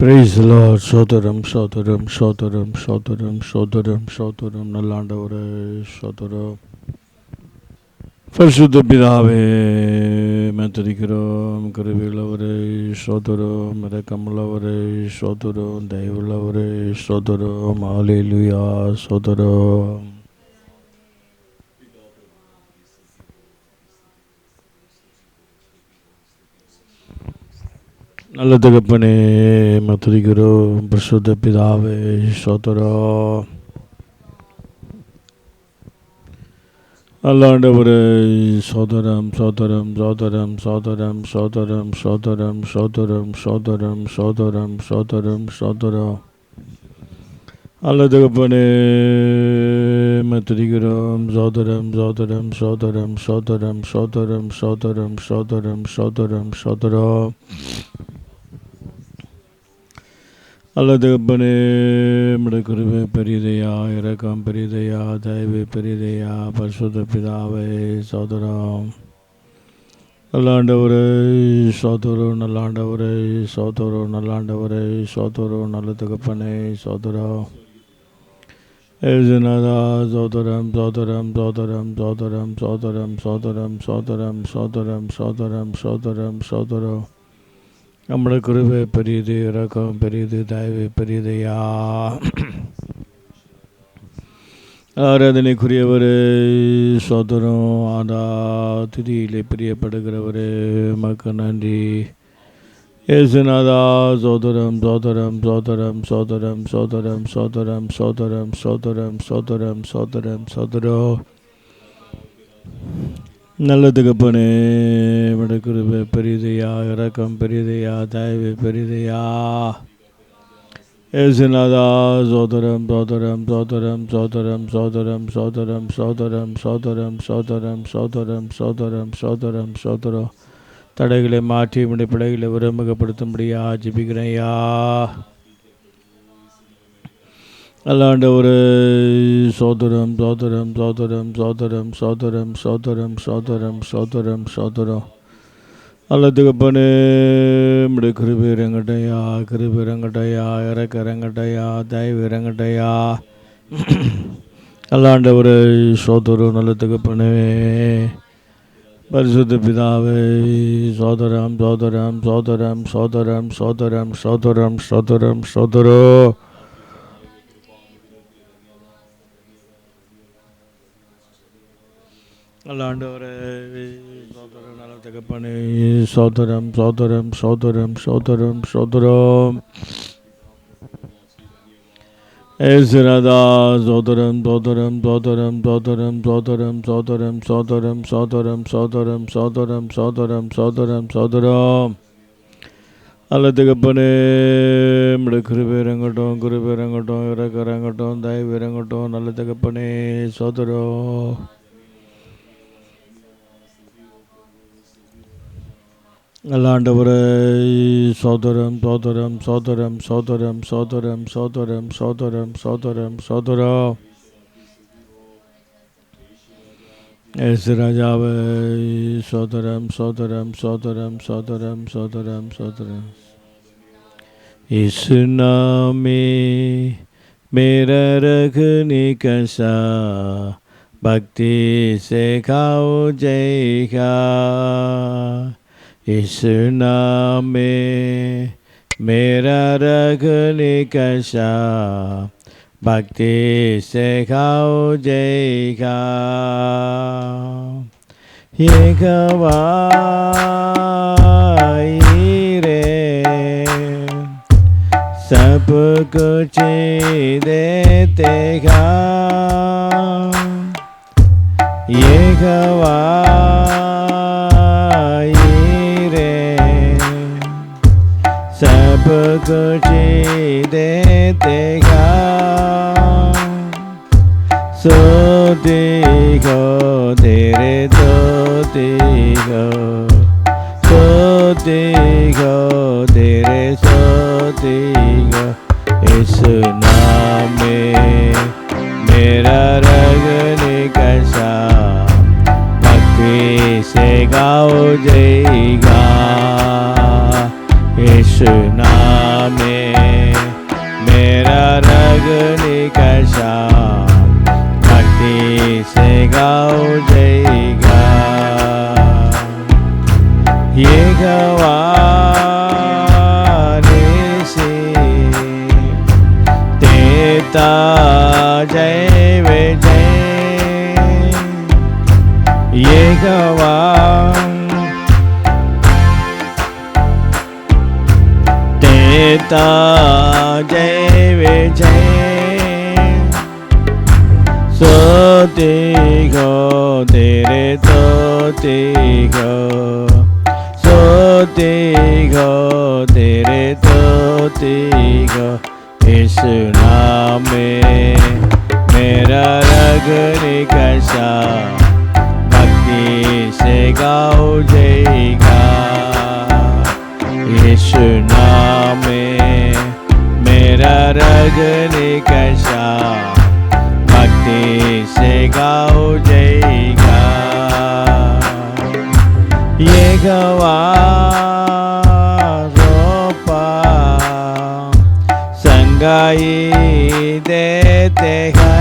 Praise the Lord. Sotaram, Sotaram, Sotaram, Sotaram, Sotaram, Sotaram, நல்லாண்டவரே சோதரம். பரிசுத்த பிதாவே துதிக்கிறோம். கிருபையுள்ளவரே சோதரம், இரக்கமுள்ளவரே சோதரம், தயவுள்ளவரே சோதரம். ஹல்லேலூயா சோதரம். நல்ல தகப்பனே துதிக்கிறோம். பரிசுத்த பிதாவே சோதரம். அல்லாண்டவரே சோதரம் சோதரம் சோதரம் சோதரம் சோதரம் சோதரம் சோதரம் சோதரம் சோதரம் சோதரம் சோதரம். அல்ல தகப்பனே துதிக்கிறோம். சோதரம் சோதரம் சோதரம் சோதரம் சோதரம் சோதரம் சோதரம் சோதரம் சோதரம். அல்ல தகப்பனே கிருபை பெரியதையா, இரக்கம் பெரியதையா, தயவு பெரியதையா, பரிசுத்த பிதாவே சோதரம். நல்லாண்டவரே சோதரம், நல்லாண்டவரே சோதரம், நல்லாண்டவரே சோதரம், நல்ல தகப்பனே சோதரம். ஏசுநாதா சோதரம் சோதரம் சோதரம் சோதரம் சோதரம் சோதரம் சோதரம் சோதரம் சோதரம் சோதரம் சோதரம். நம்முடைய கிருபை பெரியது, இரக்கம் பெரியது, தயவு பெரியதையா. ஆராதனைக்குரியவரே சோதரம். ஆதா துதியிலே பிரியப்படுகிறவரே மக்கு நன்றி. ஏசுநாதா சோதரம் சோதரம் சோதரம் சோதரம் சோதரம் சோதரம் சோதரம் சோதரம் சோதரம் சோதரம் சோதரம். நல்ல தகப்பனே கிருபை பெரியதையா, இரக்கம் பெரியதையா, தயவு பெரியதையா. ஏசுநாதா சோதரம் சோதரம் சோதரம் சோதரம் சோதரம் சோதரம் சோதரம் சோதரம் சோதரம் சோதரம் சோதரம் சோதரம் சோதரம். தடைகளை மாற்றி நம்முடைய பிள்ளைகளை விரும்பப்படுத்தும்படியா ஜெபிக்கிறையா. அல்லாண்டவரே சோதரம் சோதரம் சோதரம் சோதரம் சோதரம் சோதரம் சோதரம் சோதரம் சோதரம். அல்ல தகப்பனே கிருபை இறங்கட்டையா, கிருபை இறங்கட்டையா, இறக்க இறங்கட்டையா, தயவு இறங்கட்டையா. அல்லாண்டவரே சோதரம். நல்ல தகப்பனே பரிசுத்த பிதாவே சோதரம் சோதரம் சோதரம் சோதரம் சோதரம் சோதரம் சோதரம் சோதரோ. அல்லாண்டவரே சோதரம், நல்ல தகப்பனே சோதரம் சோதரம் சோதரம் சோதரம் சோதரம். ஏசுநாதா சோதரம் சோதரம் சோதரம் சோதரம் சோதரம் சோதரம் சோதரம் சோதரம் சோதரம் சோதரம் சோதரம் சோதரம் சோதரம். அல்ல தகப்பனே கிருபை இறங்கட்டும், கிருபை இறங்கட்டும், இறக்க இறங்கட்டும், தயவு இறங்கட்டும். நல்ல தகப்பனே சோதரம். அல்லாண்டவரே சோதரம் சோதரம் சோதரம் சோதரம் சோதரம் சோதரம் சோதரம் சோதரம் சோதரம். ஏசு ராஜாவே சோதரம் சோதரம் சோதரம் சோதரம் சோதரம் சோதரம். यीशु नामे मेरा रखने कैसा, भक्ति से खाओ जयगा. यीशु नाम में मेरा रखने कैसा, भक्ति से खाओ जयगा. ये गवाही रे सब कुछ देते गा. ये सब कुछ देगा. सोती हो तेरे सोती हो, सोती हो तेरे सोती हो. इस नाम में मेरा रगने कैसा, भक्ति से गाओ जयगा. यीशु नाम में रगने का शाम भक्ति से गाओ जय गा ये गवाने से तेता जय विजय ये गवा तेता जय विजय सोते गो तेरे तोते गो सोते गो तेरे तोते गो इस नाम में मेरा रगने का शाम भक्ति से गाओ जय गा यीशु नाम में मेरा रगने का शाम भक्ति से गाओ जय गा ये गवारोपा संगाई देते हैं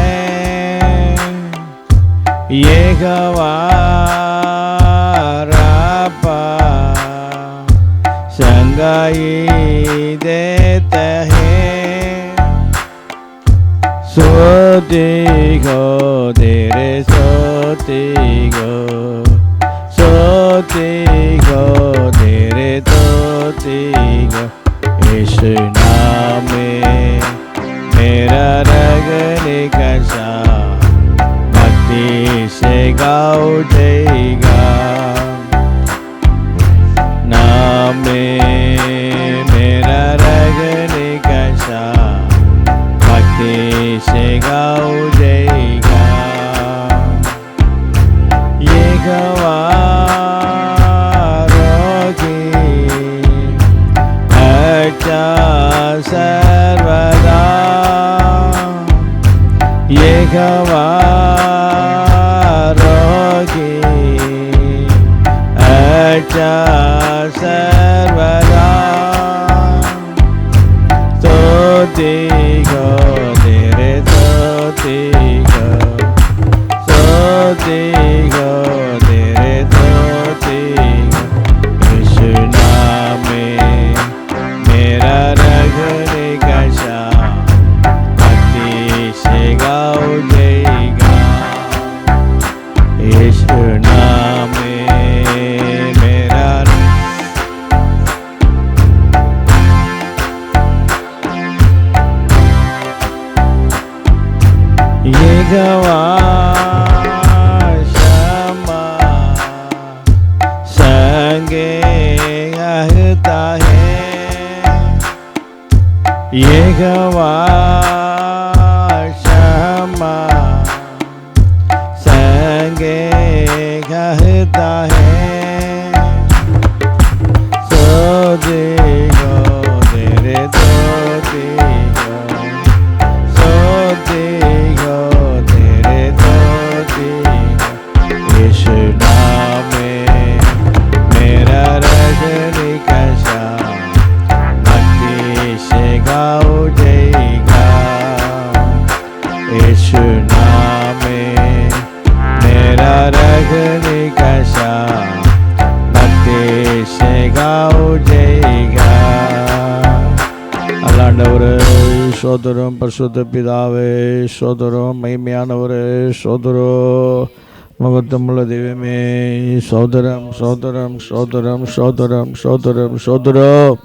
ये गवारापा संगाई देते हैं सोते गो तेरे सोते गो सोते गो तेरे तोते गो यीशु नाम में मेरा रगने का शाम भक्ति से गाओ जय गा नाम में मेरा रगने का शाम भक्ति से गाओ जय गा ये गवारोगी अच्छा सर्वदा ये गवारोगी अच्छा सर्वदा सोते गो तेरे सोते गो सोते गो तेरे सोते गो यीशु नाम में मेरा रगने का शाम भक्ति से गाओ जय गा यीशु नाम में मेरा ये गवा क्षमा संगे रहता है ये गवा क्षमा संगे रहता है सोते गो तेरे तोते गो सोते गो तेरे तोते गो यीशु नाम में मेरा रगने का शाम भक्ति से गाओ जय गा यीशु नाम में मेरा रगने का शाम भक्ति से गाओ जय गा அல்லாண்டவரே சோதரம் பரிசுத்த பிதாவே சோதரம் மகிமையானவரே சோதரம் மகத்துவமுள்ள தெய்வமே சோதரம் சோதரம் சோதரம் சோதரம் சோதரம் சோதரம்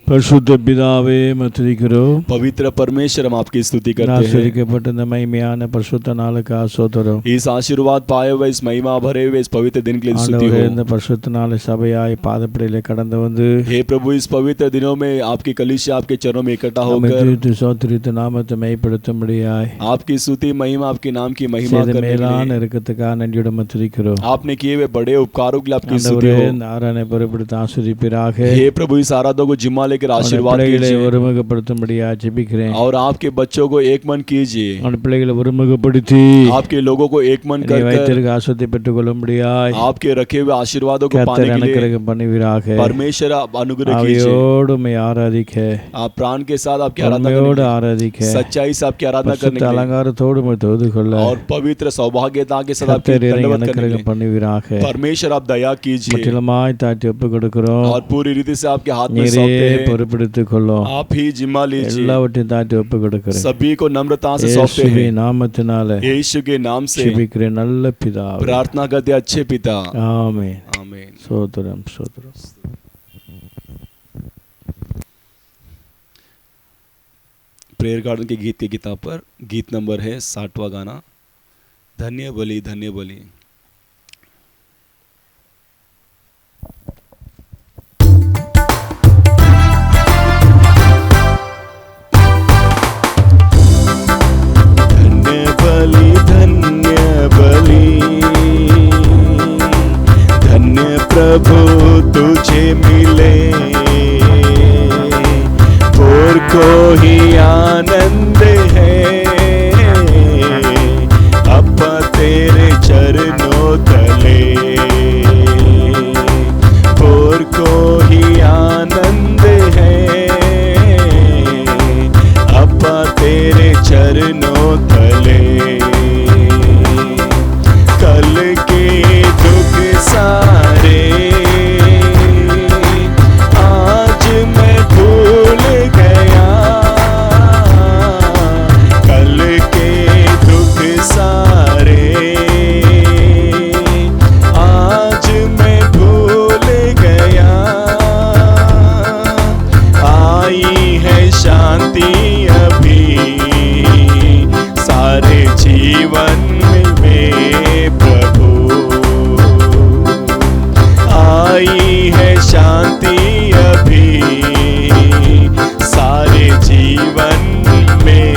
பரிசுத்த பிதாவே மத்துதிக்கிறோம் पवित्र परमेश्वर हम आपकी स्तुति करते हैं ஆசீர்வதிக்கப்பட்ட இந்த மகிமையான பரிசுத்த நாளுக்கு சோதரம் इस आशीर्वाद पाए हुए इस महिमा भरे हुए इस पवित्र दिन के लिए स्तुति हो இந்த பரிசுத்த நாளை சபையாய் பாதப்படியிலே கடந்து வந்து हे प्रभु इस पवित्र दिनों में आपकी कलीसिया आपके चरणों में इकट्ठा होकर சோத்திரித்து நாமத்தை மைப்படுத்தும்படியாய் आपकी स्तुति महिमा आपके नाम की महिमा करने மேலான இருக்கத்துக்காக நன்றியுடன் மத்துதிக்கிறோம் आपने किए हुए बड़े उपकारों के लिए आपकी स्तुति हो ஆராதனை பொறுப்படுத்த ஆசீர்வதிப்பீராக हे प्रभु इस आराधना को जिम्मा लेकर அவனுடைய आशीर्वाद பிள்ளைகளை कीजिए ஒருமுகப்படுத்தும்படியா ஜெபிக்கிறேன். और आपके बच्चों को एक मन कीजिए, அவனுடைய பிள்ளைகளை ஒருமுகப்படுத்தி आपके लोगों को एक मन நீ कर வைத்திருக்க ஆசீர்வாதத்தை பெற்றுக்கொள்ளும்படியாய் आपके रखे हुए आशीर्वादों को கர்த்தர் पाने के लिए அனுக்கிரகம் பண்ணுவீராக. परमेश्वर आप अनुग्रह कीजिए। ஆவியோடு உம்மை ஆராதிக்க, आप प्राण के साथ आपकी आराधना உண்மையோடு करने ஆராதிக்க, की, सच्चाई से आपकी आराधना करने பரிசுத்த के लिए அலங்காரத்தோடு உம்மை தொழுது கொள்ள और पवित्र सौभाग्यता के साथ आपकी கர்த்தர் இறங்கி दंडवत करने के அனுக்கிரகம் लिए பண்ணுவீராக. परमेश्वर आप दया कीजिए முற்றிலுமாய் தாழ்த்தி ஒப்புக் கொடுக்கிறோம். और पूरी रीति से आपके हाथ में நீரே सौंपते हैं, பொறுப்பெடுத்துக் கொள்ளும். आप ही जिम्मा लीजिए, எல்லாவற்றையும் தாழ்த்தி ஒப்புக் கொடுக்கிறேன். सभी को नम्रता से सौंपते இயேசுவின் हैं, நாமத்தினால यीशु के नाम से ஜெபிக்கிறேன் நல்ல பிதாவே. प्रार्थना करते हैं, अच्छे पिता, ஆமென். आमीन। ஸ்தோத்திரம் ஸ்தோத்திரம். प्रेयर गार्डन के गीत की किताब पर गीत नंबर है 60वां गाना, धन्य बलि धन्य बलि। धन्य बलि धन्य प्रभु तुझे मिले, और को ही आनंद है अपा तेरे चरणों तले, और को ही आनंद है अपा तेरे चरणों तले। कल के दुख सारे आज मैं भूल गया, कल के दुख सारे आज मैं भूल गया। आई है शांति अभी सारे जीवन में प्रभु, आई है शांति अभी सारे जीवन में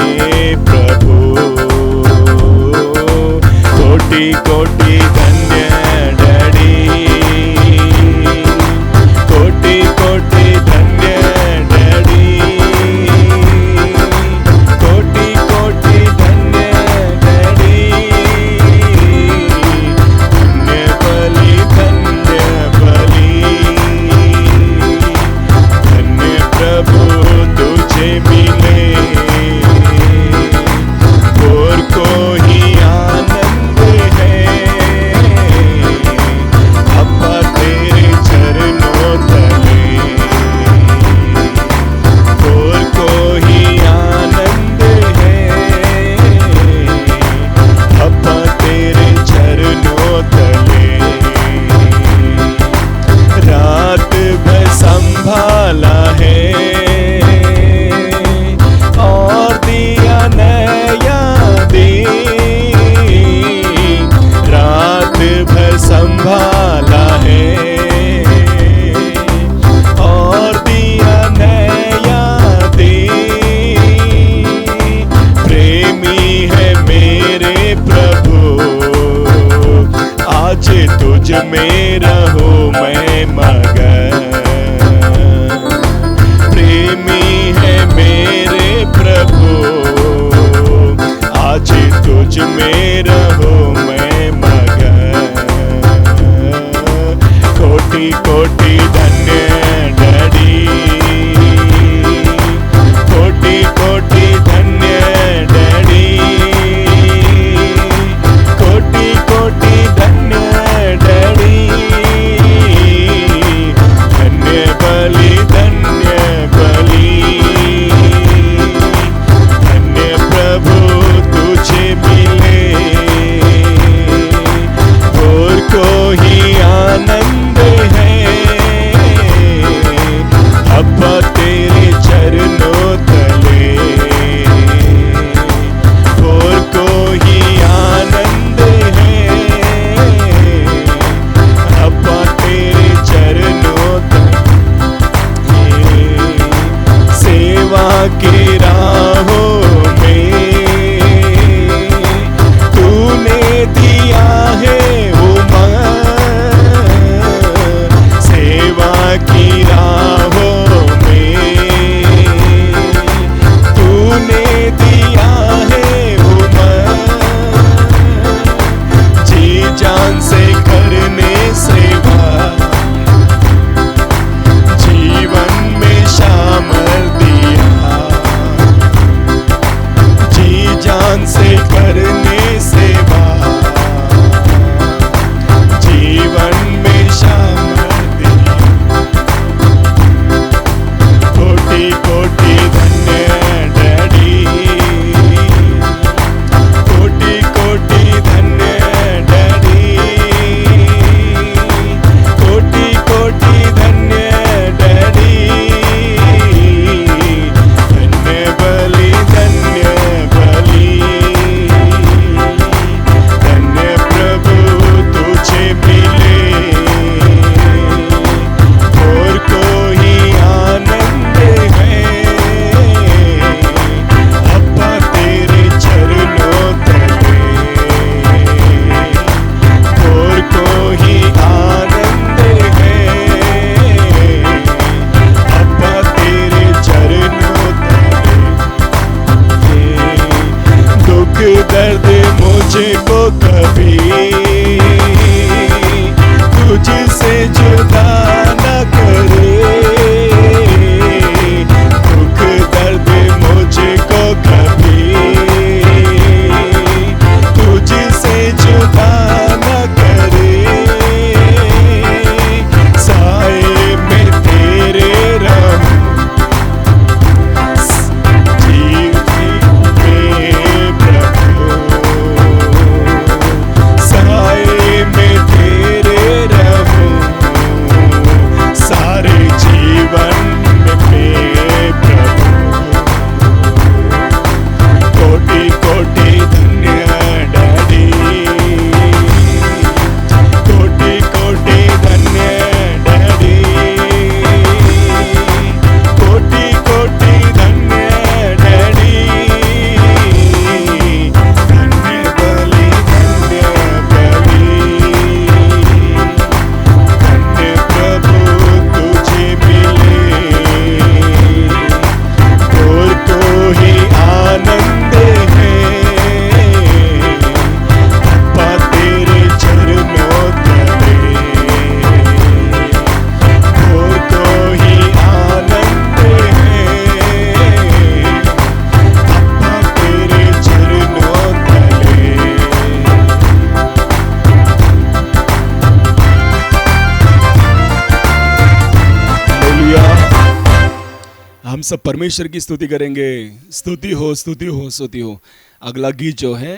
प्रभु। कोटि कोटि धन्य डैडी, कोटि कोटि धन्य डैडी, कोटि कोटि धन्य डैडी। धन्य बलि धन्य प्रभु तुझे मिले, और को ही आनंद है अपा तेरे चरणों तले, और को ही आनंद है अपा तेरे चरणों तले। रात भर संभाला है और दिया नया दिन, रात भर संभाला है और दिया नया दिन। प्रेमी है मेरे प्रभु, आज तुझ में रहूं मैं मगन। प्रेमी है मेरे प्रभु, आज तुझ में रहूं मैं मगन। कोटि कोटि धन्य डैडी, कोटि कोटि धन्य डैडी, कोटि कोटि धन्य डैडी। धन्य बलि धन्य प्रभु तुझे मिले, मुझको कभी तुझसे जुदा न करे। दुख दर्द मुझको कभी तुझसे जुदा न करे। साए में तेरे रहूं हम सब परमेश्वर की स्तुति करेंगे। स्तुति हो, स्तुति हो, स्तुति हो। अगला गीत जो है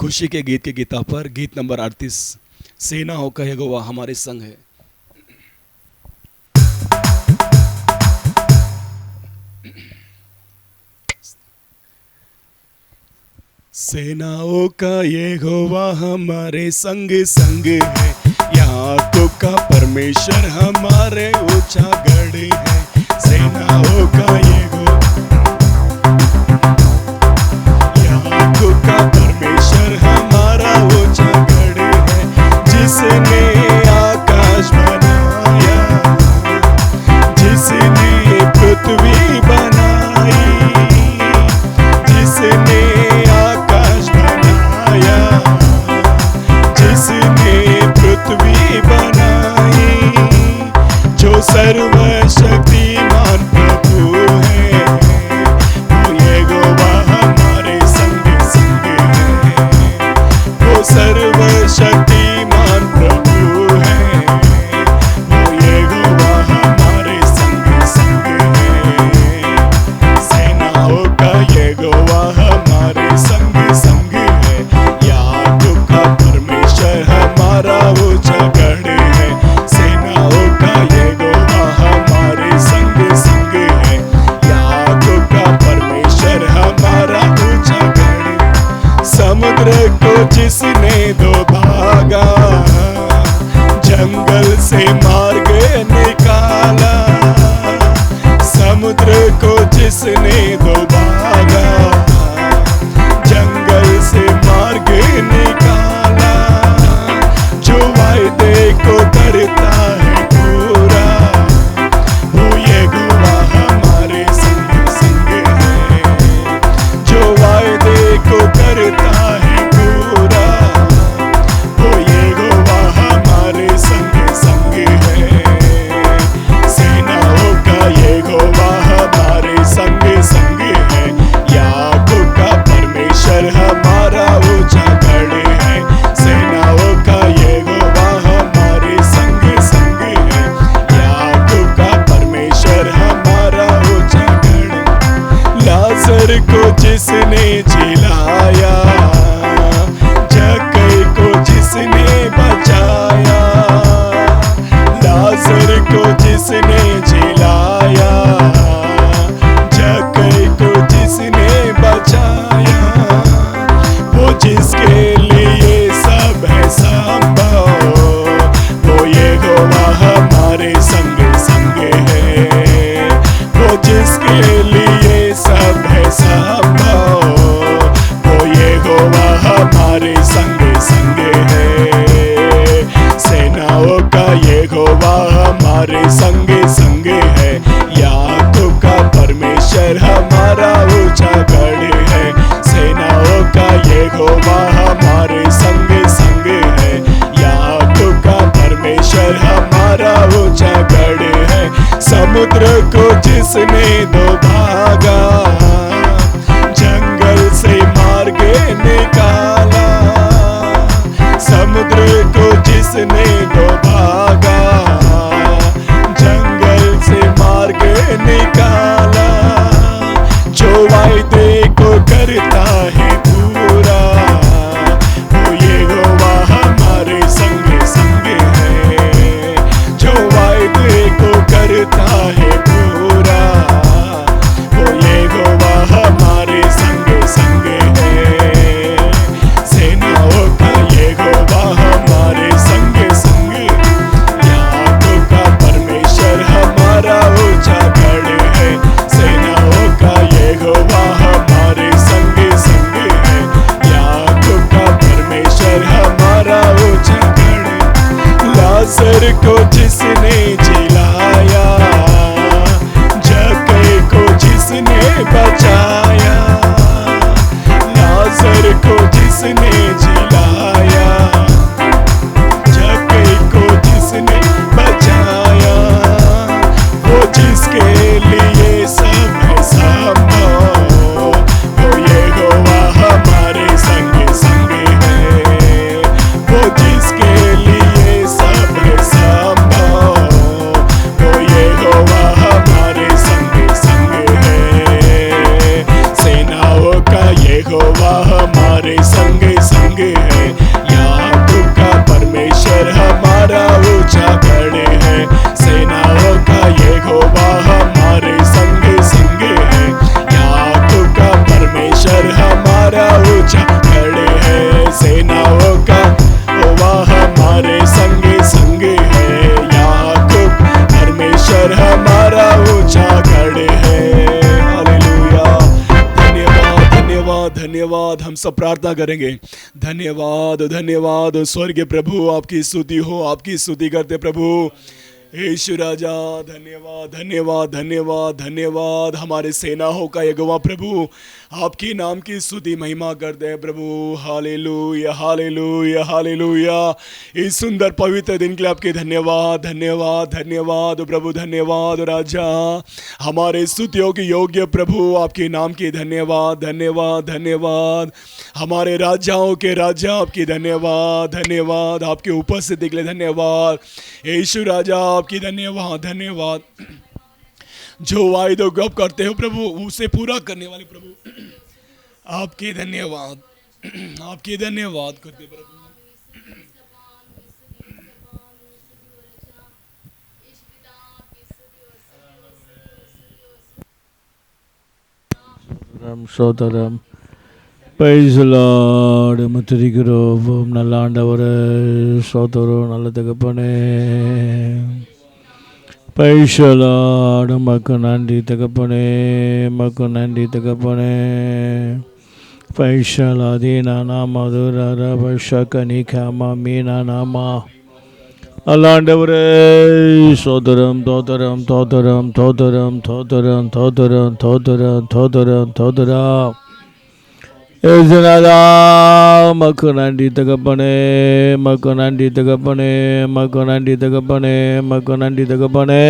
खुशी के गीत के गीता पर गीत नंबर 38, सेना हो का यहोवा हमारे संग है। सेनाओं का यहोवा हमारे संग संग है। याकूब का परमेश्वर हमारे ऊंचा गढ़ है। सेनाओं का यहोवा याकूब का परमेश्वर हमारा ऊंचा गढ़ है। जिसने आकाश बनाया, जिसने पृथ्वी बनाई, जिसने आकाश बनाया, जिसने पृथ्वी बनाई, जो सर्वशक्तिमान प्रभु है, वो यहोवा हमारे संग संग है। वो सर्वशक्तिमान प्रभु है, वो यहोवा हमारे संग संग है। सेनाओं का यहोवा हमारे संग संग है। याकूब का परमेश्वर हमारा ऊंचा गढ़ है। सेनाओं का यहोवा हमारे संग संग है। याकूब का परमेश्वर हमारा ऊंचा गढ़। समुद्र को जिसने दो भागा, जंगल से मार्ग निकाला। समुद्र को जिसने दो भागा, जंगल से मार्ग निकाला। जो वायदे को करता है पूरा, वो यहोवा हमारे संग संग है। जो वायदे को करता है पूरा, वो यहोवा हमारे संग संग है। सेनाओं का यहोवा हमारे संग संग है। याकूब का परमेश्वर हमारा ऊंचा गढ़ है। सेनाओं का यहोवा हमारे संग संग है। याकूब का परमेश्वर हमारा ऊंचा गढ़। लाजर को जिसने जिलाया, जक्कई को जिसने बचाया। लाजर को जिसने जिलाया, जक्कई को जिसने बचाया। वो जिसके लिए सब है संभव, वो यहोवा हमारे संग संग है। वो जिसके लिए सब है संभव, वो यहोवा हमारे संग संग है। सेनाओं का यहोवा हमारे संग संग जिसने दो भागा, जंगल से मार्ग निकाला। समुद्र को जिसने दो भागा, जंगल से मार्ग निकाला। जो वायदे को करता है पूरा, वो यहोवा हमारे संग संग है। जो वायदे को करता है पूरा, वो यहोवा हमारे संग संग है। सेनाओं का यहोवा हमारे संग संग। याकूब का परमेश्वर हमारा ऊंचा गढ़ है। सेनाओं का यहोवा हमारे संग संग है। याकूब का परमेश्वर हमारा ऊंचा गढ़ है। लाजर को जिसने जिलाया, जक्कई को जिसने बचाया। लाजर को जिसने जिलाया, जक्कई को जिसने बचाया। वो जिसके लिए सब है संभव, वो यहोवा हमारे संग संग है। वो जिसके लिए सब है संभव, वो यहोवा हमारे संग संग है। सेनाओं का यहोवा हमारे संग संग है। याकूब का परमेश्वर हमारा ऊंचा गढ़ है। सेनाओं का यहोवा हमारे संग संग है। याकूब का परमेश्वर हमारा ऊंचा गढ़ है। सेनाओं का यहोवा हमारे संग संग है। याकूब परमेश्वर हमारा ऊंचा गढ़ है। हालेलुया। धन्यवाद धन्यवाद धन्यवाद। हम सब प्रार्थना करेंगे। धन्यवाद धन्यवाद स्वर्गीय प्रभु, आपकी स्तुति हो, आपकी स्तुति करते प्रभु। यीशु राजा धन्यवाद धन्यवाद धन्यवाद धन्यवाद। हमारे सेनाओं का यहोवा प्रभु, आपकी नाम की स्तुति महिमा करते हैं प्रभु। हालेलुया हालेलुया हालेलुया। इस सुंदर पवित्र दिन के लिए आपके धन्यवाद धन्यवाद धन्यवाद प्रभु। धन्यवाद राजा, हमारे स्तुतियों की योग्य प्रभु, आपके नाम की धन्यवाद धन्यवाद धन्यवाद। हमारे राजाओं के राजा, आपकी धन्यवाद धन्यवाद। आपके उपस्थिति के लिए धन्यवाद यीशु राजा, आपकी धन्यवाद धन्यवाद। जो वायदों को आप करते हो प्रभु, उसे पूरा करने वाले प्रभु, आपके धन्यवाद आपके धन्यवाद करते प्रभु। சோதரம் பைசலாடு முத்திரிக்கிறோம். நல்ல ஆண்டவரே சோதரம், நல்ல தகப்பனே பைசலாடு. மக்கு நன்றி தகப்பனே, மக்கு நன்றி தகப்பனே. பைசலாதீனா மதுர பஷகனி காமா மீனா நாமா. அல்லாண்டவரே சோதரம் தோதரம் தோதரம் தோதரம் தோதரம் தோதரம் தோதரம் தோதரம் தோதரா. ஏசுநாதா மக்கு நன்றி தகப்பனே, மக்கு நன்றி தகப்பனே, மக்கு நன்றி தகப்பனே, மக்கு நன்றி தகப்பனே.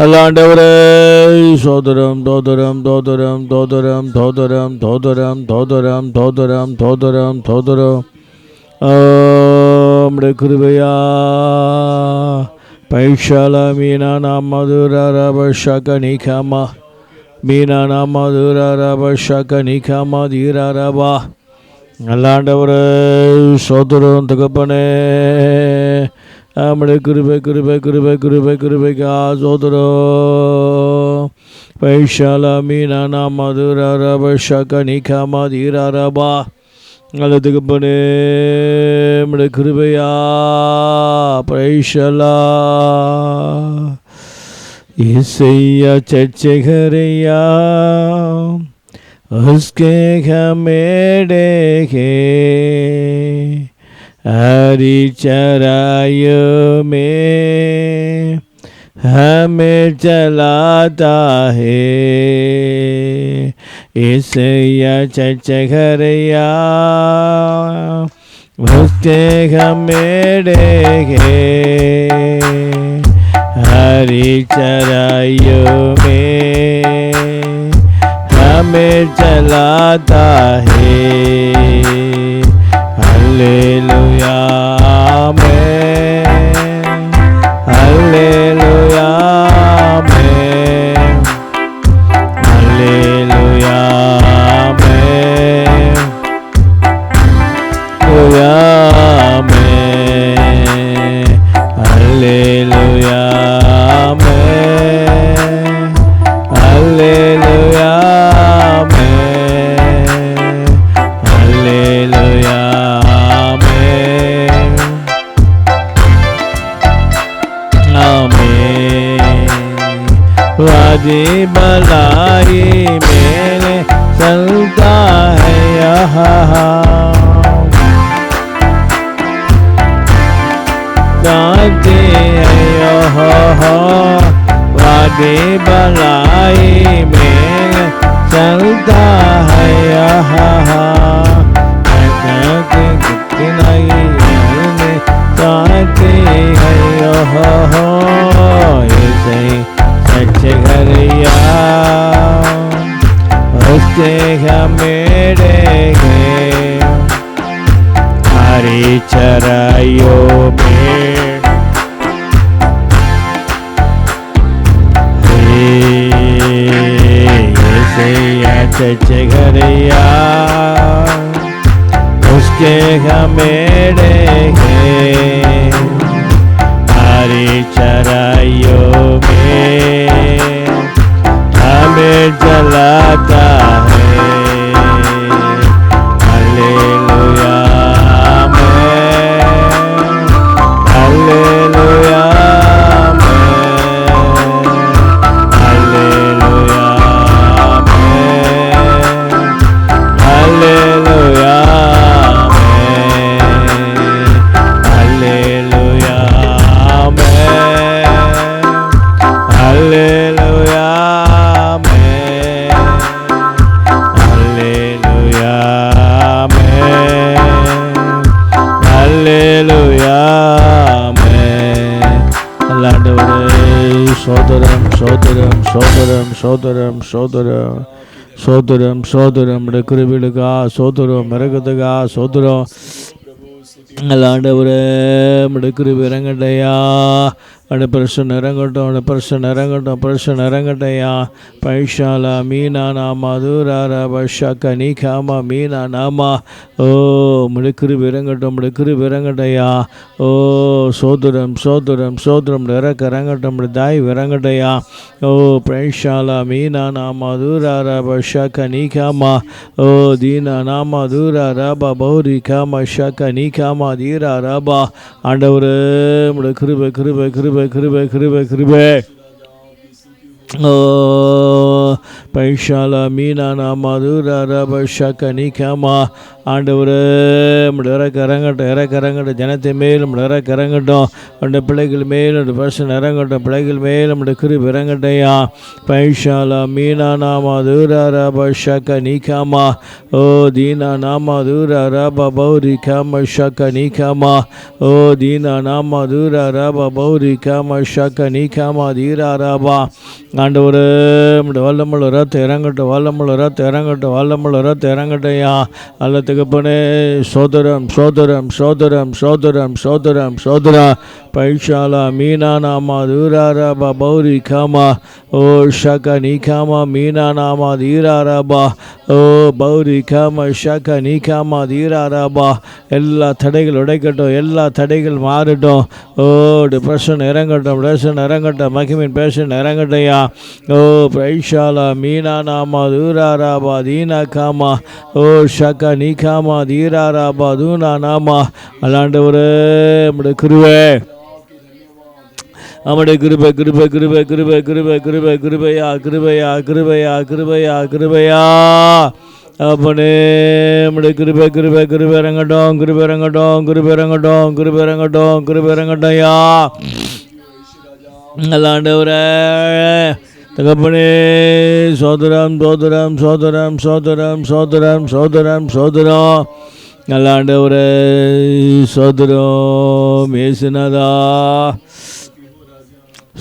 அல்லாண்டவரே சோதரம் தோதரம் தோதரம் தோதரம் தோதரம் தோதரம் தோதரம் தோதரம் தோதரம் தோதரம். நம்முடைய கிருபையா பைஷாலா மீனா நாம் மதுர ரபஷக நிகாமா. மீனா நாம் மதுர ரபஷக நிகாமா தீரா ரபா. நல்லாண்டவரே சோதரம் தகப்பனே, நம்முடைய கிருபை கிருபை கிருபை கிருபை கிருபைக்கா சோதரம். பைஷாலா மீனா நாம் மதுர ரபஷக நிகாமா தீரா ரபா. நல்ல தகப்பனே, நம்முடைய கிருபையா பைஷலா. இசையா சச்சகரையா उसके घमेड़े के हरी चराइयों में हमें चलाता है. ईसैया चचघरया उसके घमेड़े के हरी चराइयों में हमें चलाता है। हालेलुया आमेन, हालेलुया आमेन, हालेलुया आमेन, हालेलुया आमेन, हालेलुया आमेन, हालेलुया आमेन, आमेन। वादी भलाई मेरे चलता है यहाँ, जानते हैं वादी भलाई मेरे चलता है यहाँ। नहीं जानते हैं ऐसे सच्चे घरिया उसके मेरे हैं। हरी चराइयों में ऐसे सच्चे घरिया उसके मेरे हैं। हरी चराइयों में हमें जलाता है। हालेलुया आमेन, हालेलुया आमेन, हालेलुया आमेन, हालेलुया சோதரம் சோதரம் சோதரம் சோதரம் சோதரம் சோதரம் சோதரம் கிருபிலுக்கா சோதரம் மிருகத்துக்கா சோதரம் ஆண்டவரே கிருபி இறங்கட்டையா. அடு பிரசன் இறங்கட்டும், அடு பிரசன் இறங்கட்டும், பிரசன் இறங்கட்டையா. பைஷாலா மீனா நாமா தூராரா பஷாக்கா நீ காமா மீனா நாமா. ஓ கிருபி இறங்கட்டும், கிருபி இறங்கட்டையா. ஓ சோதரம் சோதரம் சோதரம் இறக்க இறங்கட்டும், தாய் இறங்கட்டையா. ஓ பைஷாலா மீனா நாமா தூராரா பஷாக்கா நீ காமா. ஓ தீனா நாமா தூராரா பௌரி காமா ஷாக்கா நீ காமா தீரா ராபா. ஆண்டவரே கிருபை கிருபை கிருபை கிருபை கிருபை கிருபை. ஓ பைஷாலா மீனா நாமா தூரா ராபா ஷாக்கா நீ காமா. ஆண்டவரே இறக்க இறங்கட்டும், இறக்க இறங்கட்டும், ஜனத்தை மேலும் இறக்க இறங்கட்டும். அந்த பிள்ளைகள் மேலும் பர்சன் இறங்கட்டும், பிள்ளைகள் மேலும் கிருபி இறங்கட்டையா. பைஷாலா மீனா நாமா தூரா ராபா ஷாக்கா நீ காமா. ஓ தீனா நாமா தூரா ராபா பௌரி காமா ஷாக்கா நீ காமா. ஓ தீனா நாமா தூரா ராபா பௌரி காமா ஷாக்கா நீ காமா தீரா ராபா. ஆண்டவரே வல்லமுள்ள ரத்த இறங்கட்டும், வல்லமுள்ள ரத்த இறங்கட்டும், வல்லமுள்ள ரத்த இறங்கட்டையா. அல்ல தகப்பனே சோதரம் சோதரம் சோதரம் சோதரம் சோதரம் சோதரா. பைஷாலா மீனா நாமா தூராராபா பௌரி காமா. ஓ ஷாக்கா நீ காமா மீனா நாமா தீராராபா. ஓ பௌரி காமா ஷாக்கா நீ காமா தீராராபா. எல்லா தடைகள் உடைக்கட்டும், எல்லா தடைகள் மாறட்டும். ஓ டிப்ரெஷன் இறங்கட்டும், டிப்ரெஷன் இறங்கட்டும், மகிமின் பேஷன் இறங்கட்டையா. ஓ பைஷாலா மீனா நாமா தூராராபா தீனா காமா. ஓ ஷாக்கா நீ காமா தீராராபா தூனா நாமா. அல்லாண்டவரே நம்முடைய கிருபை, நம்முடைய கிருபை கிருபை கிருபை கிருபை கிருபை கிருபை கிருபையா கிருபையா கிருபையா கிருபையா கிருபையா. அப்பனே நம்முடைய கிருபை கிருபை கிருபை இறங்கட்டும், கிருபை இறங்கட்டும், கிருபை இறங்கட்டும், கிருபை இறங்கட்டும், கிருபை இறங்கட்டையா. அல்லாண்டவரே தகப்பனே சோதரம் சோதரம் சோதரம் சோதரம் சோதரம் சோதரம் சோதரம். அல்லாண்டவரே சோதரம் ஏசுநாதா.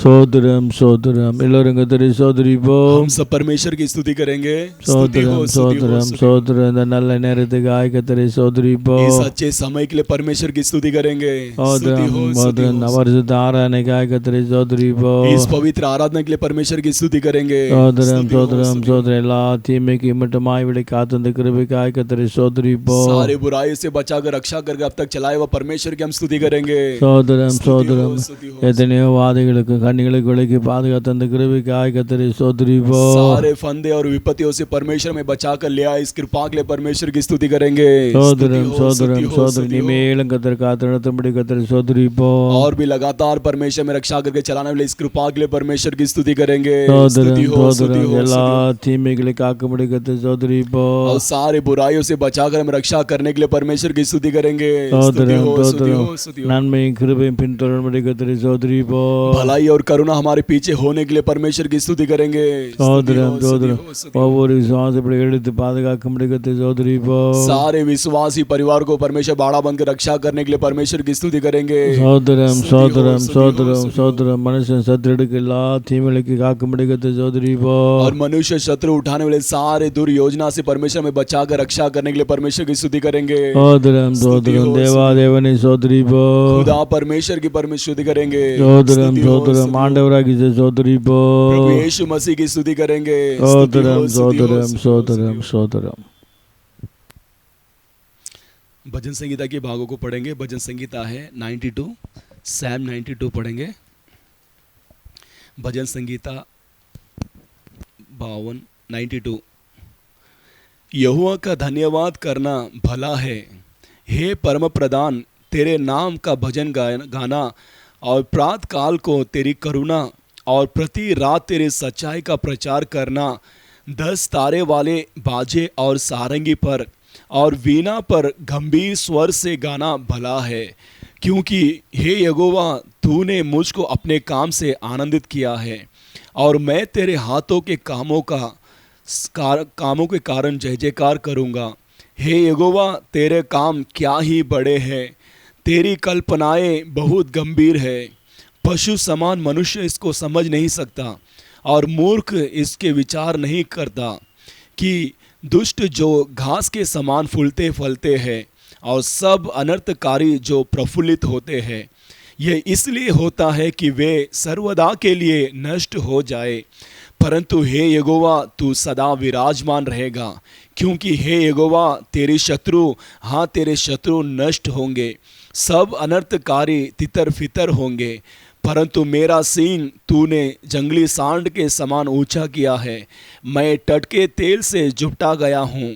சோதரம் சோதரம் எல்லாரும் கத்தரை சோதரிப்போம். हम सब परमेश्वर की स्तुति करेंगे. स्तुति हो, சோதரம் स्तुति हो, சோதரம் स्तुति हो. சோதரம் இந்த நல்ல நேரத்துக்காக கத்தரை சோதரிப்போம். इस अच्छे समय के लिए परमेश्वर की स्तुति करेंगे. स्तुति சோதரம் हो, स्तुति சோதரம் हो. அவரிசுத்த ஆராதனைக்காக கத்தரை சோதரிப்போம். इस पवित्र आराधना के लिए परमेश्वर की स्तुति करेंगे. சோதரம் स्तुति हो, சோதரம் स्तुति हो. சோதரம் எல்லா தீமைக்கு மட்டுமாய் விட காத்தந்த கிருபைக்காக கத்தரை சோதரிப்போம். सारे बुराई से बचाकर रक्षा करके अब तक चलाए हुआ परमेश्वर की हम स्तुति करेंगे. சோதரம் स्तुति हो, சோதரம் स्तुति हो. எத்தனையோ வாதைகளுக்கு கண்ணிகளுக்கு விலக்கி பாதுகாத்த அந்த கிருபைக்காக கத்தரை சோதரிப்போம். सारे फंदे और विपत्तियों से परमेश्वर में बचाकर ले आए इस कृपा के लिए परमेश्वर की स्तुति करेंगे. சோதரம் स्तुति हो, சோதரம் स्तुति हो, சோதரம் स्तुति हो. இனிமேலும் கத்தர் காத்து நடத்தும்படி கத்தரை சோதரிப்போம். और भी लगातार परमेश्वर में रक्षा करके चलाने वाले इस कृपा के लिए परमेश्वर की स्तुति करेंगे. சோதரம் स्तुति हो, स्तुति சோதரம் हो, எல்லா स्तुति हो. தீமைகளை காக்கும்படி கத்தரை சோதரிப்போம். और सारे बुराइयों से बचाकर हम रक्षा करने के लिए परमेश्वर की स्तुति करेंगे. स्तुति சோதரம் हो, स्तुति சோதரம் हो, स्तुति हो. நன்மையும் கிருபையும் பின்தொடரும்படி கத்தரை சோதரிப்போம். भलाई और करुणा हमारे पीछे होने के लिए परमेश्वर की स्तुति करेंगे. स्तुति சோதரம் हो, स्तुति சோதரம் हो, स्तुति हो. ஒவ்வொரு விசுவாசப்படி எடுத்து பாதுகாக்கும்படி கத்தரை சோதரிப்போம். सारे विश्वासी परिवार को परमेश्वर बाड़ा बनकर रक्षा करने के लिए परमेश्वर की स्तुति करेंगे. சோதரம் स्तुति हो, சோதரம் स्तुति हो, சோதரம் स्तुति हो. சோதரம் மனுஷன் சத்துருடுக்கு எல்லா தீமைகளுக்கு காக்கும்படி கத்தரை சோதரிப்போம். और मनुष्य शत्रु उठाने वाले सारे दुर योजना से परमेश्वर में बचाकर रक्षा करने के लिए परमेश्वर की स्तुति करेंगे. சோதரம் स्तुति சோதரம் हो, தேவாதேவனை சோதரிப்போம். खुदा परमेश्वर की परमेश्वर स्तुति करेंगे. சோதரம் स्तुति हो, சோதரம் स्तुति हो. ஆண்டவராகி சோதரிப்போம். प्रभु यीशु मसीह की स्तुति करेंगे. स्तुति हो, சோதரம் स्तुति हो, சோதரம் स्तुति हो, சோதரம் स्तुति हो. சோதரம் भजन संगीता के भागों को पढ़ेंगे. भजन संगीता है 92, सैम 92 पढ़ेंगे. भजन संगीता 52, 92. यहोवा का धन्यवाद करना भला है, हे परम प्रधान. तेरे नाम का भजन गाना और प्रातः काल को तेरी करुणा और प्रति रात तेरे सच्चाई का प्रचार करना. 10 तारे वाले बाजे और सारंगी पर और वीणा पर गंभीर स्वर से गाना भला है, क्योंकि हे यहोवा तूने मुझको अपने काम से आनंदित किया है और मैं तेरे हाथों के कामों के कारण जय जयकार करूँगा. हे यहोवा तेरे काम क्या ही बड़े हैं, तेरी कल्पनाएं बहुत गंभीर है. पशु समान मनुष्य इसको समझ नहीं सकता और मूर्ख इसके विचार नहीं करता, कि दुष्ट जो घास के समान फूलते फलते हैं और सब अनर्थकारी जो प्रफुल्लित होते हैं, ये इसलिए होता है कि वे सर्वदा के लिए नष्ट हो जाए. परंतु हे यहोवा तू सदा विराजमान रहेगा, क्योंकि हे यहोवा तेरे शत्रु नष्ट होंगे, सब अनर्थकारी तितर फितर होंगे. परंतु मेरा सींग तूने जंगली सांड के समान ऊंचा किया है. मैं टटके तेल से जुटा गया हूँ.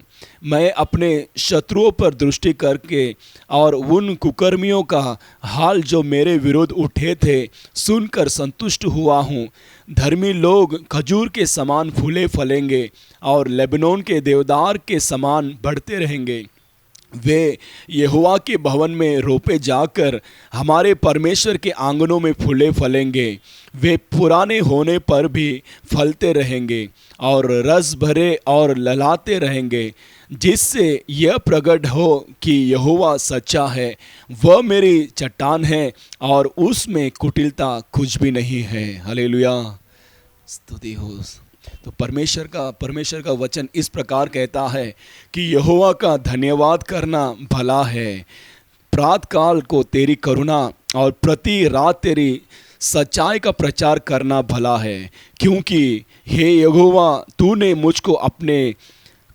मैं अपने शत्रुओं पर दृष्टि करके और उन कुकर्मियों का हाल जो मेरे विरुद्ध उठे थे सुनकर संतुष्ट हुआ हूँ. धर्मी लोग खजूर के समान फूले फलेंगे और लेबनोन के देवदार के समान बढ़ते रहेंगे. वे यहोवा के भवन में रोपे जाकर हमारे परमेश्वर के आंगनों में फूले फलेंगे. वे पुराने होने पर भी फलते रहेंगे और रस भरे और लहलाते रहेंगे, जिससे यह प्रकट हो कि यहोवा सच्चा है. वह मेरी चट्टान है और उसमें कुटिलता कुछ भी नहीं है. हालेलुया, स्तुति हो. तो परमेश्वर का वचन इस प्रकार कहता है कि यहोवा का धन्यवाद करना भला है, प्रातः काल को तेरी करुणा और प्रति रात तेरी सच्चाई का प्रचार करना भला है, क्योंकि हे यहोवा तूने मुझको अपने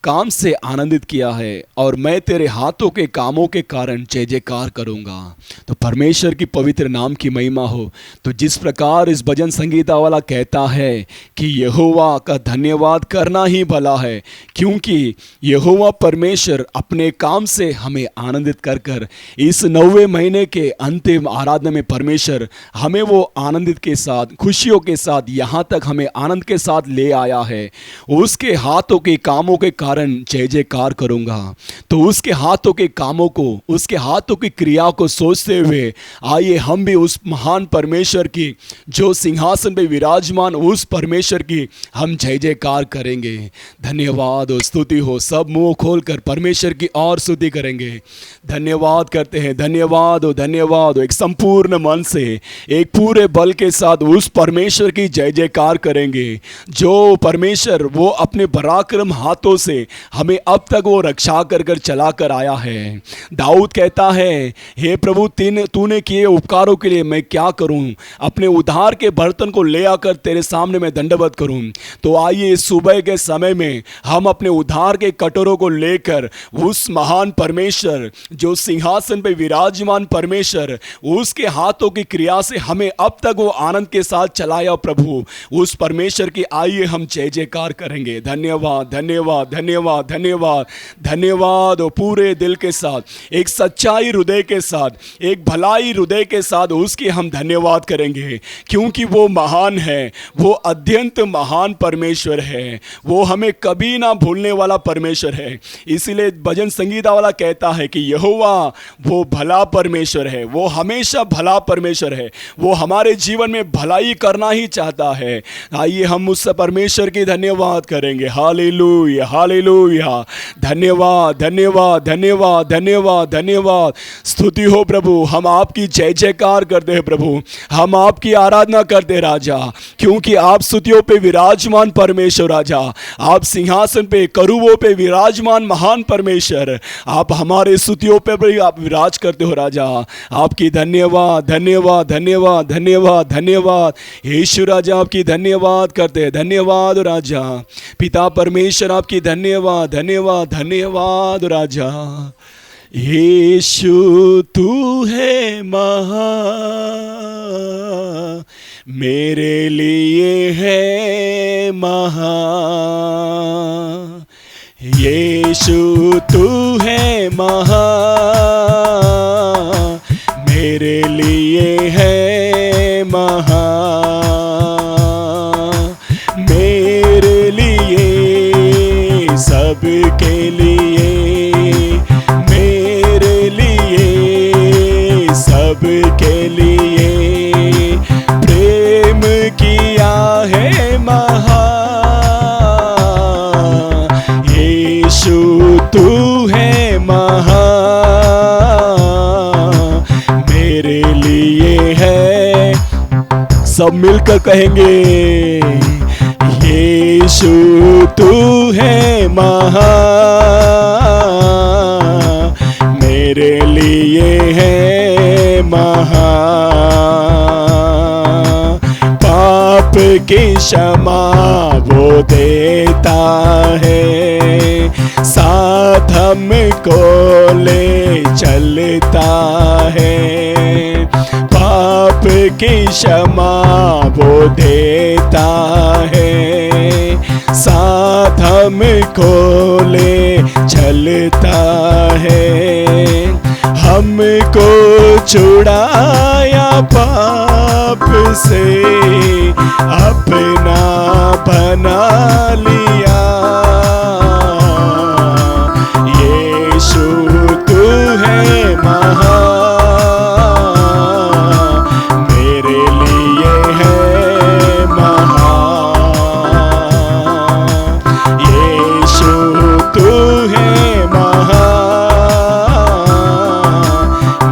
काम से आनंदित किया है और मैं तेरे हाथों के कामों के कारण जय जयकार करूँगा. तो परमेश्वर की पवित्र नाम की महिमा हो. तो जिस प्रकार इस भजन संगीता वाला कहता है कि यहोवा का धन्यवाद करना ही भला है, क्योंकि यहोवा परमेश्वर अपने काम से हमें आनंदित कर कर इस 9वें महीने के अंतिम आराधना में परमेश्वर हमें वो आनंदित के साथ, खुशियों के साथ यहाँ तक हमें आनंद के साथ ले आया है. उसके हाथों के कामों के कारण जय जयकार करूँगा। तो उसके हाथों के कामों को, उसके हाथों की क्रिया को सोचते हुए आइए हम भी उस महान परमेश्वर की, जो सिंहासन पे विराजमान, उस परमेश्वर की हम जय जयकार करेंगे। धन्यवाद हो, स्तुति हो। सब मुंह खोलकर परमेश्वर की और स्तुति करेंगे। धन्यवाद करते हैं। धन्यवाद हो, धन्यवाद हो। एक संपूर्ण मन से, एक पूरे बल के साथ उस परमेश्वर की जय जयकार करेंगे, जो परमेश्वर वो अपने पराक्रम हाथों से हमें अब तक वो रक्षा कर कर चला कर आया है। दाऊद कहता है, हे प्रभु तूने किए उपकारों के लिए मैं क्या करूं, अपने उधार के बर्तन को ले आकर तेरे सामने मैं दंडवत करूं। तो आइए इस सुबह के समय में हम अपने उधार के कटोरों को लेकर उस महान परमेश्वर, जो सिंहासन पे विराजमान परमेश्वर, उसके हाथों की क्रिया से हमें अब तक वो आनंद के साथ चलाया प्रभु, उस परमेश्वर की आइए हम जय जयकार करेंगे। धन्यवाद, धन्यवाद, धन्यवाद, धन्यवाद, धन्यवाद हो। पूरे दिल के साथ, एक सच्चाई हृदय के साथ, एक भलाई हृदय के साथ उसकी हम धन्यवाद करेंगे, क्योंकि वो महान है, वो अत्यंत महान परमेश्वर है, वो हमें कभी ना भूलने वाला परमेश्वर है। इसीलिए भजन संगीता वाला कहता है कि यहोवा वो भला परमेश्वर है, वो हमेशा भला परमेश्वर है, वो हमारे जीवन में भलाई करना ही चाहता है। आइए हम उस परमेश्वर की धन्यवाद करेंगे। Hallelujah, hallelujah. धन्यवाद, धन्यवाद, धन्यवाद, धन्यवाद, धन्यवाद। स्तुति हो प्रभु, हम आपकी जय जयकार करते हैं प्रभु, हम आपकी आराधना करते हैं राजा, क्योंकि आप स्तुतियों पे विराजमान परमेश्वर राजा, आप सिंहासन पे करूबों पे विराजमान महान परमेश्वर, आप हमारे स्तुतियों पे भी आप विराज करते हो राजा। आपकी धन्यवाद, धन्यवाद, धन्यवाद, धन्यवाद, धन्यवाद यीशु राजा, आपकी धन्यवाद करते हैं। धन्यवाद राजा, पिता परमेश्वर आपकी धन्यवाद, धन्यवाद, धन्यवाद राजा। यीशु तू है महान, मेरे लिए है महान। यीशु तू है महान, मेरे लिए है महान। मेरे लिए, सबके लिए, मेरे लिए, सबके लिए प्रेम किया है महान। यीशु तू है महान, मेरे लिए है। सब मिलकर कहेंगे, यीशु तू है महान, मेरे लिए है महान। पाप की क्षमा वो देता है, साथ हमको ले चलता है। पाप की क्षमा वो देता है, साथ हमको ले चलता है। हमको छुड़ाया पाप से, अपना बना लिया। यीशु तू है महान, मेरे लिए है महान। यीशु तू है महान,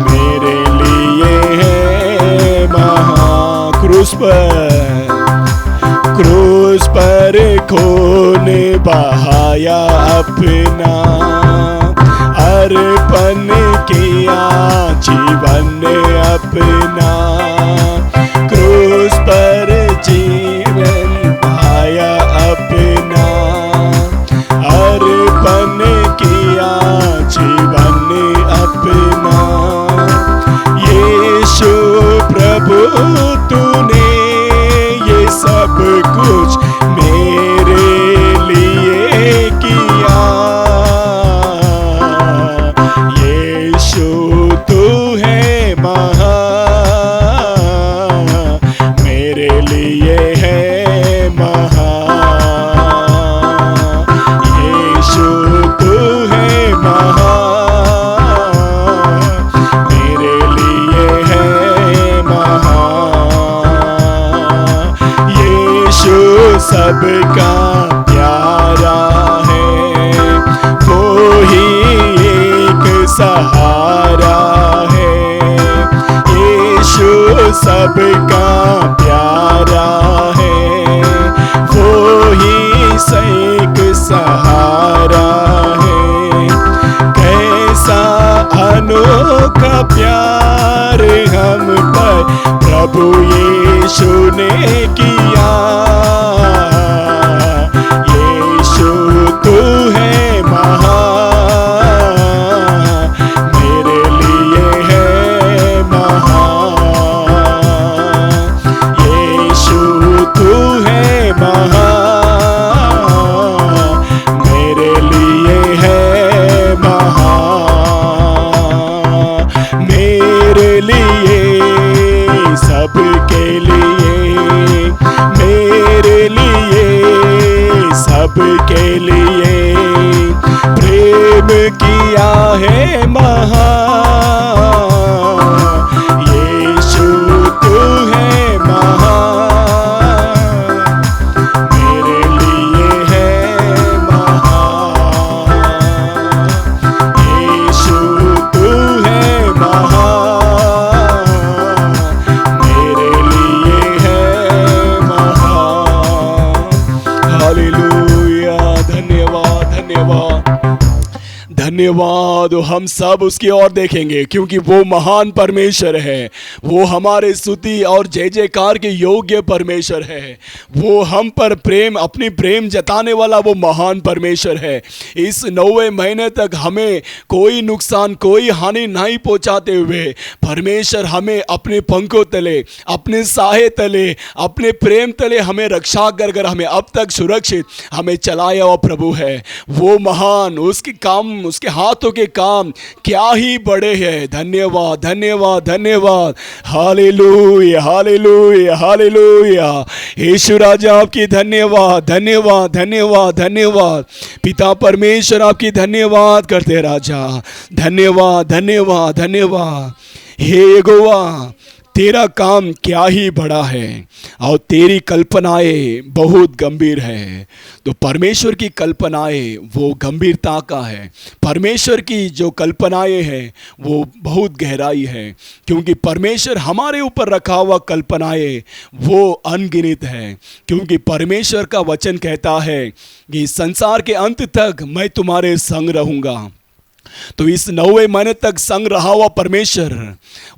मेरे लिए है महान। क्रूस पर खून बहाया अपना, अर्पण किया जीवन अपना। क्रूस पर जीवन बहाया अपना, अर्पण किया जीवन अपना। यीशु प्रभु तूने ये सब कुछ मेरे लिए किया। यीशु तू है महान, सबका प्यारा है, वो ही सैक सहारा है। कैसा अनोखा प्यार हम पर प्रभु यीशु ने किया। यीशु तू है महान, मेरे लिए है महान। यीशु तू है महान, मेरे लिए है महान। मेरे लिए, सबके लिए, मेरे लिए, सबके लिए प्रेम किया है महान। यीशु तू है महान, मेरे लिए है महान। यीशु तू है महान, मेरे लिए है महान। हालेलुया, धन्यवाद धन्यवाद धन्यवाद। हम सब उसकी ओर देखेंगे क्योंकि वो महान परमेश्वर है। वो हमारे स्तुति और जय जयकार के योग्य परमेश्वर है। वो हम पर प्रेम, अपनी प्रेम जताने वाला वो महान परमेश्वर है। इस 9वें महीने तक हमें कोई नुकसान, कोई हानि नहीं पहुंचाते हुए परमेश्वर हमें अपने पंखों तले, अपने साहे तले, अपने प्रेम तले हमें रक्षा कर कर हमें अब तक सुरक्षित हमें चलाया हुआ प्रभु है। वो महान, उसके काम, उसके हाथों के काम क्या ही बड़े हैं। धन्यवाद धन्यवाद धन्यवाद। हालेलुया हालेलुया हालेलुया। यीशु राजा आपकी धन्यवाद धन्यवाद धन्यवाद धन्यवाद। पिता परमेश्वर आपकी धन्यवाद करते राजा। धन्यवाद धन्यवाद धन्यवाद। हे यहोवा, तेरा काम क्या ही बड़ा है और तेरी कल्पनाएं बहुत गंभीर है। तो परमेश्वर की कल्पनाएं वो गंभीरता का है। परमेश्वर की जो कल्पनाएं हैं वो बहुत गहराई है, क्योंकि परमेश्वर हमारे ऊपर रखा हुआ कल्पनाएं वो अनगिनत है। क्योंकि परमेश्वर का वचन कहता है कि संसार के अंत तक मैं तुम्हारे संग रहूँगा। तो इस 9वें महीने तक संग रहा हुआ परमेश्वर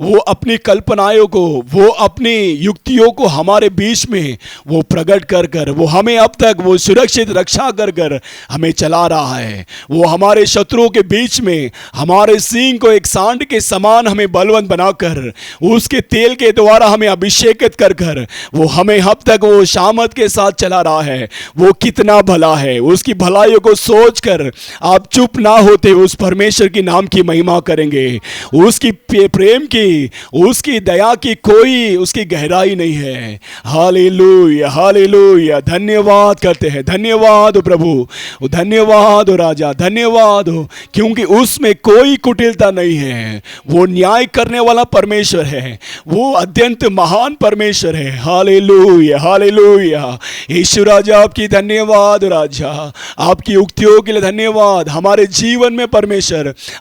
वो अपनी कल्पनाओं को, वो अपनी युक्तियों को हमारे बीच में वो प्रकट कर कर वो हमें अब तक वो सुरक्षित रक्षा कर कर हमें चला रहा है। वो हमारे शत्रुओं के बीच में हमारे सींग को एक सांड के समान हमें बलवंत बनाकर उसके तेल के द्वारा हमें अभिषेकित कर कर वो हमें अब तक वो शामत के साथ चला रहा है। वो कितना भला है। उसकी भलाइयों को सोचकर आप चुप ना होते उस परमेश्वर की नाम की महिमा करेंगे। उसकी प्रेम की, उसकी दया की कोई उसकी गहराई नहीं है। Hallelujah hallelujah. धन्यवाद करते हैं। धन्यवाद प्रभु, धन्यवाद राजा, धन्यवाद हो, क्योंकि उसमें कोई कुटिलता नहीं है। वो न्याय करने वाला परमेश्वर है। वो अत्यंत महान परमेश्वर है। हालेलुया हालेलुया। यीशु राजा आपकी धन्यवाद राजा, आपकी युक्तियों के लिए धन्यवाद। हमारे जीवन में परमेश्वर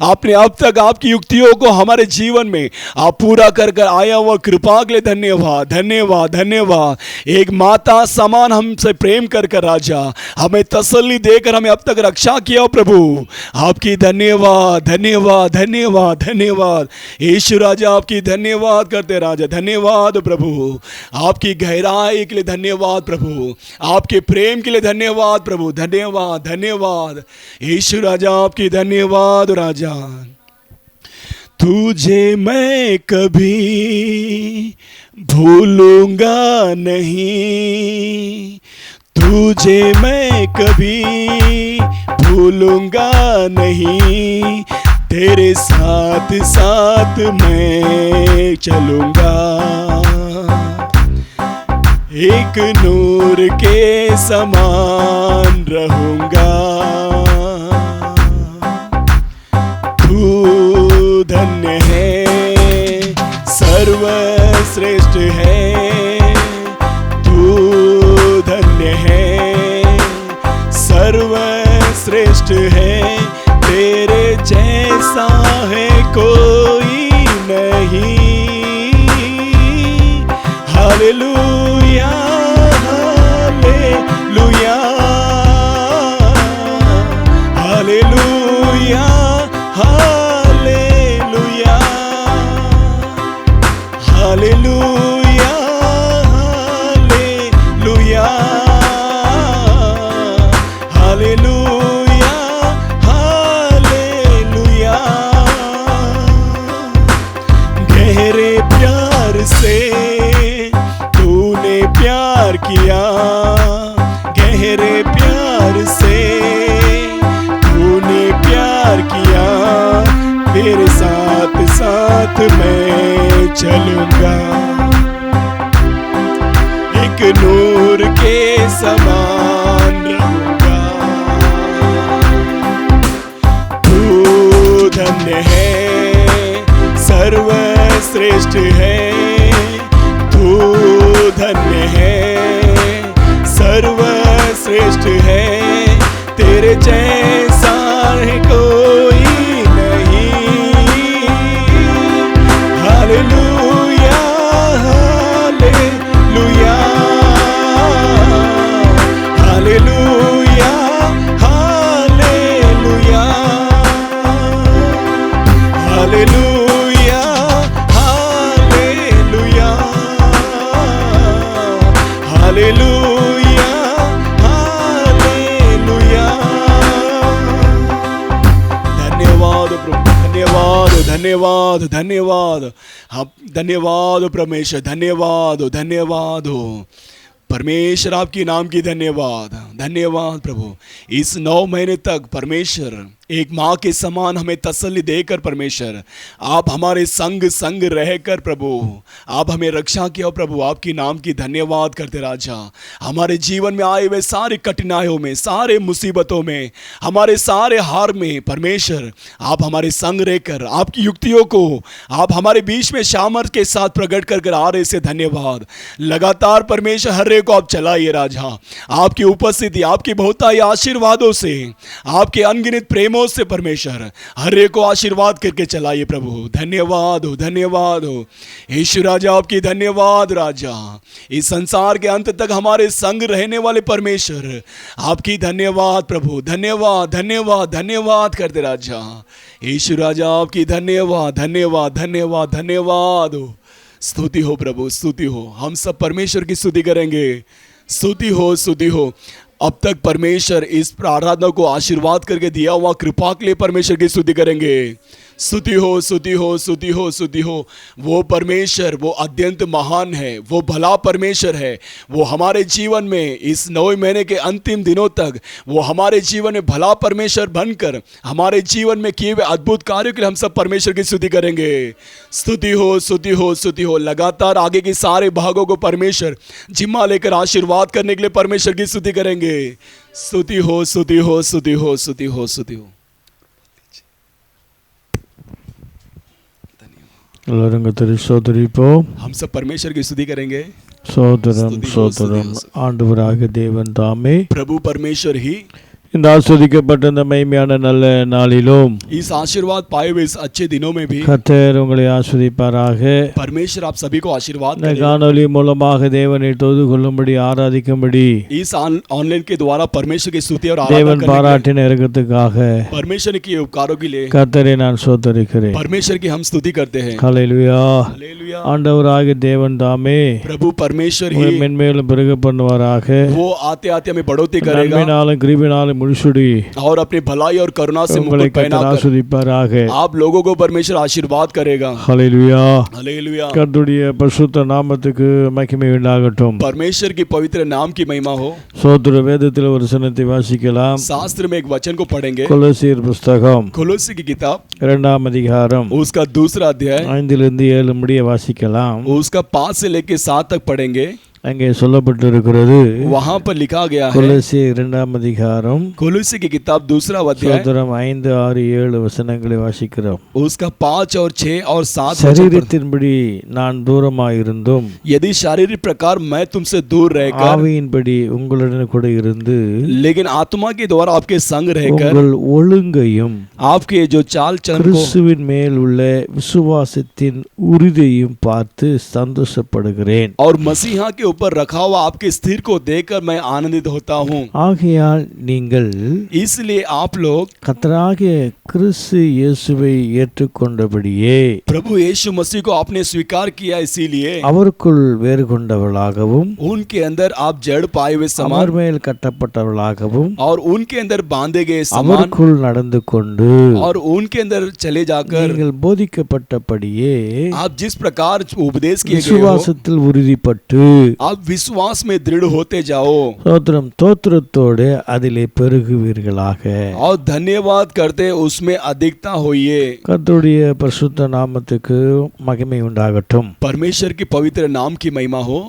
आपने अब तक आपकी युक्तियों को हमारे जीवन में आप पूरा कर कर आया हुआ कृपा के लिए धन्यवाद धन्यवाद धन्यवाद। एक माता समान हमसे प्रेम कर कर राजा हमें तसल्ली देकर हमें अब तक रक्षा किया प्रभु, आपकी धन्यवाद धन्यवाद धन्यवाद धन्यवाद। यीशु राजा आपकी धन्यवाद करते राजा। धन्यवाद प्रभु, आपकी गहराई के लिए धन्यवाद प्रभु, आपके प्रेम के लिए धन्यवाद प्रभु। धन्यवाद धन्यवाद। यीशु राजा आपकी धन्यवाद राजा। तुझे मैं कभी भूलूंगा नहीं, तुझे मैं कभी भूलूंगा नहीं, तेरे साथ साथ मैं चलूंगा, एक नूर के समान रहूंगा। तू धन्य है, सर्वश्रेष्ठ है, तू धन्य है, सर्वश्रेष्ठ है, तेरे जैसा है कोई नहीं, हालेलुया हालेलुया हालेलुया हालेलुया हालेलुया हालेलुया हालेलुया हालेलुया गहरे प्यार से तूने प्यार किया गहरे प्यार से तूने प्यार किया तेरे साथ साथ मैं चलूंगा एक नूर के समान रहूंगा तू धन्य है सर्वश्रेष्ठ है तू धन्य है सर्वश्रेष्ठ है तेरे जैसा है कोई नहीं हालेलुया हालेलुया हालेलुया हालेलुया हालेलुया हालेलुया हालेलुया हालेलुया धन्यवाद प्रभु धन्यवाद धन्यवाद धन्यवाद हाँ धन्यवाद परमेश्वर धन्यवाद धन्यवाद हो परमेश्वर आपकी नाम की धन्यवाद धन्यवाद प्रभु इस 9 महीने तक परमेश्वर एक माँ के समान हमें तसल्ली देकर परमेश्वर आप हमारे संग संग रहकर प्रभु आप हमें रक्षा किया प्रभु आपकी नाम की धन्यवाद करते राजा हमारे जीवन में आए हुए सारी कठिनाइयों में सारे मुसीबतों में हमारे सारे हार में परमेश्वर आप हमारे संग रहकर आपकी युक्तियों को आप हमारे बीच में सामर्थ के साथ प्रकट कर आ रहे से धन्यवाद लगातार परमेश्वर हर एक को आप चलाइए राजा आपकी उपस्थिति आपकी बहुतायत आशीर्वादों से आपके अनगिनत प्रेमों से परमेश्वर हर एक को आशीर्वाद करके चलाइए प्रभु धन्यवाद हो यीशु राजा आपकी धन्यवाद राजा इस संसार के अंत तक हमारे संग रहने वाले परमेश्वर आपकी धन्यवाद प्रभु धन्यवाद धन्यवाद धन्यवाद करते राजा यीशु राजा आपकी धन्यवाद धन्यवाद धन्यवाद धन्यवाद हो स्तुति हो प्रभु स्तुति हो हम सब परमेश्वर की स्तुति करेंगे स्तुति हो अब तक परमेश्वर इस प्रार्थना को आशीर्वाद करके दिया हुआ कृपा के लिए परमेश्वर की स्तुति करेंगे स्तुति हो वो परमेश्वर वो अत्यंत महान है वो भला परमेश्वर है वो हमारे जीवन में इस 9 महीने के अंतिम दिनों तक वो हमारे जीवन में भला परमेश्वर बनकर हमारे जीवन में किए हुए अद्भुत कार्यों के लिए हम सब परमेश्वर की स्तुति करेंगे स्तुति हो लगातार आगे के सारे भागों को परमेश्वर जिम्मा लेकर आशीर्वाद करने के लिए परमेश्वर की स्तुति करेंगे स्तुति हो எல்லாரும் கர்த்தரை ஸ்தோத்திரிப்போம் हम सब परमेश्वर की स्तुति करेंगे சோதரம் ஆண்டவராக தேவன் தாமே प्रभु परमेश्वर ही இந்த ஆசீர்வதிக்கப்பட்ட இந்த மகிமையான நல்ல நாளிலும் इस आशीर्वाद पाए हुए इस अच्छे दिनों में भी கர்த்தர் உங்களை ஆசீர்வதிப்பாராக परमेश्वर आप सभी को आशीर्वाद இந்த करे காணொளி மூலமாக தேவனை தொழுது கொள்ளும்படி ஆராதிக்கும்படி इस ऑनलाइन के द्वारा परमेश्वर की स्तुति और தேவன் आराधना करने பாராட்டின இரக்கத்துக்காக के लिए, परमेश्वर के उपकारों के लिए கர்த்தரை நான் ஸ்தோத்திரிக்கிறேன் परमेश्वर की हम स्तुति करते हैं ஹல்லேலூயா हालेलुया ஆண்டவராகிய தேவன் தாமே प्रभु परमेश्वर உங்களை ही மென்மேலும் பெருக பண்ணுவாராக वो आते आते हमें बढ़ोतरी करेगा நன்மையினாலும் கிருபையினாலும் முடிசுடி और अपनी भलाई और करुणा से உங்களை मुकुट पहना கர்த்தர் कर ஆசீர்வதிப்பாராக आप लोगों को परमेश्वर आशीर्वाद करेगा ஹல்லேலூயா हालेलुया கர்த்தருடைய பரிசுத்த நாமத்துக்கு மகிமை உண்டாகட்டும் परमेश्वर की पवित्र नाम की महिमा हो சோத்திர வேதத்தில் ஒரு வசனத்தை வாசிக்கலாம் शास्त्र में एक वचन को पढ़ेंगे கொலோசியர் புஸ்தகம் कुलुसी की किताब 2ஆம் அதிகாரம் उसका 2 अध्याय 5 முடிய வாசிக்கலாம் उसका 5 से लेके 7 तक पढ़ेंगे அங்கே சொல்லப்பட்டிருக்கிறது. वहां पर लिखा गया है கொலோசியர் 2ஆம் அதிகாரம் कोलोसी की किताब 2 अध्याय சோதரம் 5, 6, 7 வசனங்களை வாசிக்கிறோம். उसका 5 और 6 और 7 சரீரத்தின்படி நான் தூரமாயிருந்தும் यदि शारीरिक प्रकार मैं तुमसे दूर रहकर ஆவியின்படி உங்களுடன் கூட இருந்து लेकिन आत्मा के द्वारा आपके संग रहकर உங்கள் ஒழுங்கையும் आपके जो चाल चलन को கிறிஸ்துவின் மேல் உள்ள விசுவாசத்தின் உறுதியையும் பார்த்து சந்தோஷப்படுகிறேன். और मसीहा के ऊपर रखा हुआ आपके स्थिर को देखकर मैं आनंदित होता हूँ. ஆகையால் நீங்கள் इसलिए आप लोग கர்த்தராகிய கிறிஸ்து இயேசுவை ஏற்றுக்கொண்டபடியே प्रभु यीशु मसीह को आपने स्वीकार किया, इसीलिए அவருக்குள் வேறு கொண்டவர்களாகவும் उनके अंदर आप जड़ पाए हुए समान அவர் மேல் கட்டப்பட்டவர்களாகவும் और उनके अंदर बांधे गए समान அவருக்குள் நடந்து கொண்டு और उनके अंदर चले जाकर நீங்கள் போதிக்கப்பட்டபடியே आप जिस प्रकार उपदेश किए गए हो விசுவாசத்தில் உறுதிப்பட்டு आप विश्वास में दृढ़ होते जाओ ஸ்தோத்திரம் தோத்திரத்தோடு அதிலே பெருகுவீர்களாக. और धन्यवाद करते उसमें अधिकता होइए. கர்த்தருடைய பரிசுத்த நாமத்துக்கு மகிமை உண்டாகட்டும். परमेश्वर की पवित्र नाम की महिमा हो.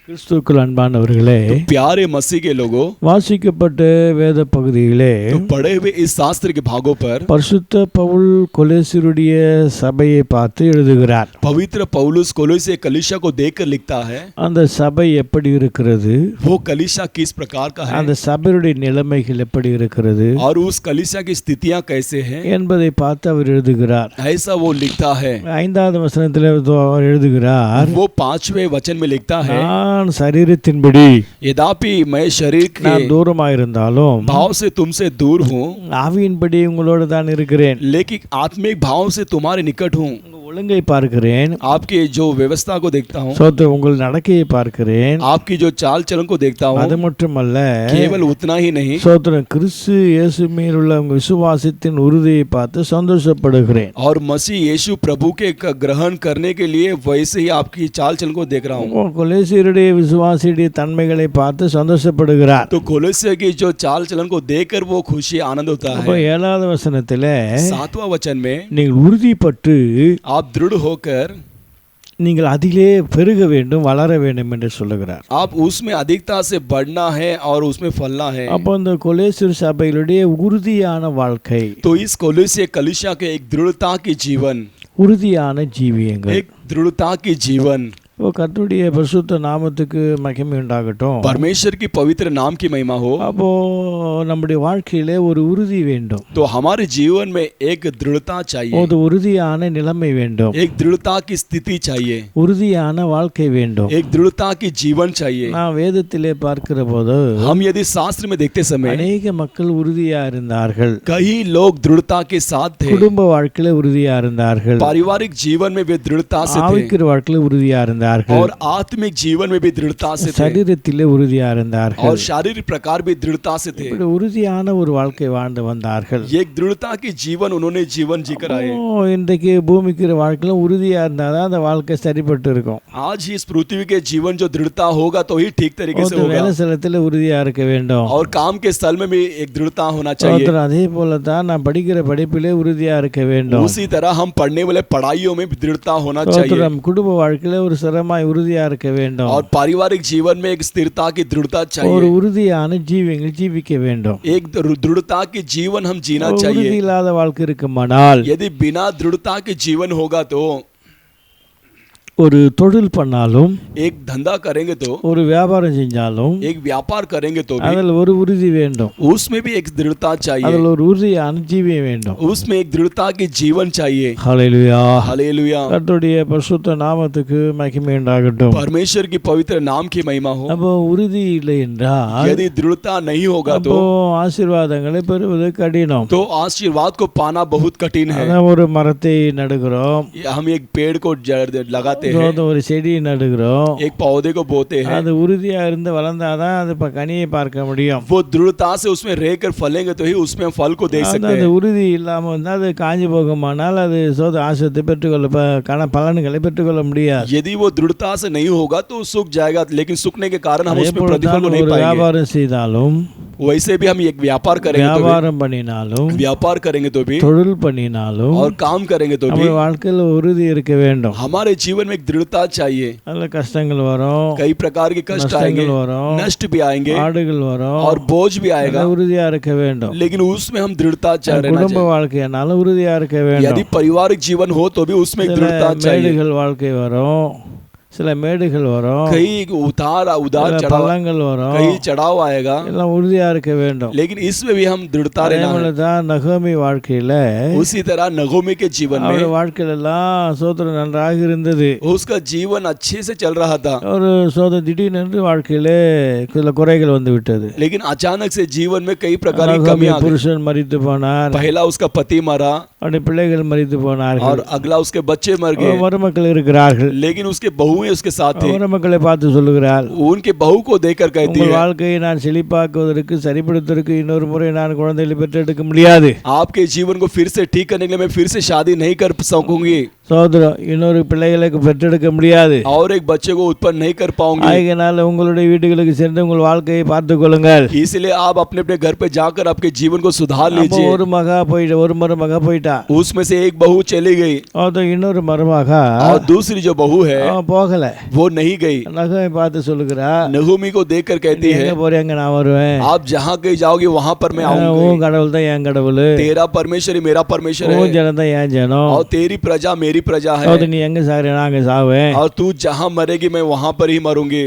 கிறிஸ்துவுக்குள் அன்பானவர்களே, तो प्यारे मसीह के लोगों, வாசிக்கப்பட்ட வேத பகுதியிலே तो पढ़े हुए इस शास्त्र के भागों पर பரிசுத்த பவுல் கொலோசியருடைய சபையை பார்த்து எழுதுகிறார். पवित्र पौलुस कोलोसे कलीसिया को देखकर लिखता है. அந்த சபை எப்படி இருக்கிறது, वो कलीसिया किस प्रकार का है அந்த சபையுடைய நிலைமைகள் எப்படி இருக்கிறது और उस कलीसिया की स्थितियां कैसे हैं என்பதை பார்த்து அவர் எழுதுகிறார். ऐसा वो लिखता है. 5வது வசனத்தில் அவர் எழுதுகிறார், वो 5वें वचन में लिखता है, நான் சரீரத்தின்படி यद्यपि मैं शरीर நான் के தூரமாயிருந்தாலும் भाव से तुमसे दूर हूँ, ஆவியின்படி உங்களோடு தான் இருக்கிறேன். लेकिन आत्मिक भाव से तुम्हारे निकट हूँ. ஒழுங்கை பார்க்கிறேன், आपके जो व्यवस्था को देखता हूँ, சோத்திரம் உங்கள் நடக்கையை பார்க்கிறேன். आपकी जो चाल चलन को देखता அது हूँ. மட்டுமல்ல, केवल उतना ही नहीं, சோத்திரம் கிறிஸ்து இயேசு மேல் உள்ள உங்கள் விசுவாசத்தின் உறுதியை பார்த்து சந்தோஷப்படுகிறேன். और मसीह यीशु प्रभु के ग्रहण करने के लिए वैसे ही आपकी चाल चलन को देख रहा हूँ. கொலோசியருடைய விசுவாசியுடைய தன்மைகளை பார்த்து சந்தோஷப்படுகிறார். तो कोलोसे की जो चाल चलन को देखकर वो खुशी आनंद होता அப்போ है. 7வது வசனத்திலே 7वां वचन में நீங்கள் உறுதிப்பட்டு आप दृढ़ होकर நீங்கள் அதிலே பெருக வேண்டும், வளர வேண்டும் என்று சொல்லுகிறார். आप उसमें अधिकता से बढ़ना है और उसमें फलना है. அப்போ இந்த கொலோசியர் சபையிலுடைய உறுதியான வாழ்க்கை, तो इस कोलोसे कलीसिया के एक दृढ़ता की जीवन, உறுதியான ஜீவியங்கள், एक दृढ़ता की जीवन. இப்போ கர்த்தருடைய பரிசுத்த நாமத்துக்கு மகிமை உண்டாகட்டும். परमेश्वर की पवित्र नाम की महिमा हो. அப்போ நம்முடைய வாழ்க்கையிலே ஒரு உறுதி வேண்டும், तो हमारे जीवन में एक दृढ़ता चाहिए, ஒரு உறுதியான நிலைமை வேண்டும், एक दृढ़ता की स्थिति चाहिए, உறுதியான வாழ்க்கை வேண்டும். एक दृढ़ता की जीवन चाहिए. நான் வேதத்திலே பார்க்கிற போது हम यदि शास्त्र में देखते समय அநேக மக்கள் உறுதியா இருந்தார்கள். कई लोग दृढ़ता के साथ थे. குடும்ப வாழ்க்கையில உறுதியா இருந்தார்கள், पारिवारिक जीवन में भी दृढ़ता से थे ஆவிக்குரிய வாழ்க்கையில உறுதியா இருந்தார்கள், और आत्मिक जीवन में भी दृढ़ता से थे சரீரத்திலே உறுதியா இருந்தார்கள். और शारीरिक प्रकार भी दृढ़ता से थे. இப்படி உறுதியான ஒரு வாழ்க்கை வாழ்ந்து வந்தார்கள். ये एक दृढ़ता की जीवन उन्होंने जीवन जीकर आए. இன்றைக்கு பூமிக்கிற வாழ்க்கையில உறுதியா இருந்தாதான் அந்த வாழ்க்கை சரிப்பட்டு இருக்கும். आज ही इस पृथ्वी के जीवन जो दृढ़ता होगा तो ही ठीक तरीके से होगा. வேலை ஸ்தலத்துல உறுதியா இருக்க வேண்டும். और काम के स्थल में भी एक दृढ़ता होना चाहिए. அதே போலதான் நான் படிக்கிற படிப்பிலே உறுதியா இருக்க வேண்டும். उसी तरह हम पढ़ने वाले पढ़ाइयों में भी दृढ़ता होना चाहिए. குடும்ப வாழ்க்கையில ஒரு சிரமாய் உறுதியா இருக்க வேண்டும். और पारिवारिक जीवन में एक स्थिरता की दृढ़ता ஒரு चाहिए. உறுதியான ஜீவியங்கள் ஜீவிக்க வேண்டும். एक दृढ़ता की जीवन हम जीना உறுதி चाहिए. இல்லாத வாழ்க்கை இருக்குமானால், यदि बिना दृढ़ता के जीवन होगा तो ஒரு தொழில் பண்ணாலும், एक धंधा करेंगे तो, ஒரு வியாபாரம் செஞ்சாலும் एक व्यापार करेंगे तो भी அதில் ஒரு உறுதி வேண்டும், उसमें भी एक दृढ़ता चाहिए. அதில் ஒரு உறுதியான ஜீவியம் வேண்டும். उसमें एक दृढ़ता की जीवन चाहिए. ஹல்லேலூயா. हालेलुया. கர்த்தருடைய பரிசுத்த நாமத்துக்கு மகிமை உண்டாகட்டும். परमेश्वर की पवित्र नाम की महिमा हो. அப்போ உறுதி இல்லை என்றால், यदि दृढ़ता नहीं होगा அப்போ तो ஆசீர்வாதங்களை பெறுவது கடினம். तो आशीर्वाद को पाना बहुत कठिन है. அதான் ஒரு மரத்தை நடுகிறோம், हम एक पेड़ को लगाते हैं, ஒரு செடியை நடுகிறோம், एक पौधे को बोते हैं. அது உறுதியா இருந்து வளர்ந்தாதான் அது கனியை பார்க்க முடியும். वो दृढ़ता से उसमें रहकर फलेंगे तो ही उसमें हम फल को देख सकते அது हैं. உறுதி இல்லாம இருந்தால் அது காஞ்சி போகுமானால் அது ஆசிரியத்தை பெற்றுக்கொள்ள பலன்களை பெற்றுக்கொள்ள முடியாது. यदि वो दृढ़ता से नहीं होगा तो सूख जाएगा, लेकिन सूखने के कारण हम उसमें प्रतिफल को नहीं ஒரு पाएंगे. வியாபாரம் செய்தாலும், वैसे भी हम एक व्यापार करेंगे तो வியாபாரம் பண்ணினாலும், भी, व्यापार करेंगे तो भी தொழில் பண்ணினாலும், और काम करेंगे तो भी நம்ம வாழ்க்கையில் உறுதி இருக்க வேண்டும். हमारे जीवन में में एक दृढ़ता चाहिए। நல்ல கஷ்டங்கள் வரும், कई प्रकार के कष्ट आएंगे, நஷ்டங்கள் வரும், नष्ट भी आएंगे ஆடுகள் வரும், और बोझ भी आएगा, நல்ல உறுதியா இருக்க வேண்டும். लेकिन उसमें हम दृढ़ता रहना குடும்ப चाहिए। வாழ்க்கை நல்ல உறுதியா இருக்க यदि வேண்டும். पारिवारिक जीवन हो तो भी उसमें एक சில दृढ़ता चाहिए। மேடுகள் வாழ்க்கை வரும், சில மேடுகள் வரும், कई उतार சில चढ़ाव, பள்ளங்கள் வரும், कई चढ़ाव आएगा, எல்லாம் உறுதியா இருக்க வேண்டும். लेकिन इसमें भी हम दृढ़ता रहना है। அதேபோலதான் நகோமி வாழ்க்கையில उसी तरह नगोमी के जीवन அவருடைய में வாழ்க்கையில எல்லாம் சோதனை நன்றாக இருந்தது. उसका जीवन अच्छे से चल रहा था, ஒரு சோதனை திடீரென்று வாழ்க்கையிலே சில குறைகள் வந்து விட்டது. लेकिन अचानक से जीवन में कई प्रकार की நகோமி कमियां आ गई। புருஷன் மரித்து போனார், पहला उसका पति मरा அவருடைய பிள்ளைகள் மரித்து போனார்கள், और अगला उसके बच्चे मर गए, மருமக்கள் இருக்கிறார்கள். लेकिन उसके बहुएं उसके साथ थे। மருமக்களை பார்த்து சொல்லுகிறார், उनके बहू को देखकर कहती உங்கள் है, வாழ்க்கையை நான் செழிப்பாக்குவதற்கு சரிப்படுத்துவதற்கு இன்னொரு முறை நான் குழந்தைகளை பெற்றெடுக்க முடியாது. आपके जीवन को फिर से ठीक करने के लिए मैं फिर से शादी नहीं कर सकूंगी சோதரம் இன்னொரு பிள்ளைகளுக்கு பெற்றெடுக்க முடியாது. और एक बच्चे को उत्पन्न नहीं कर पाऊंगी। ஆகையினால உங்களுடைய வீடுகளுக்கு சென்று உங்கள் வாழ்க்கையை பார்த்துக் கொள்ளுங்கள். इसलिए आप अपने अपने घर पे जाकर आपके जीवन को सुधार அப்போ लीजिए। ஒரு மகா போயிட்டு ஒரு மருமக போயிட்டா, उसमें से एक बहू चली गई அது இன்னொரு மருமக और दूसरी जो बहू है போகல. वो नहीं गई। நகோமி பார்த்து சொல்லுகிறா, नहूमी को देखकर कहती எங்க है, போறீங்க நான் வருவேன், आप जहाँ कहीं जाओगे वहां पर मैं आऊंगी। உன் கடவுள் தான் என் கடவுள், तेरा परमेश्वर ही मेरा परमेश्वर உன் है ஜனம் தான் என் ஜனம், और तेरी प्रजा मेरी प्रजा है, அது நீ எங்க சாகுற நான் அங்க சாவேன். और तू जहाँ मरेगी मैं वहां पर ही मरूंगी।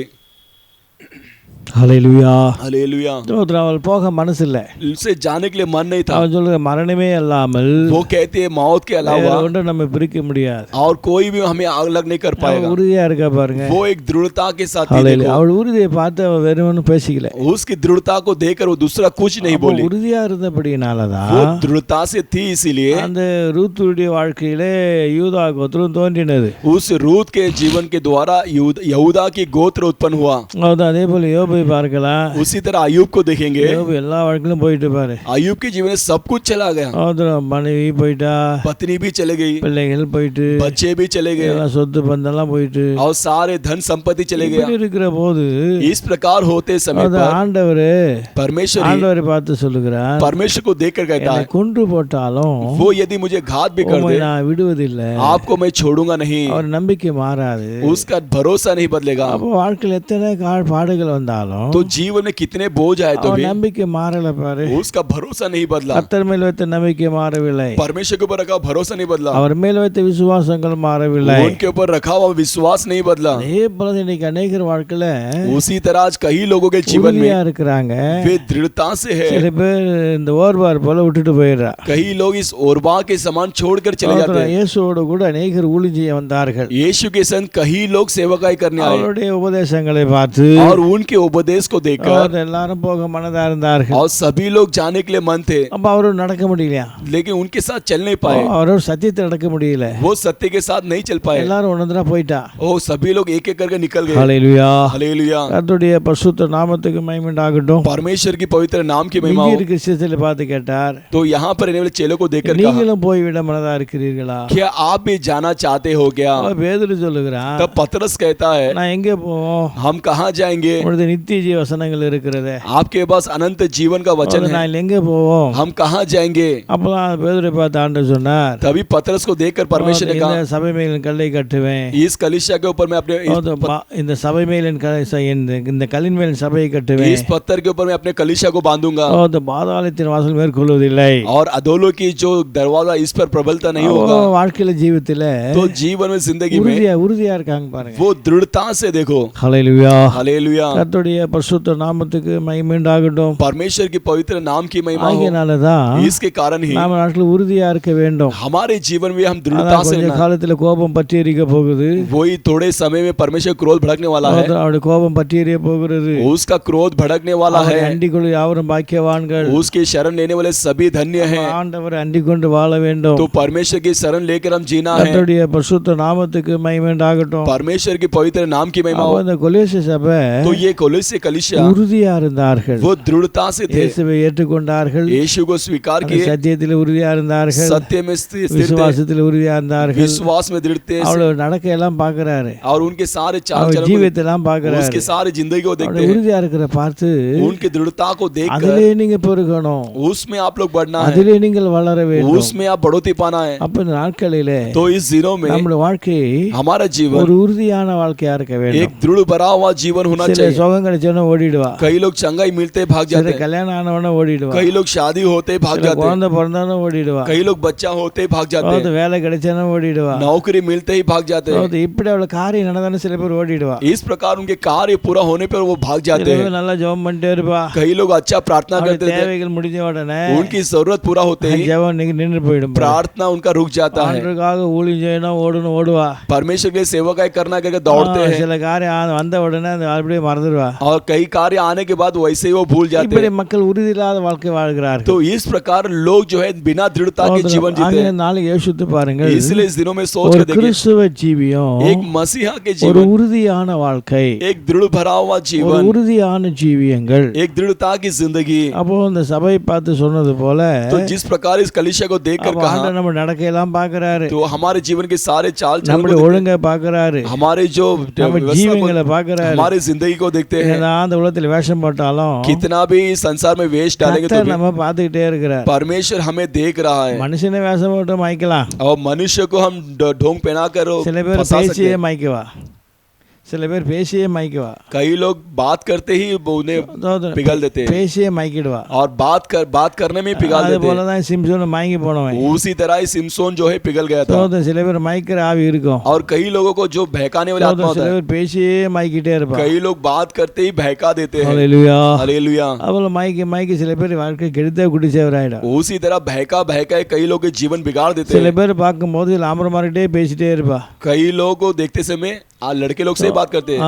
ஹல்லேலூயா. हालेलुया। சோதரம் அவள் போக மனசு இல்ல. उसे जाने के लिए मन नहीं था। அவன் சொல்லுற மரணமே அல்லாமல் वो कहती है मौत के வேற अलावा ஒன்றும் நம்ம பிரிக்க முடியாது. और कोई भी हमें अलग नहीं कर அவள் पाएगा। உறுதியா இருக்கா பாருங்க. वो एक दृढ़ता के साथ ही ஹல்லேலூயா. देखो, அவள் உறுதியை பார்த்து அவள் வெறுமனு பேசிக்கல. उसकी दृढ़ता को देखकर वो दूसरा कुछ नहीं அப்போ बोली। உறுதியா இருந்தபடினாலதான் वो दृढ़ता से थी, इसीलिए அந்த ரூத்துடைய வாழ்க்கையிலே யூதா கோத்திரம் தோன்றினது. उस रूत के जीवन के द्वारा यहूदा की गोत्र उत्पन्न हुआ। அது அதே போல யோபை பார்க்கலாம். उसी तरह अयूब को देखेंगे। யோபு எல்லா வாழ்க்கையிலும் போயிட்டு பாரு. अयूब के जीवन में सब कुछ चला गया, சோதரம் மனைவி போயிட்டா, पत्नी भी चले गई, பிள்ளைகள் போயிட்டு, बच्चे भी चले गए எல்லாம் சொத்து பந்தெல்லாம் போயிட்டு, और सारे धन संपत्ति चले गया। இப்படி இருக்கிற போது इस प्रकार होते समय அது पर ஆண்டவரே परमेश्वर ही ஆண்டவரை பார்த்து சொல்லுகிறார், परमेश्वर को देखकर कहता என்னை है, கொன்று போட்டாலும் वो यदि मुझे घात भी कर உம்மை दे நான் விடுவதில்லை. आपको मैं छोड़ूंगा नहीं। அவர் நம்பிக்கை மாறாது. उसका भरोसा नहीं बदलेगा। அப்போ வாழ்க்கையில் எத்தனை பாடுகள் வந்தாலும் तो जीवन में कितने बोझ आए तो அவர் भी நம்பிக்கை மாறல பாரு. उसका भरोसा नहीं बदला। கர்த்தர் மேல் வைத்த நம்பிக்கை மாறவில்லை, परमेश्वर के ऊपर रखा भरोसा नहीं बदला, அவர் மேல் வைத்த விசுவாசங்கள் மாறவில்லை. उनके ऊपर रखा हुआ विश्वास नहीं बदला। அதே போல இன்னைக்கு அநேகர் வாழ்க்கையில उसी तरह आज कई लोगों के जीवन உறுதியா में இருக்கிறாங்க. वे दृढ़ता से है। சில பேர் இந்த ஓர்பார் போல விட்டுட்டு போயிடுறா. कई लोग इस ओरबा के समान छोड़कर चले जाते हैं। இயேசுவோடு கூட அநேகர் ஊழியம் செய்ய வந்தார்கள். यीशु के संग कई लोग सेवकाई करने आए அவருடைய உபதேசங்களை பார்த்து और उनके उपदेश को देखकर அவர் எல்லாரும் போக மனதா இருந்தார்கள். और सभी लोग जाने के लिए मन थे, அப்ப அவரும் நடக்க முடியலையா, लेकिन उनके साथ चल नहीं पाए। அவரும் சத்தியத்தை நடக்க முடியல. वो सत्य के साथ नहीं चल पाए। எல்லாரும் ஒன்றா போயிட்டா. ओ सभी लोग एक एक करके निकल गए। ஹல்லேலூயா. हालेलुया। கர்த்தருடைய பரிசுத்த நாமத்துக்கு மகிமை உண்டாகட்டும். परमेश्वर की पवित्र नाम की महिमा மிஞ்சி हो। இருக்கிற சிஷ்யர்களை பார்த்து கேட்டார், तो यहाँ पर रहने वाले चेलों को देखकर कहा, நீங்களும் போய்விட மனதா இருக்கிறீர்களா? क्या आप भी जाना चाहते हो क्या? அப்ப பேதுரு சொல்லுகிறான், तब पतरस कहता है, நான் எங்கே போவோம், हम कहाँ जाएंगे? உனது நித்திய ஜீவ வசனங்கள் இருக்கிறதே, आपके पास अनंत जीवन का वचन है, நான் எங்கே போவோம்? हम कहाँ जाएंगे? அப்பதான் பேதுரை பார்த்து ஆண்டவர் சொன்னார், तभी पतरस को देखकर परमेश्वर ने இந்த कहा, சபை மேல் என் கல்லை கட்டுவேன், इस कलीसिया के ऊपर मैं अपने இந்த சபை மேல் இந்த கல்லின் மேல் சபையை கட்டுவேன், इस पत्थर के ऊपर मैं अपने कलीसिया को बांधूंगा இந்த பாதாளத்தின் வாசல் மேற்கொள்வதில்லை. और अधोलों की जो दरवाजा इस पर प्रबलता नहीं होगा। வாழ்க்கையில ஜீவித்துல तो जीवन में जिंदगी में உறுதியா இருக்காங்க பாருங்க. वो दृढ़ता से देखो। ஹல்லேலூயா. हालेलुया। கர்த்தருடைய பரிசுத்த நாமத்துக்கு மகிமை உண்டாகட்டும். परमेश्वर की पवित्र नाम की महिमा हो। ஆகையினாலதான் इसके कारण ही நாம நாட்டில் உறுதிया இருக்க வேண்டும். हमारे जीवन में हम दृढ़ता से கொஞ்ச रहना। காலத்துல கோபம் பற்றி எரிக்க போகுது. वही थोड़े समय में परमेश्वर क्रोध भड़कने वाला है। அவருடைய கோபம் பற்றி எரிய போகிறது. उसका क्रोध भड़कने वाला है। அண்டிக் கொள்ள யாவரும் பாக்கியவான்கள். उसकी शरण लेने वाले सभी धन्य हैं। ஆண்டவரை அண்டிக் கொண்டு வாழ வேண்டும். तो परमेश्वर की शरण लेकर हम जीना है। கர்த்தருடைய பரிசுத்த நாமத்துக்கு மகிமை உண்டாகட்டும். परमेश्वर की पवित्र नाम की महिमा हो। இந்த கொலோசை சபை तो ये कोलोसे कलीसिया உறுதியா இருந்தார்கள். वो दृढ़ता से थे, இயேசுவை ஏற்றுக்கொண்டார்கள். यीशु को स्वीकार அந்த किए, சத்தியத்தில் உறுதியா இருந்தார்கள். सत्य में स्थिर थे, விசுவாசத்தில் உறுதியா இருந்தார்கள். विश्वास में दृढ़ थे, அவளோட நடக்கையெல்லாம் பார்க்கறாரு. और उनके सारे चाल அவர் चलन ஜீவியத்தை எல்லாம் பார்க்கறாரு. उसके सारे जिंदगी को देखते அவருடைய हैं, உறுதியா இருக்கிற பார்த்து उनकी दृढ़ता को देखकर அதிலே நீங்க பெருகணும், उसमें आप लोग बढ़ना है, அதிலே நீங்கள் வளர வேண்டும். उसमें आप बढ़ोतरी पाना है। அப்ப இந்த நாட்களிலே तो इस दिनों में நம்முடைய வாழ்க்கை हमारा जीवन ஒரு உறுதியான வாழ்க்கையா இருக்க வேண்டும். एक दृढ़ भरा हुआ जीवन होना சில चाहिए। சுகம் கிடைச்சவன ஓடிடுவா, कई लोग चंगाई मिलते ही भाग சில जाते हैं, கல்யாணம் ஆனவன ஓடிடுவா, कई लोग शादी होते ही भाग சில जाते हैं, குழந்தை பிறந்தாலும் ஓடிடுவா, कई लोग बच्चा होते ही भाग जाते हैं, வேலை கிடைச்சாலும் ஓடிடுவா, नौकरी मिलते ही भाग जाते हैं। இப்படி அவள காரியம் நடந்தாலும் சில பேர் ஓடிடுவா. इस प्रकार उनके कार्य पूरा होने पर वो भाग जाते சில हैं। பேர் நல்லா ஜெபம் பண்ணிட்டே இருப்பா, कई लोग अच्छा प्रार्थना அவளுடைய करते थे, தேவைகள் முடிஞ்ச உடனே उनकी जरूरत पूरा होते ही ஜெபம் நின்று போயிடும். प्रार्थना उनका रुक जाता है। ஆண்டவருக்காக ஊழியம் செய்யணும் ஓடணும் ஓடுவா, परमेश्वर के लिए सेवकाई करना करके दौड़ते हैं, சில காரியம் வந்த உடனே அந்த அப்படியே மறந்துடுவா. और कई कार्य आने के बाद वैसे ही वो भूल जाते இப்படி हैं। மக்கள் உறுதி இல்லாத வாழ்க்கை வாழ்கிறார்கள். तो इस प्रकार लोग जो है बिना दृढ़ता के जीवन जीते हैं। நாளைக்கு யோசித்து பாருங்கள், इसलिए इस दिनों में सोच ஒரு के देखिए, கிறிஸ்துவ ஜீவியம், एक मसीहा के ஒரு जीवन, உறுதியான வாழ்க்கை, एक दृढ़ भरा हुआ ஒரு जीवन, உறுதியான ஜீவியங்கள். एक दृढ़ता की जिंदगी। அப்போ இந்த சபை பார்த்து சொன்னது போல तो जिस प्रकार इस कलीसिया को देखकर அப்போ कहा, ஆண்டவர் நம்ம நடக்கையெல்லாம் பார்க்கறாரு, तो हमारे जीवन के सारे चाल चलन நம்முடைய को देखते ஒழுங்கை பார்க்கறாரு, हैं, हमारे जो நம்ம व्यवस्था ஜீவங்களை को, பார்க்கறாரு. हमारी जिंदगी को देखते हैं। ஏன்னா அந்த உலகத்தில் வேஷம் போட்டாலும் कितना भी इस संसार में वेश डालेंगे तो கர்த்தர் भी நம்ம பார்த்துக்கிட்டே இருக்கிறார். परमेश्वर हमें देख रहा है, மனுஷனை வேஷம் போட்டு மாய்க்கலாம், और मनुष्य को हम ढोंग पहना कर சில பேர் फंसा सकते பேசியே हैं। மாய்க்குவா, சில பேர் பேசியே மாய்க்குவா, कई लोग बात करते ही उन्हें पिघल देते हैं, பேசியே மாய்க்கிடுவா. और बात करने में पिघल அது देते हैं। போலதான் சிம்சோன் மயங்கி போனவன். उसी तरह ही सिमसोन जो है पिघल गया था। சில பேர் மயக்கிற ஆவி இருக்கும், और कई लोगों को जो बहकाने वाले आत्मा சில होता है, பேர் பேசியே மாய்க்கிட்டே இருப்பான். कई लोग बात करते ही बहका देते हैं। ஹல்லேலூயா. हालेलुया। அவள மயக்கி சில பேர் வாழ்க்கை கெடுத்தே குடிச்சவராயிடும். उसी तरह बहका कई लोग के जीवन बिगाड़ देते சில हैं। பேர் பார்க்கும்போது லாமர மாறிட்டே பேசிட்டே இருப்பா, कई लोगों को देखते समय लड़के लोग से ही बात करते हैं,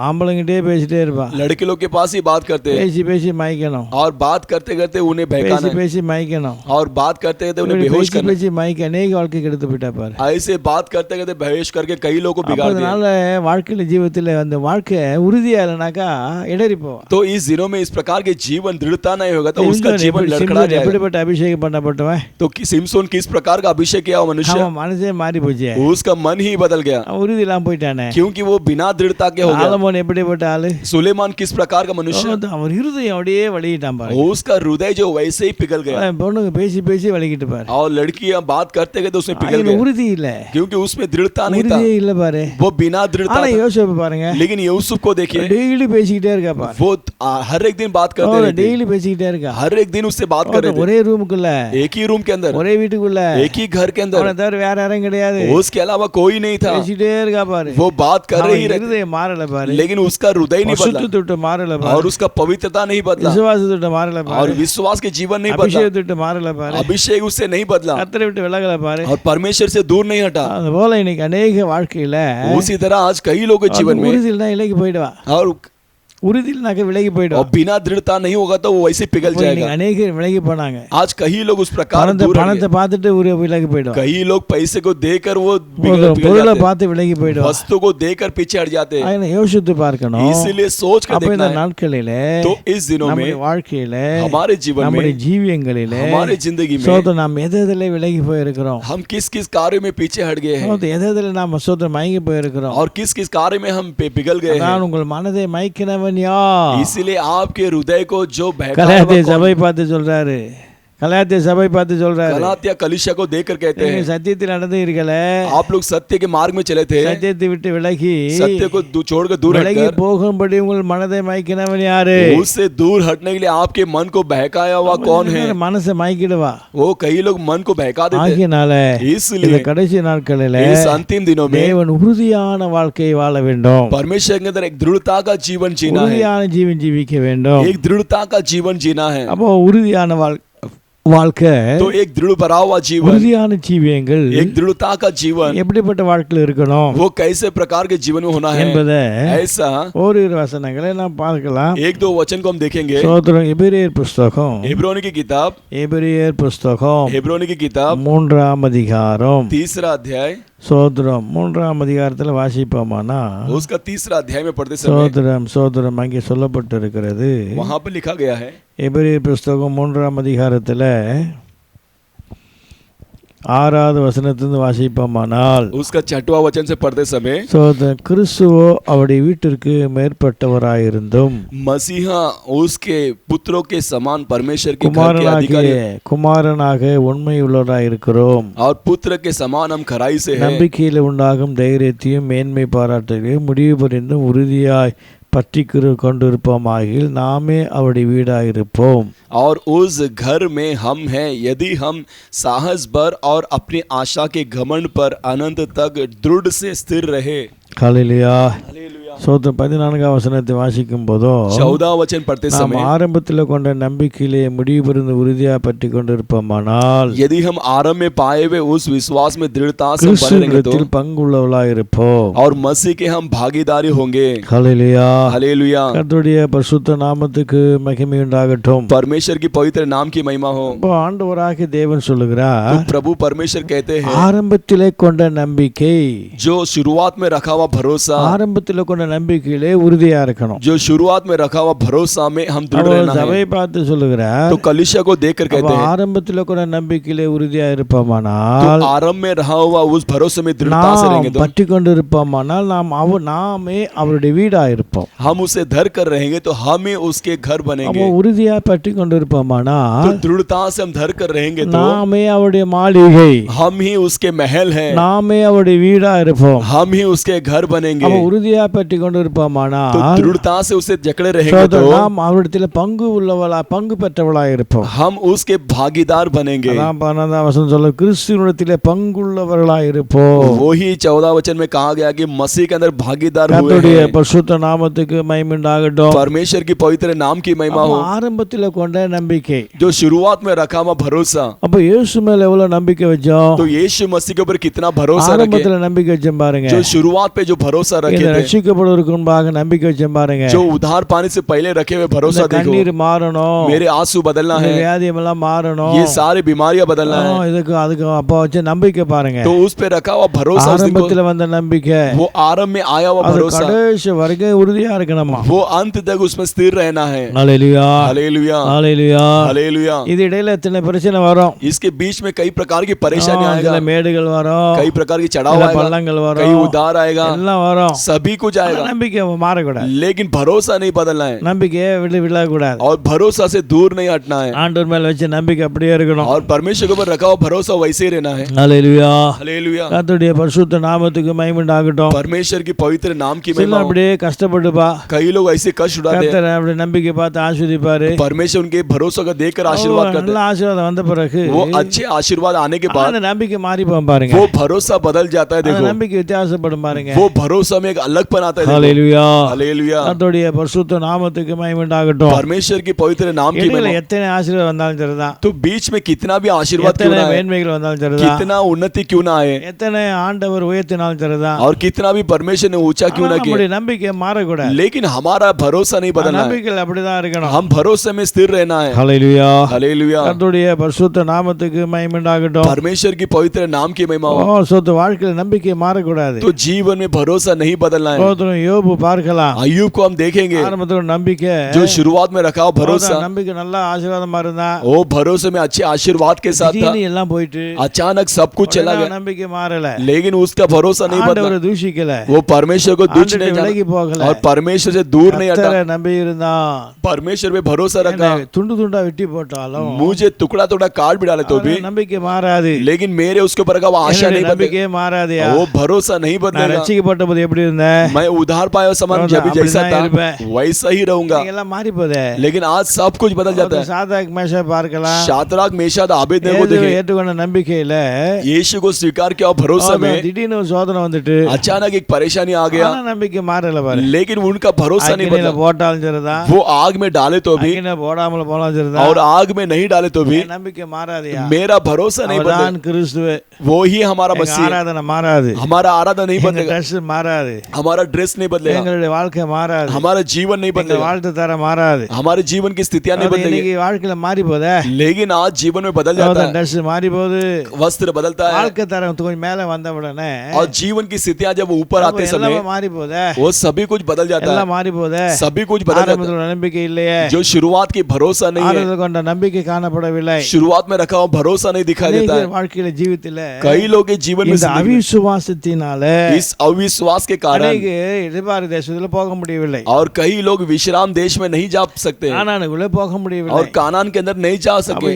ஆம்பளைங்கிட்டே பேசிட்டே இருப்பா, लड़के लोग के पास ही बात करते हैं, பேசி மயக்கணும், और बात करते करते उन्हें बहकाना है, பேசி மயக்கணும், और बात करते करते उन्हें बेहोश करना है। பேசி மயக்க அநேக வாழ்க்கை கெடுத்து போயிட்டா பாரு. ऐसे बात करते करते बेहोश करके कई लोगों को बिगाड़ दिया। அதனால வாழ்க்கையில ஜீவத்தில் அந்த வாழ்க்கை உறுதியா இல்லைனாக்கா இடறி போவான். तो इस दिनों में इस प्रकार के जीवन दृढ़ता नहीं होगा तो उसका जीवन लड़खड़ा जाएगा। எப்படிப்பட்ட अभिषेक பண்ணப்பட்டவன், तो सिमसोन किस प्रकार का अभिषेक किया मनुष्य, அவன் மனசே மாறி போச்சு, उसका मन ही बदल गया, அவன் உறுதி இல்லாம போயிட்டானே. क्योंकि वो बिना दृढ़ता के हो गया। ஆலமோன் எப்படிப்பட்ட ஆளு, सुलेमान किस प्रकार का मनुष्य, அவன் இருதயம் அப்படியே வலிக்கிட்டான் பாரு. उसका हृदय जो वैसे ही पिघल गया, பொண்ணுங்க பேசி வலிக்கிட்டு பாரு. और लड़कियां बात करते गए तो उसमें पिघल அதுல गया, உறுதி இல்ல, क्योंकि उसमें दृढ़ता नहीं था, உறுதியே இல்ல பாரு. वो बिना दृढ़ता ஆனா था। யோசேப்பு பாருங்க, लेकिन यूसुफ को देखिए, டெய்லி பேசிக்கிட்டே இருக்கா பாரு, वो हर एक दिन बात करते रहते, டெய்லி பேசிக்கிட்டே இருக்கா, हर एक दिन उससे बात कर रहे थे, ஒரே ரூமுக்குள்ள, एक ही रूम के अंदर, ஒரே வீட்டுக்குள்ள, एक ही घर के अंदर, அவனை தவிர வேற யாரும் கிடையாது, उसके अलावा कोई नहीं था। பேசிட்டே இருக்கா பாரு. वो बात कर रही रहती, இருதயம் மாறல பாரு, लेकिन उसका हृदय नहीं बदला, பசுத்தத்தோட மாறல பாரு, और उसका पवित्रता नहीं बदला, விசுவாசத்தோட மாறல और பாரு, विश्वास के जीवन नहीं बदला, அபிஷேகத்தோட மாறல பாரு, अभिषेक उससे नहीं बदला, கர்த்தரை விட்டு விலகல பாரு. और परमेश्वर से दूर नहीं हटा। அது போல இன்னைக்கு अनेक வாழ்க்கையில उसी तरह आज कई लोगों के जीवन में, உறுதியில்னா விலகி போயிடுவா, और உறுதியில்னாக்க விலகி போயிடுவா. बिना दृढ़ता नहीं होगा तो वो वैसे पिघल जाएगा। अनेक விலகி போனாங்க, आज कई लोग उस प्रकार दूर பணத்தை பார்த்துட்டு விலகி போயிடுவா, कई लोग पैसे को देकर वो பொருளை பார்த்து விலகி போயிடுவா, वस्तु को देकर पीछे हट जाते हैं। அதனை யோசித்து பார்க்கணும். इसीलिए सोच कर அப்ப இந்த देखना है। நாட்களிலே, तो इस दिनों में, நம்முடைய வாழ்க்கையிலே, हमारे जीवन में, நம்முடைய ஜீவியங்களிலே, हमारे जिंदगी में சோதனை நாம் எதிலே விலகி போயிருக்கிறோம், हम किस किस कार्य में पीछे हट गए हैं, எதிலே நாம் சோதனை மயங்கி போயிருக்கிறோம், और किस किस कार्य में हम पिघल गए हैं। நான் உங்கள் மனதை மயக்கினவன் யார்? इसीलिए आपके हृदय को जो बहकाया கலாத்திய हुआ சபை பார்த்து சொல்றாரு, கலாத்திய சபை பார்த்து சொல்றாரு, गलातिया कलीसिया को देखकर कहते நீங்க हैं, சத்தியத்தில் நடந்து இருக்கல, आप लोग सत्य के मार्ग में चले थे, சத்தியத்தை விட்டு விலகி सत्य को छोड़कर दूर விலகி हटकर போகும்படி உங்கள் மனதை மயக்கினவன் யாரு? उससे दूर हटने के लिए आपके मन को बहकाया हुआ कौन है? மனசை மயக்கிடுவா. वो कई लोग मन को बहका देते हैं। ஆகியனால इसलिए இந்த கடைசி நாட்களிலே इस अंतिम दिनों में தேவன் உறுதியான வாழ்க்கையை வாழ வேண்டும், परमेश्वर के अंदर एक दृढ़ता का जीवन जीना है, உறுதியான ஜீவன் ஜீவிக்க வேண்டும். एक दृढ़ता का जीवन जीना है। அப்போ உறுதியான வாழ்க்கை, तो एक दृढ़ भरा हुआ जीवन, உறுதியான ஜீவியங்கள் एक दृढ़ता का जीवन, எப்படிப்பட்ட வாழ்க்கையில் இருக்கணும் वो कैसे प्रकार के जीवन में होना है, என்பதை ऐसा ஓரிரு வசனங்களை நாம் பார்க்கலாம். एक दो वचन को हम देखेंगे. சோதரம் எபிரேயர் புஸ்தகம், हेब्रोनी की किताब, எபிரேயர் புஸ்தகம் हेब्रोनी की किताब 3ஆம் அதிகாரம், 3रा अध्याय, சோதரம் 3ஆம் அதிகாரத்தில் வாசிப்போமானா, उसका 3रा अध्याय में पढ़ते समय சோதரம் சோதரம் அங்கே சொல்லப்பட்டிருக்கிறது. वहां पर लिखा गया है. எபிரேயர் புஸ்தகம் 3ஆம் அதிகாரத்தில் 6வது வசனத்திலிருந்து வாசிப்போமானால், उसका 6वां वचन से पढ़ते समय கிறிஸ்துவோ அவருடைய வீட்டிற்கு மேற்பட்டவராயிருந்தும் मसीहा उसके पुत्रों के समान परमेश्वर के घर के अधिकारी குமாரனாக உண்மை உள்ளவராயிருக்கிறோம். और पुत्र के समान हम खराई से हैं. நம்பிக்கையில் உண்டாகும் தைரியத்தையும் மேன்மை பாராட்டுகளையும் முடிவு புரிந்தும் உறுதியாய் பற்றி கொண்டிருப்போமாகில் நாமே அவருடைய வீடாயிருப்போம். और उस घर में हम हैं यदि हम साहस पर और अपनी आशा के घमंड पर अनंत तक दृढ़ से स्थिर रहे. ஹல்லேலூயா. சோதரம் 14ஆம் வசனத்தை வாசிக்கும் போதோ 14वां वचन पढ़ते நாம் समय ஆரம்பத்தில் கொண்ட நம்பிக்கையிலே முடிவு புரிந்து உறுதியாக பற்றி கொண்டிருப்போமானால் यदि हम आरंभ में पाए हुए उस विश्वास में दृढ़ता से बने रहेंगे तो கிறிஸ்துவில் பங்குள்ளவளாயிருப்போம். और मसीह के हम भागीदारी होंगे. ஹல்லேலூயா. हालेलुया. கர்த்தருடைய பரிசுத்த நாமத்துக்கு மகிமை உண்டாகட்டும். परमेश्वर की पवित्र नाम की महिमा हो. இப்போ ஆண்டவராகிய தேவன் சொல்லுகிறார், तो प्रभु परमेश्वर कहते हैं ஆரம்பத்திலே கொண்ட நம்பிக்கை, जो शुरुआत में रखा हुआ भरोसा, ஆரம்பத்தில் கொண்ட நம்பிக்கையிலே உறுதியா இருக்கணும். जो शुरुआत में रखा हुआ भरोसा में हम दृढ़ रहना சபை है. பார்த்து சொல்லுகிறார், तो कलीसिया को देखकर कहते हैं ஆரம்பத்தில் கொண்ட நம்பிக்கையிலே உறுதியா तो இருப்போமானால், आरंभ में रहा हुआ उस भरोसे में दृढ़ता से रहेंगे நாம் तो பற்றி கொண்டிருப்போமானால் நாமே அவருடைய வீடா இருப்போம். हम उसे धर कर रहेंगे तो हम ही उसके घर बनेंगे. அப்போ உறுதியா பற்றி கொண்டிருப்போமானால் तो दृढ़ता से हम धर कर रहेंगे तो நாமே அவருடைய மாளிகை, हम ही उसके महल हैं, நாமே அவருடைய வீடா இருப்போம். हम ही उसके घर बनेंगे. அப்போ உறுதியா பற்றி तो கொண்டிருப்போமானால் दृढ़ता से उसे जकड़े रहेंगे तो நாம் அவரிடத்தில் பங்கு பெற்றவளா இருப்போம். हम उसके भागीदार बनेंगे. அதான் 12ஆம் வசனம் சொல்ல, கிறிஸ்துவினிடத்தில் பங்குள்ளவர்களா இருப்போம். वही 14 वचन में कहा गया कि मसीह के अंदर भागीदार हुए கர்த்தருடைய हैं. பரிசுத்த நாமத்துக்கு மகிமை உண்டாகட்டும். परमेश्वर की पवित्र नाम की महिमा हो. ஆரம்பத்தில் கொண்ட நம்பிக்கை, जो शुरुआत में रखा हुआ भरोसा, அப்ப இயேசு மேல எவ்வளவு நம்பிக்கை வச்சோம், तो यीशु मसीह के ऊपर कितना भरोसा रखे. ஆரம்பத்தில் நம்பிக்கை வச்சோம் பாருங்க. जो शुरुआत पे जो भरोसा रखे இந்த थे, ரட்சிக்கப்படுவதற்கு முன்பாக நம்பிக்கை வச்சோம் பாருங்க. जो उधार पाने से पहले रखे हुए भरोसा இந்த देखो. கண்ணீர் மாறணும், मेरे आंसू बदलना இந்த है, வியாதியம் எல்லாம் மாறணும், ये सारी बीमारियां बदलना है. இதுக்கு அதுக்கு அப்ப வச்ச நம்பிக்கை பாருங்க. तो उस पे रखा हुआ भरोसा, उस देखो, ஆரம்பத்தில் வந்த நம்பிக்கை वो आरंभ में आया हुआ அது भरोसा, கடைசி வரைக்கும் உறுதியா இருக்கணுமா. वो अंत तक उसमें स्थिर रहना है. ஹல்லேலூயா. हालेलुया. ஹல்லேலூயா. हालेलुया. இது இடையில எத்தனை பிரச்சனை வரும், इसके बीच में कई प्रकार की परेशानी आएगा, சில மேடுகள் வரும், कई प्रकार की चढ़ाव சில आएगा, பள்ளங்கள் कई வரும், उधार आएगा, எல்லாம் வரும். सभी कुछ आएगा. நம்பிக்கை மாறக்கூடாது, लेकिन भरोसा नहीं बदलना है நம்பிக்கையை விடக்கூடாது. और भरोसा से दूर नहीं हटना है. ஆண்டவர் மேல வச்ச நம்பிக்கை அப்படியே இருக்கணும். और परमेश्वर के ऊपर रखा हुआ भरोसा वैसे ही रहना है. ஹல்லேலூயா. हालेलुया. கர்த்தருடைய பரிசுத்த நாமத்துக்கு மகிமை உண்டாகட்டும். परमेश्वर की पवित्र नाम की சில महिमा हो. அப்படியே கஷ்டப்பட்டுப்பா, कई लोग ऐसे कष्ट उठाते हैं, கர்த்தர் அப்படி நம்பிக்கை பார்த்து ஆசீர்வதிப்பாரு. परमेश्वर उनके भरोसा को देखकर आशीर्वाद करते நல்ல हैं. ஆசீர்வாதம் வந்த பிறகு वो अच्छे आशीर्वाद आने के बाद அந்த நம்பிக்கை மாறி போகும் பாருங்க. वो भरोसा बदल जाता है. அந்த देखो நம்பிக்கை வித்தியாசப்படும் பாருங்க. वो भरोसा में एक अलगपन आता है. देखो. ஹல்லேலூயா. हालेलुया. கர்த்தருடைய பரிசுத்த நாமத்துக்கு மகிமை உண்டாகட்டும். परमेश्वर की पवित्र नाम की இடையில महिमा. எத்தனை ஆசீர்வாதம் வந்தாலும் சரிதான், तो बीच में कितना भी आशीर्वाद क्यों எத்தனை ना आए, மேன்மைகள் வந்தாலும் சரிதான், कितना उन्नति क्यों ना आए, எத்தனை ஆண்டவர் உயர்த்தினாலும் சரிதான், और कितना भी परमेश्वर ने ऊंचा क्यों ना நம்முடைய किया, நம்பிக்கை மாறக்கூடாது. लेकिन हमारा भरोसा नहीं बदलना है. நம்பிக்கையில் அப்படிதான் இருக்கணும். हम भरोसे में स्थिर रहना है. ஹல்லேலூயா. हालेलुया. கர்த்தருடைய பரிசுத்த நாமத்துக்கு மகிமை உண்டாகட்டும். परमेश्वर की पवित्र नाम की महिमा हो. சொத்து வாழ்க்கையில் நம்பிக்கை மாறக்கூடாது. तो जीवन में भरोसा नहीं बदलना है. சோதரன் யோபு பார்க்கலாம், अय्यूब को हम देखेंगे, ஆரம்பத்தில் நம்பிக்கை, जो शुरुआत में रखा हुआ भरोसा, நம்பிக்கை நல்லா ஆசீர்வாதமா இருந்தா, वो भरोसे में अच्छे आशीर्वाद के साथ था. திடீர்னு எல்லாம் போயிட்டு अचानक सब कुछ चला गया, நம்பிக்கை மாறல, लेकिन उसका भरोसा नहीं बदला. ஆண்டவரை தூஷிக்கல, वो परमेश्वर को दुष्ट नहीं விலகி जाना போகல, और परमेश्वर से दूर नहीं हटा. கர்த்தரை நம்பி இருந்தா, परमेश्वर पे भरोसा रखा. துண்டு துண்டா வெட்டி போட்டாலும் मुझे टुकड़ा टुकड़ा काट भी डाले तो भी, நம்பிக்கை மாறாது. लेकिन मेरे उसके ऊपर का वो आशा नहीं बदलेगी, நம்பிக்கை மாறாதயா, वो भरोसा नहीं बदलेगा. ரட்சிக்கப்பட்டபோது எப்படி இருந்த मैं उधार पाया समान तो जब भी जैसा अपना ही था वैसा ही रहूंगा, எல்லாம் மாறி போதே लेकिन आज सब कुछ बदल जाता है। சாதாக் மேஷா பார்க்கலாம் शाद्राक मेशक अबेदnego को இயேசுவை देखे, ஏற்றுக்கொண்ட நம்பிக்கையில यीशु को स्वीकार किया और भरोसा में திடீர்னு ஒரு சோதனை வந்துட்டு अचानक एक परेशानी आ गया, ஆனா நம்பிக்கை மாறல பாரு लेकिन उनका भरोसा नहीं அக்கினியில बदला। போட்டாலும் சரிதான் वो आग में डाले तो भी அக்கினியில போடாமல் போனாலும் சரிதான் और आग में नहीं डाले तो भी என் நம்பிக்கை மாறாதியா मेरा भरोसा नहीं बदला। அவர்தான் கிறிஸ்துவே वो ही हमारा எங்க मसीह, ஆராதனை மாறாது हमारा आराधना नहीं எங்க बदलेगा, ட்ரெஸ் மாறாது हमारा ड्रेस नहीं बदलेगा, எங்களுடைய வாழ்க்கை மாறாது हमारा जीवन नहीं எங்க बदलेगा, வாழ்த்து தர மாறாது हमारे जीवन की स्थितियां नहीं बदलेगी। இன்னைக்கு வாழ்க்கையில மாறி போதே लेकिन आज जीवन में बदल जाता है, ட்ரெஸ் மாறி போகுது वस्त्र बदलता है வாழ்க்கை தரம் கொஞ்சம் மேல வந்த உடனே और जीवन की स्थितियां जब ऊपर आते समय எல்லாமே மாறி போதே वो सभी कुछ बदल जाता है, எல்லாம் மாறி போதே सभी कुछ बदल जाता ஆரம்பத்துல நம்பிக்கை இல்லையே है। जो शुरुआत की भरोसा नहीं है, ஆறுதல் கொண்ட நம்பிக்கை காணப்படவில்லை शुरुआत में रखा हुआ भरोसा नहीं दिखाई देता है। வாழ்க்கையில ஜீவித்தில कई लोग के जीवन में இந்த அவிசுவாசத்தினால इस अविश्वास के कारण அநேக இடைபாறு தேசத்துல போக முடியவில்லை और कई लोग विश्राम देश में नहीं जा सकते கானானுக்குள்ள போக முடியவில்லை और कानान के अंदर नहीं जा அப்ப सके।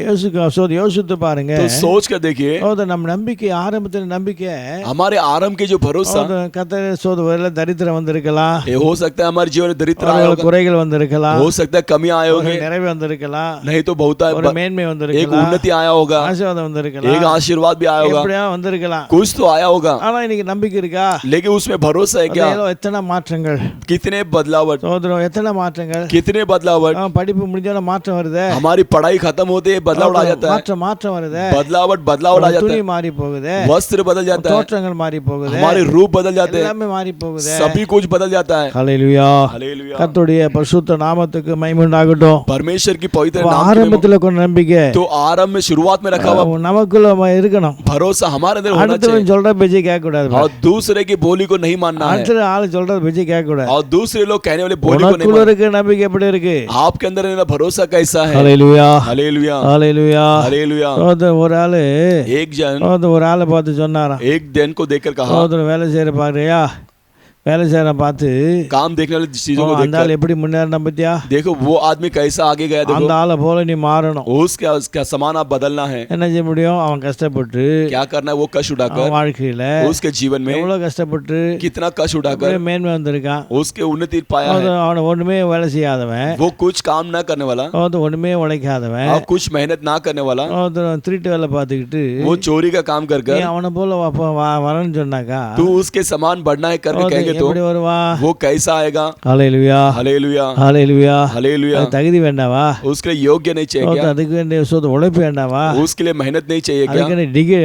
யோசித்து பாருங்க तो सोच कर देखिए நம்ம நம்பிக்கை ஆரம்பத்தில் நம்பிக்கை हमारे आरंभ के जो भरोसा கத்தர் சோதனையில தரித்திரம் வந்திருக்கலாம் ये हो सकता है हमारे जीवन में दरिद्र आया அவர்களுக்கு होगा, குறைகள் வந்திருக்கலாம் हो सकता है कमी आए ஒரு होंगे, நிறைவு வந்திருக்கலாம் नहीं तो बहुत ஒரு மேன்மை एक வந்திருக்கலாம் उन्नति आया होगा, ஆசீர்வாதம் एक வந்திருக்கலாம் आशीर्वाद भी आया होगा, எப்படியா வந்திருக்கலாம் कुछ तो आया होगा, ஆனா இன்னைக்கு நம்பிக்கை இருக்கா लेकिन उसमें भरोसा है क्या? அதுல எத்தனை மாற்றங்கள் कितने बदलावट, சோதரம் எத்தனை மாற்றங்கள் कितने बदलावट, படிப்பு முடிஞ்சோட மாற்றம் வருது हमारी पढ़ाई खत्म होते ही बदलावट आ जाता है, மாற்றம் வருது बदलावट आ जाता துணி है, மாறி போகுது वस्त्र बदल जाता है, தோற்றங்கள் மாறி போகுது हमारे रूप बदल जाते हैं, எல்லாமே மாறி போகுது सभी कुछ बदल जाता है। ஹல்லேலூயா हालेलुया, கர்த்தருடைய பரிசுத்த நாமத்துக்கு மகிமை உண்டாகட்டும் परमेश्वर की पवित्र नाम के लिए ஆரம்பத்துல கொண்ட நம்பிக்கை तो आरंभ में शुरुआत में रखा हुआ நமக்குள்ள இருக்கணும் भरोसा हमारे अंदर होना அடுத்தவன் चाहिए சொல்ற பேச்சை கேட்க கூடாது और दूसरे की बोली को नहीं मानना है அடுத்த ஆளு சொல்ற பேச்சை கேட்க கூடாது और दूसरे लोग कहने वाले बोली को नहीं உனக்குள்ள मानना। இருக்க நம்பிக்கை எப்படி இருக்கு आपके अंदर रहना भरोसा कैसा है? ஹல்லேலூயா हालेलुया, ஹல்லேலூயா हालेलुया। ஒரு ஆளு एक जन ஒரு ஆளை பார்த்து சொன்னாராம் एक दिन को देखकर कहा, வேலை செய்யற பாக்குறியா வேலை செய்யற பார்த்து काम देखने वाली चीजों को அந்த ஆள் देखकर எப்படி முன்னேறினா பத்தியா देखो वो आदमी कैसा आगे गया, அந்த देखो ஆளை போல நீ மாறணும் उसका समान आप बदलना है। என்ன செய்ய முடியும் அவன் கஷ்டப்பட்டு क्या करना है? वो कष्ट அவன் उठाकर வாழ்க்கையில उसके जीवन में எவ்வளவு கஷ்டப்பட்டு कितना कष्ट उठाकर மேன்மை வந்திருக்கான் उसके उन्नति पाया है। அவனை ஒண்ணுமே வேலை செய்யாதவன் वो कुछ काम ना करने वाला ஒண்ணுமே உழைக்காதவன் और कुछ मेहनत ना करने वाला, திருட்டு வேலை பார்த்துக்கிட்டு वो चोरी का काम कर நீ कर அவனை போல வரன்னு சொன்னாக்கா तू उसके समान बढ़ना है करके कहेंगे तो எப்படி வருவான் वो कैसा आएगा? ஹல்லேலூயா हालेलुया, ஹல்லேலூயா हालेलुया। அது தகுதி வேண்டாவா उसके लिए योग्य नहीं चाहिए क्या? அதுக்கு வேண்டிய உழைப்பு வேண்டாவா उसके लिए मेहनत नहीं चाहिए क्या?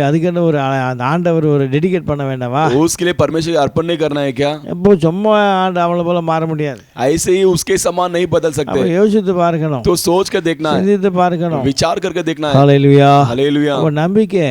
அதுக்கு ஒரு அந்த ஆண்டவர் ஒரு டெடிகேட் பண்ண வேண்டாவா उसके लिए परमेश्वर को अर्पण नहीं करना है क्या? எப்போ சும்மா ஆண்டு அவளை போல மாற முடியாது ऐसे ही उसके समान नहीं बदल அப்ப सकते, யோசித்து பார்க்கணும் तो सोच कर देखना है, சிந்தித்து பார்க்கணும் विचार करके देखना है। ஹல்லேலூயா हालेलुया, ஒரு நம்பிக்கை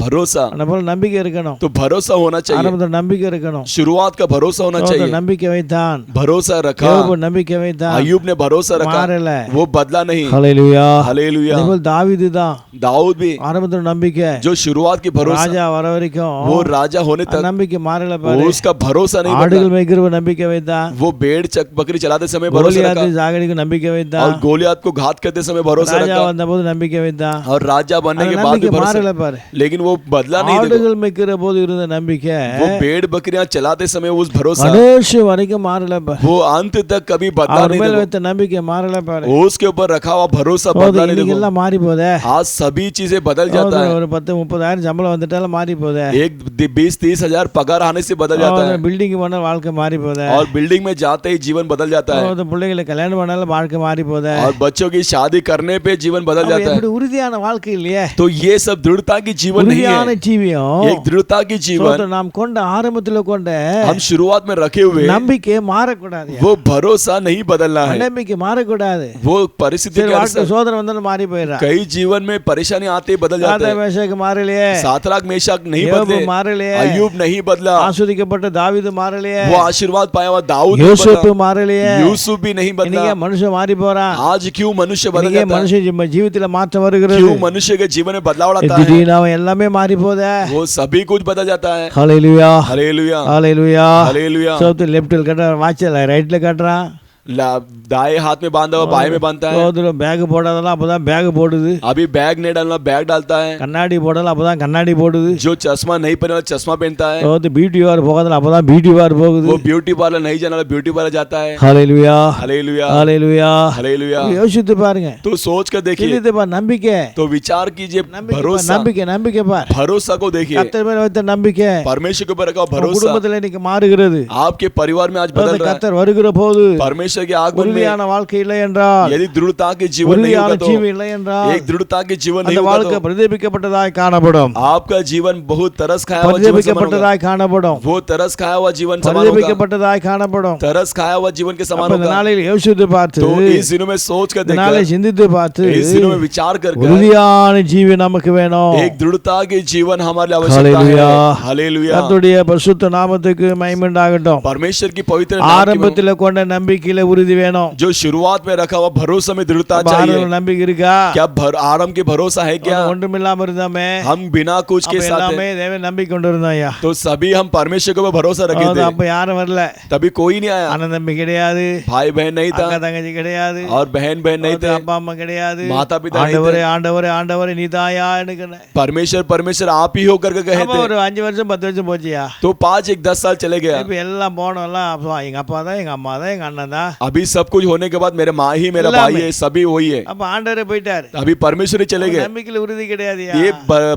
भरोसा, அவனை போல நம்பிக்கை இருக்கணும் तो भरोसा होना चाहिए, ஆரம்பத்தில் நம்பிக்கை இருக்கணும் शुरुआत का भरोसा होना चाहिए। நம்பிக்கை வைத்தான் भरोसा रखा, யோபு நம்பிக்கை வைத்தான் अय्यूब ने भरोसा रखा, மாறல वो बदला नहीं। ஹல்லேலூயா हालेलुया, அதேபோல் தாவீது தான் दाऊद भी ஆரம்பத்தில் நம்பிக்கை जो शुरुआत की भरोसा, ராஜா வர வரைக்கும் वो राजा होने तक நம்பிக்கை மாறல பாரு उसका भरोसा नहीं बदला। ஆடுகள் மேய்க்கிறவ நம்பிக்கை வைத்தான் वो भेड़ बकरी चलाते समय भरोसा கோலியாத்தை रखा சாகடிக்கு நம்பிக்கை और வைத்தான் गोलियत को घात करते समय भरोसा ராஜா रखा வந்தபோது நம்பிக்கை வைத்தான் और राजा बनने के बाद भी நம்பிக்கை भरोसा, மாறல பாரு लेकिन वो बदला नहीं। देखो, ஆடுகள் மேய்க்கிற போது இருந்த நம்பிக்கை वो भेड़ बकरियां चलाते समय उस भरोसा கடைசி வரைக்கும் மாறல பாரு वो अंत तक कभी बदला அவர் नहीं। மேல देखो, வைத்த நம்பிக்கை மாறல பாரு उसके ऊपर रखा हुआ भरोसा बदला नहीं। இன்னைக்கு देखो, எல்லாம் மாறி போதே आज सभी चीजें बदल जाता है। ஒரு 10-30,000 சம்பளம் வந்துட்டாலும் மாறி போதே एक 20-30 हजार पगार आने से बदल जाता है பில்டிங் போனா வாழ்க்கை மாறி போதே और बिल्डिंग में जाते ही जीवन बदल जाता है பிள்ளைகளை கல்யாணம் பண்ணாலும் வாழ்க்கை மாறி போதே और बच्चों की शादी करने पे जीवन बदल जाता है। எப்படி உறுதியான வாழ்க்கை இல்லையே तो ये सब दृढ़ता की जीवन नहीं உறுதியான है, ஜீவியம் एक दृढ़ता की जीवन நாம் கொண்ட ஆரம்பத்துல கொண்ட हम शुरुआत में रखे हुए நம்பிக்கை மாறக்கூடாது वो भरोसा नहीं बदलना है। நம்பிக்கை மாறக்கூடாது वो परिस्थिति के வாழ்க்கை अनुसार சோதனை வந்தாலும் மாறி போயிடுறா कई जीवन में परेशानी आते ही बदल जाता है। மேஷாக்கு மாறலையே सातराक मेशक नहीं யோபு बदले, மாறலையே अय्यूब नहीं बदला, ஆசீர்வதிக்கப்பட்ட தாவீது மாறலையே वो आशीर्वाद पाया हुआ दाऊद नहीं யோசேப்பு बदला, மாறலையே यूसुफ भी नहीं बदला। இன்னைக்கு மனுஷன் மாறி போறான் आज क्यों मनुष्य बदल இன்னைக்கு जाता है? மனுஷன் ஜீவிதத்துல மாற்றம் வருகிறது क्यों मनुष्य के जीवन में बदलाव आता है? திடீர்னு அவன் எல்லாமே மாறி போதே वो सभी कुछ बदल जाता है। ஹல்லேலூயா हालेलुया, ஹல்லேலூயா हालेलुया। சவுத்து லெஃப்ட்ல கட்டுறான் வாட்ச்ல ரைட்ல கட்டுறான் दाएं हाथ में बांधा हुआ बाएं में बांधता है। சோதரம் பேக் போடாதெல்லாம் அப்பதான் பேக் போடுது, अभी बैग नहीं डालना बैग डालता है। கண்ணாடி போடலாம் அப்பதான் கண்ணாடி போடுது, जो चश्मा नहीं पहने वाला चश्मा पहनता है। பியூட்டி பார் போகாதல அப்பதான் பியூட்டி பார் போகுது। वो ब्यूटी पार्लर नहीं जाने वाला ब्यूटी पार्लर जाता है। ஹalleluya हालेलुया ஹalleluya हालेलुया। யோசித்து பாருங்க, तो सोच कर देखिए, சிந்தித்து பார், நம்பிக்கை तो विचार कीजिए, भरोसा நம்பிக்கை நம்பிக்கை பார், भरोसा को देखिए, கர்த்தர் மேல வைத்த நம்பிக்கை परमेश्वर के ऊपर रखा உங்க भरोसा குடும்பத்துல இன்னைக்கு மாறுகிறது। आपके परिवार में आज बदल रहा है। கர்த்தர் வருகிற போது परमेश्वर के आगमन में உறுதியான வாழ்க்கை இல்லை என்றால், यदि दृढ़ता के जीवन नहीं உறுதியான होगा तो ஜீவன் இல்லை என்றால், एक दृढ़ता के जीवन नहीं அந்த होगा வாழ்க்கை तो பிரதிபிக்கப்பட்டதாய் காணப்படும், आपका जीवन बहुत तरस खाया हुआ जीवन समान होगा। பிரதிபிக்கப்பட்டதாய் காணப்படும், वो तरस खाया हुआ जीवन समान होगा। பிரதிபிக்கப்பட்டதாய் காணப்படும்। तरस खाया हुआ जीवन के समान அப்ப இந்த होगा। நாளில் யோசித்து பார்த்து, तो इस दिनों में सोच कर இந்த நாளை देखकर, சிந்தித்து பார்த்து, इस दिनों में विचार कर உறுதியான ஜீவன் நமக்கு வேணும்। एक दृढ़ता के जीवन हमारे लिए आवश्यकता हालेलुया। है। हालेलुया। கர்த்தருடைய பரிசுத்த நாமத்துக்கு மகிமை உண்டாகட்டும்। परमेश्वर की पवित्र नाम की ஆரம்பத்தில் கொண்ட நம்பிக்கையில உறுதி வேணும்। जो शुरुआत में रखा हुआ भरोसा में दृढ़ता அப்ப चाहिए। ஆரம்ப நம்பிக்கை இருக்கா? क्या आरंभ के भरोसा है क्या? ஒன்றுமில்லாம இருந்தோமே, हम बिना कुछ के அப்ப साथ எல்லாமே हैं। தேவன் நம்பிக்கை கொண்டு இருந்தோம் ஐயா। तो सभी हम परमेश्वर के ऊपर भरोसा रखे थे, அப்ப யாரும் வரல, तभी कोई नहीं आया। அண்ணன் தம்பி கிடையாது, भाई बहन नहीं था அக்கா தங்கச்சி கிடையாது, और बहन नहीं थे, அப்பா அம்மா கிடையாது, माता पिता नहीं ஆண்டவரே थे। ஆண்டவரே ஆண்டவரே நீதாயா எனக்கு। परमेश्वर परमेश्वर आप ही होकर के कहे அப்ப थे। ஒரு 5 வருஷம் 10 வருஷம் போச்சியா, तो 5 1 10 साल चले गया। இப்ப எல்லாம் போனோம்லாம் அப்பா எங்க அப்பா தான், எங்க அம்மா தான், எங்க அண்ணன் தான், अभी सब कुछ होने के बाद मेरे माँ ही मेरा भाई है, सभी वही है। அப்ப ஆண்டவரே போயிட்டாரு, अभी परमेश्वर ही चले गए। நம்பிக்கையில உறுதி கிடையாதுயா। ये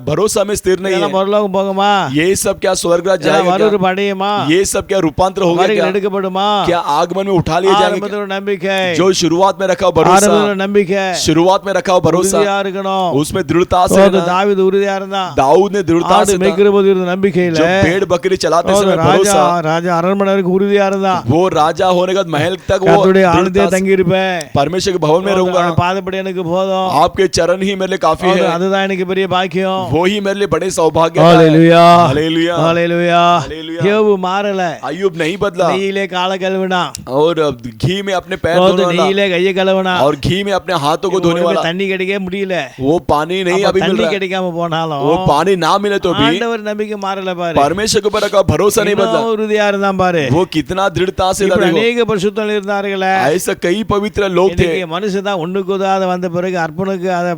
भरोसा में स्थिर नहीं இதெல்லாம் है। பரலோகம் போகுமா? ये सब क्या स्वर्गराज இதெல்லாம் जाएगा மறுரூபம் क्या? அடையுமா? ये सब क्या रूपांतर हो गया வருகை क्या? எடுக்கப்படுமா? क्या आगमन में उठा लिए जाएंगे क्या? ஆரம்பத்துல ஒரு நம்பிக்கை, जो शुरुआत में रखा हुआ भरोसा, ஆரம்பத்துல ஒரு நம்பிக்கை, शुरुआत में रखा हुआ भरोसा, உறுதியா இருக்கணும்। उसमें दृढ़ता से சோதரன் रहना। தாவீது உறுதியா இருந்தான், दाऊद ने दृढ़ता ஆடு से था। மேய்க்கிற போது இருந்த நம்பிக்கையில, जब भेड़ बकरी चलाते समय சோதரன் भरोसा, ராஜா அரண்மனை வரைக்கும் உறுதியா இருந்தான்। वो राजा होने के बाद महल तक वो கர்த்தருடைய ஆலயத்திலே दृढ़ता से- தங்கி இருப்பேன், परमेश्वर के भवन में रहूंगा। பாதப்படி எனக்கு போதும், आपके चरण ही मेरे लिए काफी है। அதுதான் எனக்கு பெரிய பாக்கியம்। वो ही मेरे लिए बड़े सौभाग्य का है। ஹalleluya हालेलुया ஹalleluya। हालेलुया। யோபு மாறல, अय्यूब नहीं बदला நெய்யிலே காலை கழுவினா, और घी में अपने पैर धोने वाला நெய்யிலே கையை கழுவினா, और घी में अपने हाथों को धोने वाला। தண்ணி கிடைக்க முடியல, वो पानी नहीं அப்ப अभी मिल தண்ணி रहा है। கிடைக்காம போனாலும் वो पानी ना मिले तो भी ஆண்டவர் நம்பிக்கை மாறல பாரு, परमेश्वर के ऊपर रखा भरोसा नहीं बदला। இன்னும் உறுதியா இருந்தான் பாரு। वो कितना दृढ़ता से இப்படி था देखो। அநேக பரிசுத்தம் இருந்தார்களே, ऐसा कई पवित्र लोग थे। இன்னைக்கு மனுஷன் தான் ஒண்ணுக்கு உதாத வந்த பிறகு அர்ப்பனுக்கு அதை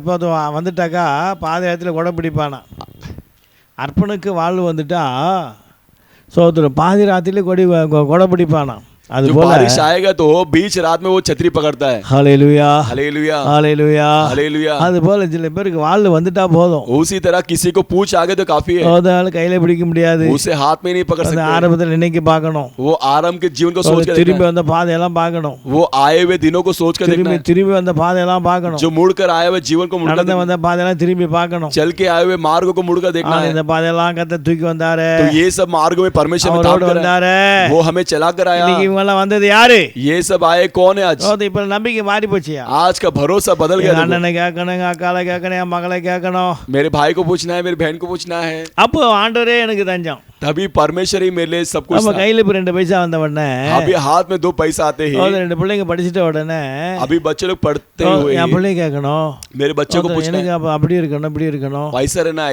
வந்துட்டாக்கா பாத இடத்துல கொடை பிடிப்பானா, அர்ப்பனுக்கு வாழ்வு வந்துட்டா சோதரம் பாதி ராத்திரில கொடை பிடிப்பானா। அது जो போல बारिश आएगा तो बीच रात में वो छतरी पकड़ता है। ஹalleluya हालेलुया ஹalleluya हालेलुया। அது போல சில பேருக்கு வாழ்வு வந்துட்டா போதும், उसी तरह किसी को पूछ आगे तो काफी है, சோதரால கையில பிடிக்க முடியாது, उसे हाथ में नहीं पकड़ அந்த सकते। ஆரம்பத்தில் இன்னைக்கு பார்க்கணும், वो आराम के जीवन को सोच कर திரும்பி देखना है। வந்த பாதையெல்லாம் பார்க்கணும், वो आए हुए दिनों को सोच कर देखना திரும்பி है। திரும்பி வந்த பாதையெல்லாம் பார்க்கணும், जो मुड़ कर आए हुए जीवन को मुड़ நடந்து कर வந்த பாதையெல்லாம் திரும்பி பார்க்கணும்। चल के आए हुए मार्ग को मुड़ कर देखना है। இந்த பாதையெல்லாம் கத்த தூக்கி வந்தாரு, तो ये सब मार्ग में परमेश्वर में அவரோடு काम कर रहा வந்தாரு। है। वो हमें चला कर आया। இன்னைக்கு இவங்க எல்லாம் வந்தது யாரு? ये सब आए कौन है आज? இப்ப நம்பிக்கை மாறி போச்சியா? आज का भरोसा बदल गया। देखो, அண்ணனை கேட்கணும், எங்க அக்காலை கேட்கணும், என் மகளை கேட்கணும், मेरे भाई को पूछना है, मेरी बहन को पूछना है। அப்போ ஆண்டவரே எனக்கு தஞ்சம்। तभी परमेश्वर ही मेरे लिए सब कुछ நம்ம था। கையில இப்ப 2 பைசா வந்த உடனே, अभी हाथ में 2 पैसा आते ही, 2 பிள்ளைங்க படிச்சிட்ட உடனே अभी बच्चे लोग पढ़ते हुए என் பிள்ளை கேட்கணும், मेरे बच्चे को पूछना எனக்கு है, அப்ப அப்படி இருக்கணும் இப்படி இருக்கணும், ऐसा रहना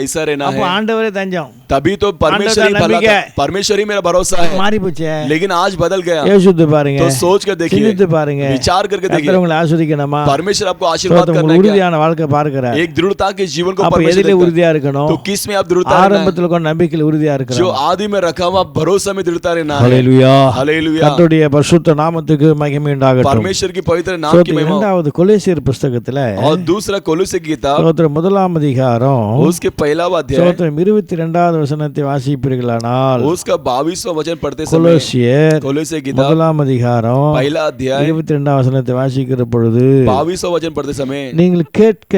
அப்போ है। ஆண்டவரே தஞ்சம்। तभी तो परमेश्वर ही आंदोलन भला नंबिके। था। परमेश्वर ही मेरा भरोसा है। மாறி போச்சே, लेकिन आज बदल गया। யோசித்து பாருங்க, तो सोच कर देखिए, சிந்தித்து பாருங்க, विचार करके கர்த்தர் देखिए। உங்களை ஆசீர்வதிக்கணுமா? परमेश्वर आपको आशीर्वाद करना உங்களுக்கு है क्या? உறுதியான வாழ்க்கை பார்க்கிறார்। एक दृढ़ता के जीवन को அப்ப परमेश्वर எதிலே देखता है। உறுதியா இருக்கணும்? तो किस में आप दृढ़ता रहना है? ஆரம்பத்துல கொண்ட நம்பிக்கையில உறுதியா जो இருக்கணும்। आदि में रखा हुआ भरोसा में दृढ़ता रहना है। ஹalleluya हालेलुया। கர்த்தருடைய பரிசுத்த நாமத்துக்கு மகிமை உண்டாகட்டும்। परमेश्वर की पवित्र नाम की महिमा। இரண்டாவது கொலோசியர் புத்தகத்துல और दूसरा कोलोसे की किताब ஸ்தோத்திரம் 1ஆம் அதிகாரம் उसके पहला अध्याय ஸ்தோத்திரம் 22வது வசனத்தை வாசிப்பீர்களானால், उसका 22वां वचन पढ़ते समय கொலோசியர் कोलोसे की किताब 1ஆம் அதிகாரம் पहला अध्याय 22வது வசனத்தை வாசிக்கிற பொழுது, 22वां वचन पढ़ते समय நீங்கள் கேட்ட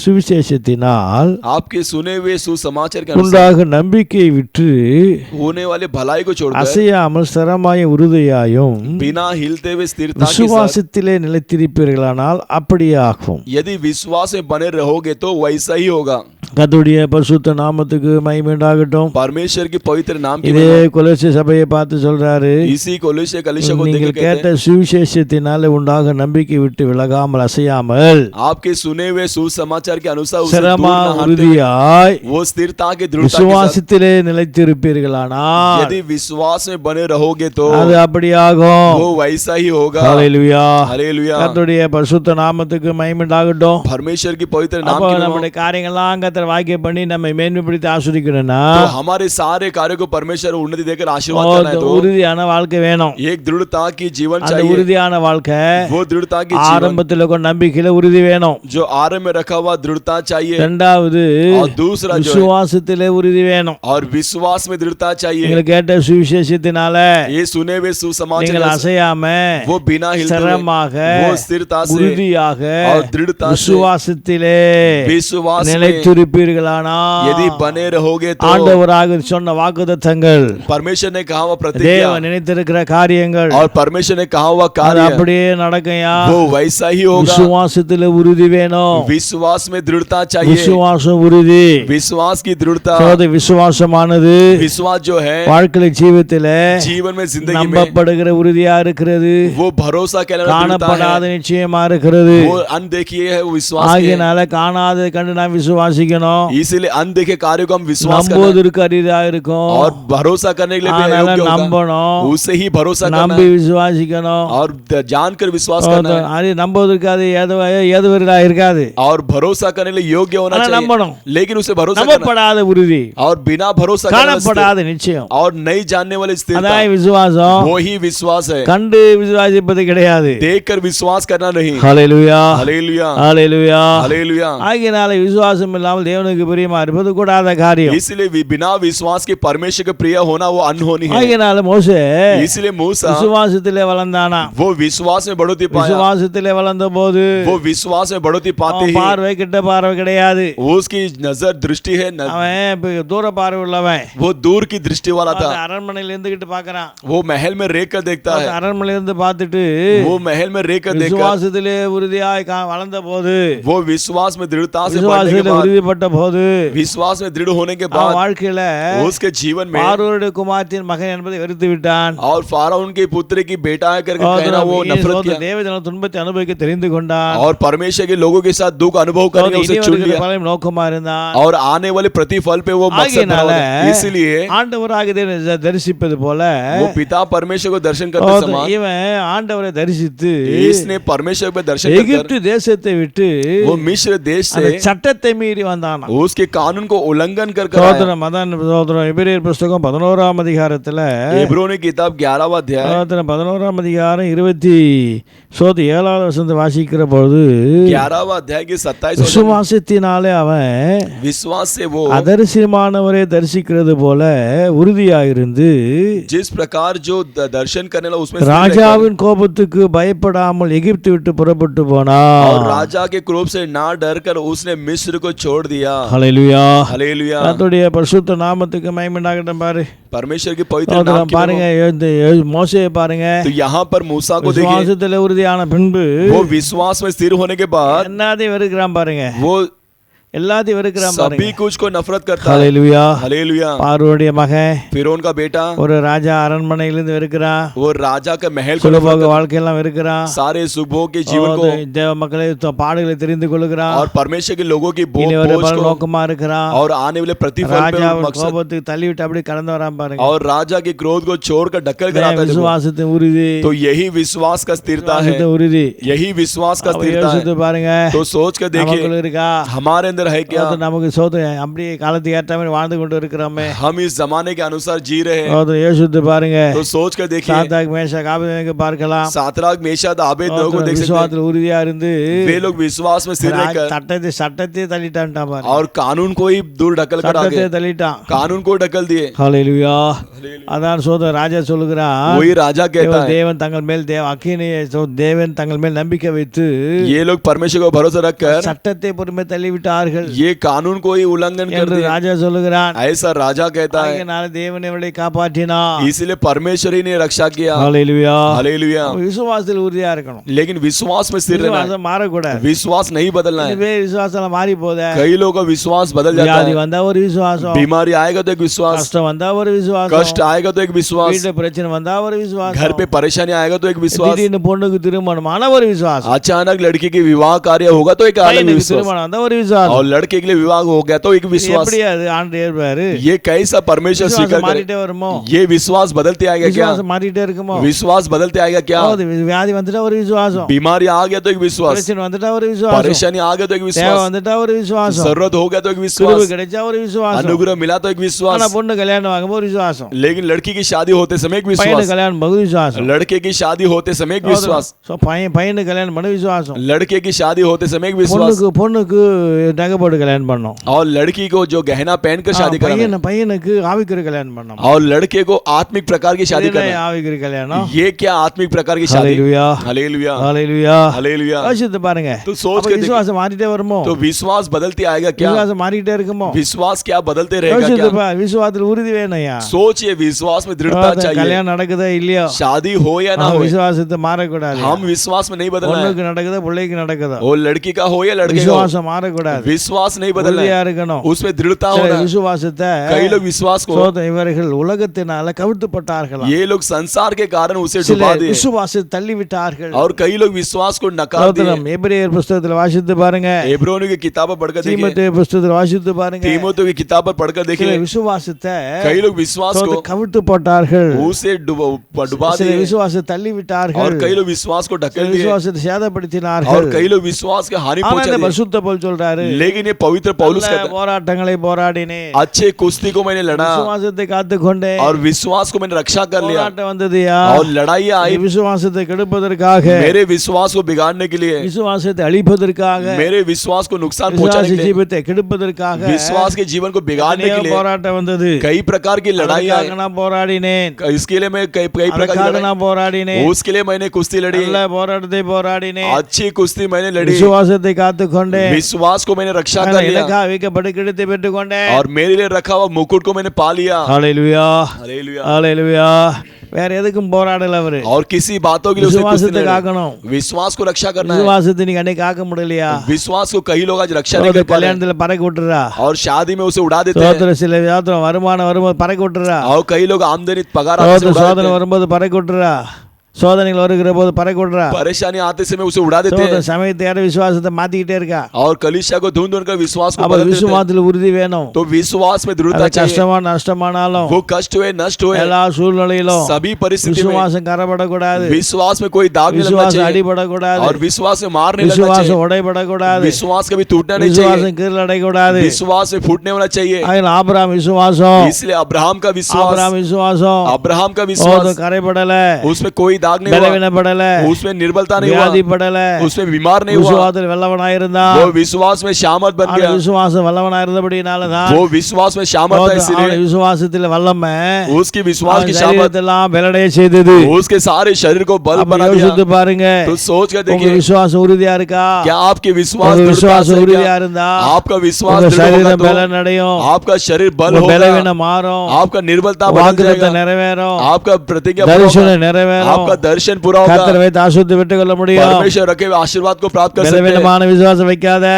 சுவிசேஷத்தினால் आपके सुने हुए सुसमाचार के अनुसार உண்டாக நம்பிக்கையை விற்று होने वाले भलाई को छोड़कर அசையாமல் ஸ்திரமாய உறுதியாயும் बिना हिलते हुए स्थिरता के साथ விசுவாசத்திலே நிலைத்திருப்பீர்களானால் அப்படியே ஆகும்। यदि विश्वास में बने रहोगे तो वैसा ही होगा। கர்த்தருடைய பரிசுத்த நாமத்துக்கு மகிமை உண்டாகட்டும். परमेश्वर की पवित्र नाम की இதே கொலோசை சபையை பார்த்து சொல்றாரு, इसी कोलोसे कलीसिया को देख நீங்கள் के कहते கேட்ட சுவிசேஷத்தினால உண்டாக நம்பிக்கை விட்டு விலகாமல் அசையாமல் हैं, आपके सुने हुए सुसमाचार के अनुसार उससे दूर சிரமா न हटते, உறுதியாய் वो स्थिरता के दृढ़ता के साथ விசுவாசத்திலே நிலைத்திருப்பீர்களானால் यदि विश्वास में बने रहोगे तो அது அப்படியாகும். वो वैसा ही होगा. ஹல்லேலூயா. हालेलुया. கர்த்தருடைய பரிசுத்த நாமத்துக்கு மகிமை உண்டாகட்டும். परमेश्वर की पवित्र नाम அப்போ की நம்முடைய காரியங்கள்லாம் கர்த்தர் வாக்கிய பண்ணி நம்மை மேன்மைப்படுத்தி ஆசீர்வதிக்கணும்னா तो हमारे सारे कार्यों को परमेश्वर उन्नति देकर आशीर्वाद करना है. तो உறுதியான வாழ்க்கை வேணும். एक दृढ़ता की जीवन அந்த चाहिए. உறுதியான வாழ்க்கை वो दृढ़ता की जीवन ஆரம்பத்தில் ஒரு நம்பிக்கையில உறுதி வேணும். जो आरंभ में रखा हुआ दृढ़ता चाहिए. இரண்டாவது और दूसरा जो है, விசுவாசத்திலே உறுதி வேணும். और विश्वास में दृढ़ता चाहिए. நீங்கள் கேட்ட சுவிசேஷத்தினால ये सुने हुए सुसमाचार நீங்கள் அசையாம वो बिना हिलते हुए, ஸ்திரமாக वो स्थिरता से உறுதியாக और दृढ़ता से விசுவாசத்திலே विश्वास में நிலைத்திருப்பீர்களானால் यदि बने रहोगे तो ஆண்டவராக சொன்ன வாக்குத்தத்தங்கள் परमेश्वर ने कहा हुआ प्रतिज्ञा தேவன் நினைத்திருக்கிற காரியங்கள் और परमेश्वर ने कहा हुआ அது कार्य அப்படியே நடக்கையா. वो वैसा ही होगा. விசுவாசத்திலே உறுதி வேணும். विश्वास में दृढ़ता चाहिए. விசுவாசம் உறுதி. विश्वास की दृढ़ता. சகோதர, விசுவாசமானது विश्वास जो है வாழ்க்கை ஜீவிதத்திலே जीवन में जिंदगी में நம்பப்படுகிற உறுதியா இருக்கிறது. वो भरोसा कहलाने दृढ़ता காணப்படாத है. நிச்சயமா இருக்கிறது. वो अनदेखी है, वो विश्वास की है. ஆகையினால காணாத கண்டு நாம் விசுவாசிக்கணும். इसीलिए अनदेखे कार्यों को हम विश्वास करना நம்புவதற்கு அரிதா இருக்கும். और भरोसा करने के लिए भी அதனால अयोग्य होगा. நம்பணும். उसे ही भरोसा करना நம்பி है விசுவாசிக்கணும். और जानकर विश्वास करना है அது நம்புவதற்கு அது ஏதுவரா இருக்காது. और भरोसा करने के लिए योग्य होना ஆனா चाहिए. நம்பணும். लेकिन उसे भरोसा करना நம்பப்படாத உறுதி, और बिना भरोसा करने காணப்படாத நிச்சயம், और नहीं जानने वाली स्थिरता அதான் விசுவாசம். वो ही विश्वास है. கண்டு விசுவாசிப்பது கிடையாது. देखकर विश्वास करना नहीं. ஹல்லேலூயா. हालेलुया. ஹல்லேலூயா. हालेलुया. ஆகையினால விசுவாசம் இல்லாமல் தேவனுக்கு பிரியமா இருப்பது கூடாத காரியம். इसलिए बिना विश्वास के परमेश्वर के प्रिय होना वो अनहोनी है. ஆகையினால மோசே इसलिए मूसा விசுவாசத்திலே வளர்ந்தானா. वो विश्वास में बढ़ोतरी पाया. விசுவாசத்திலே வளர்ந்த போது वो विश्वास में बढ़ोतरी पाते ही பார்வை கிட்ட பார்வை கிடையாது. उसकी नजर दृष्टि है அவன் தூர பார்வை உள்ளவன். वो दूर की दृष्टि वाला था. அரண்மனையில இருந்துகிட்டு பார்க்கறான். वो महल में रेख कर देखता है. அரண்மனையில இருந்து பார்த்துட்டு वो महल में रेख कर देखकर விசுவாசத்திலே உறுதியாய் வளர்ந்த போது, वो विश्वास में दृढ़ता से बढ़ने के விசுவாசத்திலே बाद, உறுதிப்பட்ட போது, विश्वास में दृढ़ होने के அவன் बाद வாழ்க்கையில उसके जीवन में பார்வோனுடைய குமாரத்தின் மகன் என்பதை வெறுத்து விட்டான். और फाराउन के पुत्र की बेटा है करके कहना वो नफरत किया. தேவஜன துன்பத்தை அனுபவிக்க தெரிந்து கொண்டான். और परमेश्वर के लोगों के साथ दुख अनुभव करने उसे चुन लिया பலன் நோக்கமா இருந்தான். और आने वाले प्रतिफल पे वो मकसद बना हुआ था. इसलिए ஆண்டவராக தேவனை தரிசிப்பது போல वो पिता परमेश्वर को दर्शन करते समान இவன் ஆண்டவரை தரிசித்து इसने परमेश्वर पे दर्शन कर எகிப்து தேசத்தை விட்டு वो मिस्र देश அந்த से சட்டத்தை மீறி வந்தானா. उसके कानून को उल्लंघन कर कर சகோதரன் மதன் சகோதரன் எபிரேயர் புத்தகம் 11ஆம் அதிகாரத்துல इब्रानी किताब 11वां अध्याय சகோதரன் 11ஆம் அதிகாரம் 27வது வசனத்தை வாசிக்கிற பொழுது 11वां अध्याय के 27 விசுவாசத்தினாலே அவன் विश्वास से वो அதரிசனமானவரை தரிசிக்கிறது போல உறுதியாயிருந்து जिस प्रकार जो दर्शन करने वाला उसमें ராஜாவின் கோபத்துக்கு பயப்படாமல் எகிப்து விட்டு புறப்பட்டு போனான். और राजा के क्रोध से ना डर कर उसने मिस्र को छोड़ दिया. ஹல்லேலூயா. हालेलुया. கர்த்தருடைய பரிசுத்த நாமத்துக்கு மகிமை உண்டாகட்டும். பாரு परमेश्वर की पवित्र नाम की பாருங்க, மோசேயை பாருங்க. तो यहाँ पर मूसा को देखिए. விசுவாசத்திலே உறுதியான பின்பு वो विश्वास में स्थिर होने के बाद எல்லாத்தையும் வெறுக்கிறான் பாருங்க. वो எல்லாத்தையும் வெறுக்கிறான் பாருங்க. सभी कुछ को नफरत करता है. ஹல்லேலூயா. हालेलुया. பார்வோனுடைய மகன் फिरौन का बेटा ஒரு ராஜா அரண்மனையிலிருந்து வெறுக்கிறான். वो राजा का महल को சுலபோக வாழ்க்கையெல்லாம் வெறுக்கிறான். सारे सुखभोग के जीवन को தேவ மக்களை பாடுகளை தெரிந்து கொள்கிறான். और परमेश्वर के लोगों की बोझ को நோக்கமா இருக்கிறான். और आने वाले प्रतिफल पे ராஜாவின் मकसद கோபத்துக்கு தள்ளிவிட்டு அப்படி கடந்து வரான் பாருங்க. और राजा के क्रोध को छोड़कर ढकल कर आता है. விசுவாசத்தின் உறுதி. तो यही विश्वास का स्थिरता है. உறுதி. यही विश्वास का स्थिरता है. பாருங்க. तो सोच कर देखिए இருக்கா हमारे अंदर है क्या. நமக்கு சோதனை அப்படியே காலத்துக்கு ஏற்ற மாதிரி வாழ்ந்து கொண்டு இருக்கிறோமே. हम इस जमाने के अनुसार जी रहे हैं. யோசித்து பாருங்க. तो सोच कर देखिए சாத்ராக் மேஷாக் ஆபேத்நேகோ பார்க்கலாம். सातराक मेशक आबेदनेगो को देख सकते हैं. விசுவாசத்தில் உறுதியா இருந்து वे लोग विश्वास में स्थिर रहकर சட்டத்தை தள்ளிட்டான்டா பாரு. और कानून को ही दूर ढकल कर आगे தள்ளிட்டான். कानून को ढकल दिए. ஹல்லேலூயா. அதான் சோதரன் ராஜா சொல்லுகிறான். वही राजा कहता है தேவன் தங்கள் மேல் தேவன் தங்கள் மேல் நம்பிக்கை வைத்து ये लोग परमेश्वर को भरोसा रखकर சட்டத்தை பொறுமை தள்ளிவிட்டார்கள். விட்டார்கள் ये कानून को ही उल्लंघन कर என்று दिया, ராஜா சொல்லுகிறான். ऐसा राजा कहता है। ஆகையினால தேவன் அவளை காப்பாற்றினார். इसलिए परमेश्वर ही ने रक्षा किया। ஹalleluya. हालेलुया। விசுவாசத்தில் உறுதியா இருக்கணும். लेकिन विश्वास में स्थिर रहना है, விசுவாசம் மாறக்கூடாது. विश्वास नहीं बदलना है। விசுவாசம் மாறி போதே. कई लोगों का विश्वास बदल जाता வியாதி है, வந்தா ஒரு விசுவாசம், बीमारी आएगा तो एक विश्वास, கஷ்டம் வந்தா ஒரு விசுவாசம், कष्ट आएगा तो एक विश्वास, வீட்டுல பிரச்சனை வந்தா ஒரு விசுவாசம், घर पे परेशानी आएगा तो एक विश्वास, திடீர்னு பொண்ணுக்கு திருமணமான ஒரு விசுவாசம், अचानक लड़की के विवाह कार्य होगा तो एक अलग பையனுக்கு विश्वास, திருமணம் வந்தா ஒரு விசுவாசம். और लड़के के लिए विवाह हो गया तो एक विश्वास। எப்படி அது ஆண்டு ஏற்பாரு? ये कैसा परमेश्वर स्वीकार விசுவாசம் करे? மாறிட்டே வருமோ? ये विश्वास बदलते आएगा क्या? விசுவாசம் மாறிட்டே இருக்குமோ? विश्वास बदलते आएगा क्या? வியாதி வந்துட்டா ஒரு விசுவாசம், बीमारी आ गया तो एक विश्वास, பிரச்சனை வந்துட்டா ஒரு விசுவாசம், परेशानी आ गया तो एक தேவை विश्वास, வந்துட்டா ஒரு விசுவாசம், जरूरत हो गया तो एक கிருபை विश्वास, கிடைச்சா ஒரு விசுவாசம். अनुग्रह मिला तो एक ஆனா विश्वास, பொண்ணு கல்யாணம் வாங்கும்போது ஒரு விசுவாசம், लेकिन लड़की की शादी होते समय एक பையனு विश्वास, கல்யாணம் போது விசுவாசம், लड़के की शादी होते समय एक विश्वास, பையனு கல்யாணம் பண்ண விசுவாசம், लड़के की शादी होते समय एक विश्वास, பொண்ணுக்கு நகை போட்டு கல்யாணம் பண்ணோம், और लड़की को जो गहना पहनकर शादी करना, பையனுக்கு ஆவிக்குரிய கல்யாணம் பண்ணோம், और लड़के को आत्मिक प्रकार की शादी करना। ஆவிக்குரிய கல்யாணம். ये क्या आत्मिक प्रकार की शादी? ஹalleluya. हालेलुया, ஹalleluya. हालेलुया। யோசித்து பாருங்க. तो सोच அப்ப के देखिए, விசுவாசம் மாறிட்டே வருமோ? तो विश्वास बदलते आएगा क्या? விசுவாசம் மாறிட்டே இருக்குமோ? विश्वास क्या बदलते रहेगा யோசித்து क्या? பாரு, விசுவாசத்தில் உறுதி வேணும்யா. सोचिए, विश्वास में दृढ़ता चाहिए। கல்யாணம் நடக்குதா இல்லையோ, शादी हो या ना हो, விசுவாசத்தை மாறக்கூடாது. हम विश्वास में नहीं बदलना है। பொண்ணுக்கு நடக்குதா பிள்ளைக்கு நடக்குதா, वो लड़की का हो या लड़के का हो, விசுவாசம் மாறக்கூடாது. विश्वास नहीं बदलना உறுதியா है, இருக்கணும். उसमें दृढ़ता சில होना है। விசுவாசத்தை कई लोग विश्वास को, இவர்கள் உலகத்தினால கவிழ்த்துப்பட்டார்கள். ये लोग संसार के कारण उसे சில डुबा दिए, விசுவாசத்தை தள்ளி விட்டார்கள். और कई लोग विश्वास को नकार दिए। ஸ்தோத்திரம். எபிரேயர் புத்தகத்தில் வாசித்து பாருங்க, एब्रोनियों की किताब पढ़कर देखिए, தீமோத்தேயு புத்தகத்தில் வாசித்து பாருங்க. तीमोथेयु की किताब पर पढ़कर சில देखिए, விசுவாசத்தை कई लोग विश्वास को கவிழ்த்து போட்டார்கள், उसे डुबा சில दिए, விசுவாசத்தை தள்ளி और விட்டார்கள், कई लोग विश्वास को சில ढकेल दिए, விசுவாசத்தை और சேதப்படுத்தினார்கள். कई लोग विश्वास के हानि ஆனா पहुंचा இந்த दिए। பரிசுத்த பவுல் சொல்றாரு, लेकिन ये पवित्र पौलुस நல்ல कहता है, போராட்டங்களை போராடினேன், अच्छे कुश्ती को मैंने लड़ा, விசுவாசத்தை காத்துக்கொண்டேன். और विश्वास को मैंने रक्षा कर लिया, போராட்டம் வந்ததுயா, और लड़ाइयाँ आई விசுவாசத்தை கெடுப்பதற்காக, मेरे विश्वास को बिगाड़ने के लिए, விசுவாசத்தை அழிப்பதற்காக, मेरे विश्वास को नुकसान விசுவாச पहुंचाने के लिए, ஜீவித்தை கெடுப்பதற்காக विश्वास के जीवन को बिगाड़ने के लिए போராட்டம் வந்தது. कई प्रकार की लड़ाइयाँ அதற்காக நான் போராடினேன், आई। इसके लिए मैं कई प्रकार की அதற்காக लड़ाई, நான் போராடினேன், उसके लिए मैंने कुश्ती लड़ी, நல்ல போராட்டத்தை போராடினேன், अच्छी कुश्ती मैंने लड़ी, விசுவாசத்தை காத்துக்கொண்டேன், विश्वास को मैंने रक्षा कर लिया, எனக்காக வைக்கப்பட்ட கிரீடத்தை பெற்றுக்கொண்டேன். और मेरे लिए रखा हुआ मुकुट को मैंने पा लिया। ஹalleluya. हालेलुया। ஹalleluya. வேற எதுக்கும் போராடல அவரு. और किसी बातों के लिए उसे कुश्ती விசுவாசத்தை नहीं लड़ी। காக்கணும். विश्वास को रक्षा करना है। விசுவாசத்தை நீங்க அன்னைக்கு காக்க முடியலையா? विश्वास को कई लोग आज रक्षा नहीं कर पा रहे, கல்யாணத்துல பறக்க விட்டுறா, और शादी में उसे उड़ा देते हैं, சோதனை சில வியாத்திரம் வருமானம் வரும்போது பறக்க விட்டுறா, और कई लोग आमदनी पगार आते से उड़ा சோதனை देते हैं, வரும்போது பறக்க விட்டுறா, சோதனைகள் வருகிற போது பறக்க விட்டுறா. परेशानी आते समय उसे उड़ा देते हैं, சமயத்தை யார விசுவாசத்தை மாத்திக்கிட்டே இருக்கா. और कलीसिया को ढूंढ ढूंढ कर विश्वास को அப்ப बदल देते हैं। விசுவாசத்தில் உறுதி வேணும். तो विश्वास में दृढ़ता அது चाहिए, கஷ்டமா நஷ்டமானாலும் वो कष्ट हुए नष्ट हुए எல்லா சூழ்நிலையிலும் सभी परिस्थिति में விசுவாசம் கரப்படக்கூடாது, विश्वास में कोई दाग नहीं लगना விசுவாசம் चाहिए, அடிபடக்கூடாது, और विश्वास में मार नहीं लगना விசுவாசம் चाहिए, உடைபடக்கூடாது, विश्वास कभी टूटना नहीं चाहिए, விசுவாசம் கீழடைக்கூடாது. विश्वास में फूटने होना चाहिए। ஆபிரகாம் விசுவாசம், इसलिए अब्राहम का विश्वास, ஆபிரகாம் விசுவாசம் अब्राहम का विश्वास, கரைபடல, उसमें कोई दाग नहीं हुआ, பலவீனப்படல, उसमें निर्बलता नहीं हुआ, வியாதிப்படல, उसमें बीमार नहीं हुआ, விசுவாசத்தில் வல்லவனாயிருந்தா. वो विश्वास में शामत बन गया, விசுவாசம் வல்லவனாயிருந்தபடினாலதான் वो विश्वास में शामत था, इसलिए விசுவாசத்தில் வல்லமை उसकी विश्वास की शामत சரீரத்தெல்லாம் பலடைய செய்தது. उसके सारे शरीर को बल அப்ப बना दिया। யோசித்து பாருங்க, तो सोच कर உங்க देखिए, விசுவாசம் உறுதியா இருக்கா? क्या आपके विश्वास உங்க दृढ़ता விசுவாசம் से உறுதியா क्या? இருந்தா आपका विश्वास உங்க दृढ़ होगा சரீரம் तो பலன் அடையும், आपका शरीर बल உங்க होगा, பலவீனம் மாறும், आपका निर्बलता बदल வாக்குத்தத்தம் जाएगा, நிறைவேறும், आपका प्रतिज्ञा पूरा தரிசனம் होगा, நிறைவேறும், आपका दर्शन पूरा होगा, கர்த்தர் வைத்து ஆசீர்வாதத்தை பெற்றுக்கொள்ள முடியும். परमेश्वर रखे हुए आशीर्वाद को प्राप्त कर सकते हैं। பலவீனமான விசுவாசம் வைக்காத,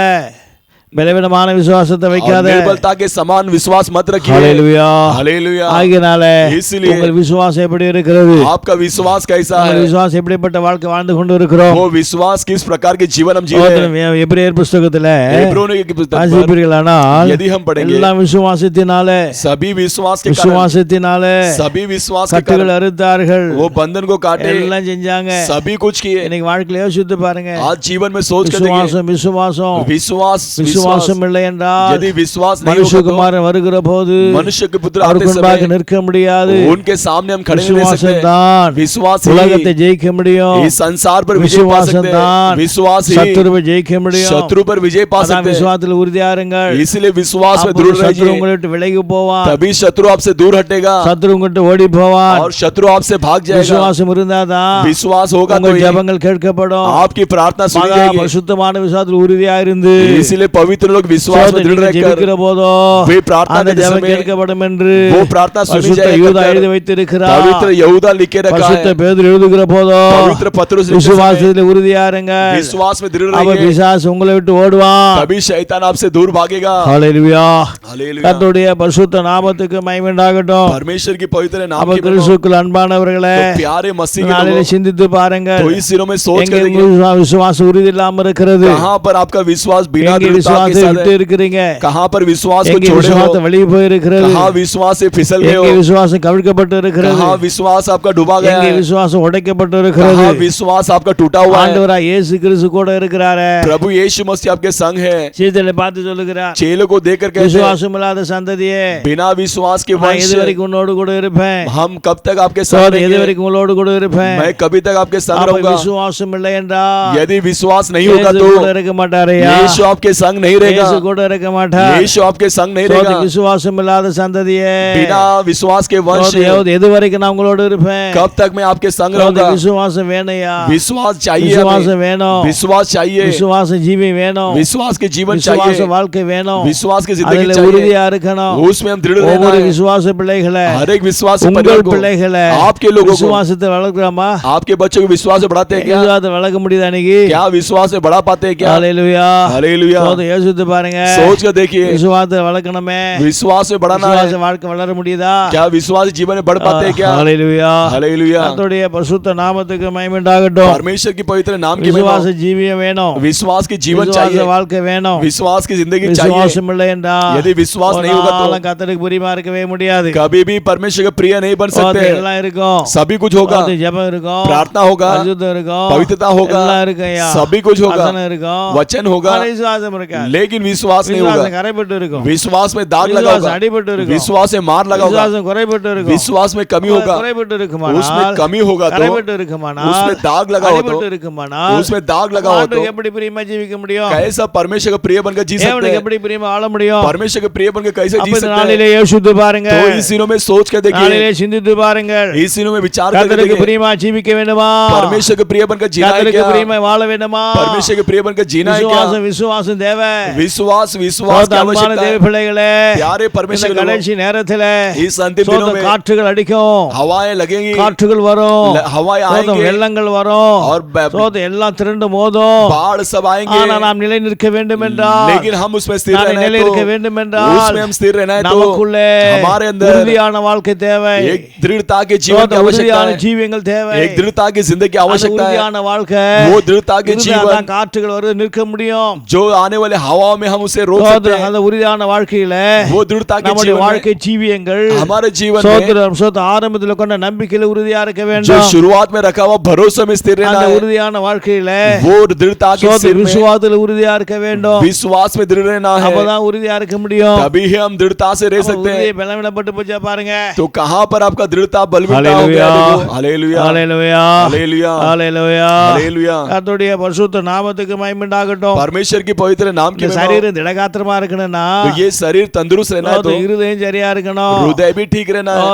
பலவீனமான விசுவாசத்தை और வைக்காத. निर्बलता के समान विश्वास मत रखिए। ஹalleluya. हालेलुया। ஆகினால इसलिए உங்கள் விசுவாசம் எப்படி இருக்கிறது? आपका विश्वास कैसा உங்கள் है? விசுவாசம் எப்படிப்பட்ட வாழ்க்கை வாழ்ந்து கொண்டு இருக்கிறோம்? वो विश्वास किस प्रकार के जीवन हम जी रहे हैं? எபிரேயர் புத்தகத்துல एब्रोनियों की पुस्तक पर வாசிப்பீர்களானால் यदि हम पढ़ेंगे, எல்லாம் விசுவாசத்தினாலே, सभी विश्वास के कारण, விசுவாசத்தினாலே सभी विश्वास के கட்டுகள் कारण அறுத்தார்கள், वो बंधन को काटे, எல்லாம் செஞ்சாங்க. सभी कुछ किए। இன்னைக்கு வாழ்க்கையில யோசித்து பாருங்க, आज जीवन में सोच कर देखिए, விசுவாசம் விசுவாசம் विश्वास விசுவாசம் இல்லை என்றால் यदि विश्वास नहीं होगा மனுஷகுமாரன் வருகிற போது तो मनुष्य के पुत्र आते அவருக்கு முன்பாக समय நிற்க முடியாது. उनके सामने हम खड़े नहीं रह விசுவாசம் सकते। தான் विश्वास உலகத்தை ही ஜெயிக்க முடியும். इस संसार पर विजय पा விசுவாசம் सकते हैं। தான் विश्वास ही சத்துருவை ஜெயிக்க முடியும். शत्रु पर विजय पा அதான் सकते हैं। விசுவாசத்தில் உறுதியா இருங்கள். इसलिए विश्वास में அப்பொழுது दृढ़ சத்துரு रहिए, உங்களை விட்டு விலகி போவான், तभी शत्रु आपसे दूर हटेगा சத்துரு உங்கள்கிட்ட ஓடி போவான். और शत्रु आपसे भाग जाएगा। விசுவாசம் இருந்தாதான் विश्वास होगा तो உங்கள் ही ஜெபங்கள் கேட்கப்படும். आपकी प्रार्थना सुनी மகா जाएगी। பரிசுத்தமான விசுவாசத்தில் உறுதியா இருந்து इसीलिए पवित्र पवित्र लोग विश्वास में दृढ़ रहकर ஜெபிக்கிற போதோ वे प्रार्थना அந்த करते ஜெபம் समय கேட்கப்படும் என்று वो प्रार्थना सुनी பரிசுத்த जाए யூதா कर எழுதி வைத்திருக்கிறார். पवित्र यहूदा लिखे रखा பரிசுத்த है। பேதுரு எழுதுகிற போதோ पवित्र पत्रुस लिखते समय விசுவாசத்தில் உறுதியா இருங்க. विश्वास में दृढ़ அப்ப रहिए, பிசாசு உங்களை விட்டு ஓடுவான். तभी शैतान आपसे दूर भागेगा। ஹalleluya. हालेलुया। கர்த்தருடைய பரிசுத்த நாமத்துக்கு மகிமை உண்டாகட்டும். परमेश्वर की पवित्र नाम அப்ப की महिमा। கிறிஸ்துவுக்குள் அன்பானவர்களே, तो प्यारे मसीह के நாளிலே लोगों, சிந்தித்து பாருங்க. तो इस दिनों में सोच எங்கே कर देखिए உங்கள் விசுவாசம் உறுதி இல்லாம இருக்கிறது? कहाँ पर आपका विश्वास बिना எங்கே दृढ़ता के விசுவாசத்தை साथ விட்டு है, இருக்கிறீங்க? कहाँ पर विश्वास को எங்கே छोड़े விசுவாசத்தை हो, வெளியே போயிருக்கிறது? कहाँ विश्वास से फिसल गए எங்கே हो, விசுவாசம் கவிழ்க்கப்பட்டு இருக்கிறது? कहाँ विश्वास आपका डूबा गया எங்கே है, விசுவாசம் உடைக்கப்பட்டு இருக்கிறது? कहाँ विश्वास आपका टूटा हुआ है। ஆண்டவராய் இயேசு கிறிஸ்து கூட இருக்கிறாரே. प्रभु यीशु मसीह आपके संग है। சீடர்களை பார்த்து சொல்லுகிறார், चेलों को देखकर कहते हैं, விசுவாசம் இல்லாத சந்ததியே, बिना विश्वास के நான் वंश எது வரைக்கும் உன்னோடு கூட இருப்பேன்? हम कब तक आपके संग சோதனை எது रहेंगे, வரைக்கும் உங்களோடு கூட இருப்பேன்? मैं कभी तक आपके संग அப்ப रहूंगा। விசுவாசம் இல்லை என்றால் यदि विश्वास नहीं होगा இயேசு तो கூட இருக்க மாட்டாரையா? यीशु आपके संग नहीं रहेगा, இயேசு கூட இருக்க மாட்டார். यीशु आपके संग नहीं சோதனை रहेगा। விசுவாசம் இல்லாத சந்ததியே, बिना विश्वास के वंश சோதனை எது வரைக்கும் நான் உங்களோடு இருப்பேன்? कब तक मैं आपके संग சோதனை रहूंगा। விசுவாசம் வேணையா? विश्वास चाहिए, விசுவாசம் हमें வேணும். विश्वास चाहिए, விசுவாச ஜீவி வேணும். विश्वास के जीवन விசுவாச चाहिए, வாழ்க்கை வேணும். विश्वास की जिंदगी அதில் चाहिए, உறுதியா இருக்கணும். उसमें हम दृढ़ रहना ஒவ்வொரு है। விசுவாச பிள்ளைகளை, हर एक विश्वास உங்கள் परिवार को, பிள்ளைகளை आपके लोगों को, விசுவாசத்தை வளர்க்கிறோமா? आपके बच्चों को विश्वास से बढ़ाते हैं क्या? விசுவாசத்தை வளர்க்க முடியுது அன்னைக்கு? क्या विश्वास से बढ़ा पाते हैं क्या? ஹalleluya. हालेलुया। சோதனை யோசித்து பாருங்க. सोच कर देखिए, விசுவாசத்தை வளர்க்கணுமே. विश्वास से बढ़ाना விசுவாச है, வாழ்க்கை வளர முடியுதா? क्या विश्वास जीवन में बढ़ पाते हैं क्या? ஹalleluya. हालेलुया। கர்த்தருடைய பரிசுத்த நாமத்துக்கு மகிமை உண்டாகட்டும். परमेश्वर की पवित्र नाम की महिमा। விசுவாச ஜீவியம் வேணும். विश्वास की जीवन விசுவாச चाहिए, வாழ்க்கை வேணும். विश्वास की जिंदगी चाहिए। விசுவாசம் இல்லை என்றால் यदि विश्वास नहीं होगा तो கர்த்தருக்கு பிரியமா இருக்கவே முடியாது. कभी भी परमेश्वर के प्रिय नहीं बन सकते। எல்லாம் இருக்கும். सभी कुछ होगा, ஜெபம் இருக்கும், प्रार्थना होगा, பரிசுத்தம் இருக்கும், पवित्रता होगा, எல்லாம் இருக்கும்யா. सभी कुछ होगा, வசனம் இருக்கும், वचन होगा, ஆனா விசுவாசம் இருக்காது. लेकिन विश्वास नहीं விசுவாசம் होगा। கரைப்பட்டு இருக்கும். विश्वास में दाग लगा விசுவாசம் होगा, அடிபட்டு இருக்கும். विश्वास में मार लगा होगा, விசுவாசம் குறைபட்டு இருக்கும். विश्वास में कमी होगा, குறைபட்டு उसमें இருக்குமானால், कमी होगा तो, கரைபட்டு இருக்குமானால், उसमें दाग लगा हो அடிபட்டு तो, இருக்குமானால், उसमें दाग लगा हो तो ஆண்டவருக்கு எப்படி பிரியமா ஜீவிக்க முடியும்? कैसा परमेश्वर का प्रिय बनकर जी सकते தேவனுக்கு हैं? எப்படி பிரியமா வாழ முடியும்? परमेश्वर के प्रिय बनकर कैसे அப்ப जी இந்த सकते हैं? நாளிலே யோசித்து பாருங்க. तो इस दिनों में सोच कर देखिए, நாளிலே சிந்தித்து பாருங்கள். इस दिनों में विचार कर கர்த்தருக்கு देखिए, பிரியமா ஜீவிக்க வேண்டுமா? परमेश्वर के प्रिय बनकर जीना है கர்த்தருக்கு क्या? பிரியமா வாழ வேண்டுமா? परमेश्वर के प्रिय बनकर जीना है क्या? விசுவாசம் விசுவாசம் தேவை. विश्वास विश्वास की அன்பான आवश्यकता தேவ है। பிள்ளைகளே, प्यारे இந்த परमेश्वर के लोगों, கடைசி நேரத்துல इस अंतिम दिनों में காற்றுகள் அடிக்கும், हवाएं लगेंगी, காற்றுகள் வரும், हवाएं சோதம் आएंगे வெள்ளங்கள் வரும், और சோதம் எல்லாம் திரண்டு மோதும். बाढ़ सब आएंगे, ஆனா நாம் நிலை நிற்க வேண்டும் என்றால், लेकिन हम उसमें स्थिर நாம் रहना நிலை है நிற்க तो, வேண்டும் என்றால், उसमें हम स्थिर रहना है तो நமக்குள்ளே हमारे अंदर உறுதியான வாழ்க்கை தேவை. एक दृढ़ता के जीवन की சோதம் आवश्यकता உறுதியான है, ஜீவியங்கள் தேவை. एक दृढ़ता की जिंदगी की அந்த आवश्यकता है। உறுதியான வாழ்க்கை, वो दृढ़ता के இருந்தாதான் जीवन காற்றுகள் வருது நிற்க முடியும். जो आने वाले हवाओं में हम उसे रोक सकते हैं, அந்த உறுதியான வாழ்க்கையில वो दृढ़ता के நம்முடைய जीवन வாழ்க்கை में, ஜீவியங்கள் हमारे जीवन में சோதரம் ஆரம்பத்தில் கொண்ட நம்பிக்கையில உறுதியா இருக்க जो வேண்டும். शुरुआत में रखा हुआ भरोसे में स्थिर रहना அந்த है, உறுதியான வாழ்க்கையில वो दृढ़ता के सिर में விசுவாசத்தில் உறுதியா இருக்க வேண்டும். विश्वास में दृढ़ रहना है, அப்பதான் உறுதியா இருக்க முடியும். तभी ही हम दृढ़ता से रह सकते हैं। பலவீனப்பட்டு போச்சா பாருங்க. तो कहाँ पर आपका दृढ़ता बलवत्ता हो गया? हालेलुया, ஹalleluya, हालेलुया, ஹalleluya, हालेलुया। கர்த்தருடைய பரிசுத்த நாமத்துக்கு மகிமை உண்டாகட்டும். परमेश्वर की पवित्र नाम की இந்த महिमा। சரீரம் திடகாத்திரமா இருக்கணும்னா, तो ये शरीर तंदुरुस्त रहना है, तो இருதயம் சரியா இருக்கணும், हृदय भी ठीक रहना है,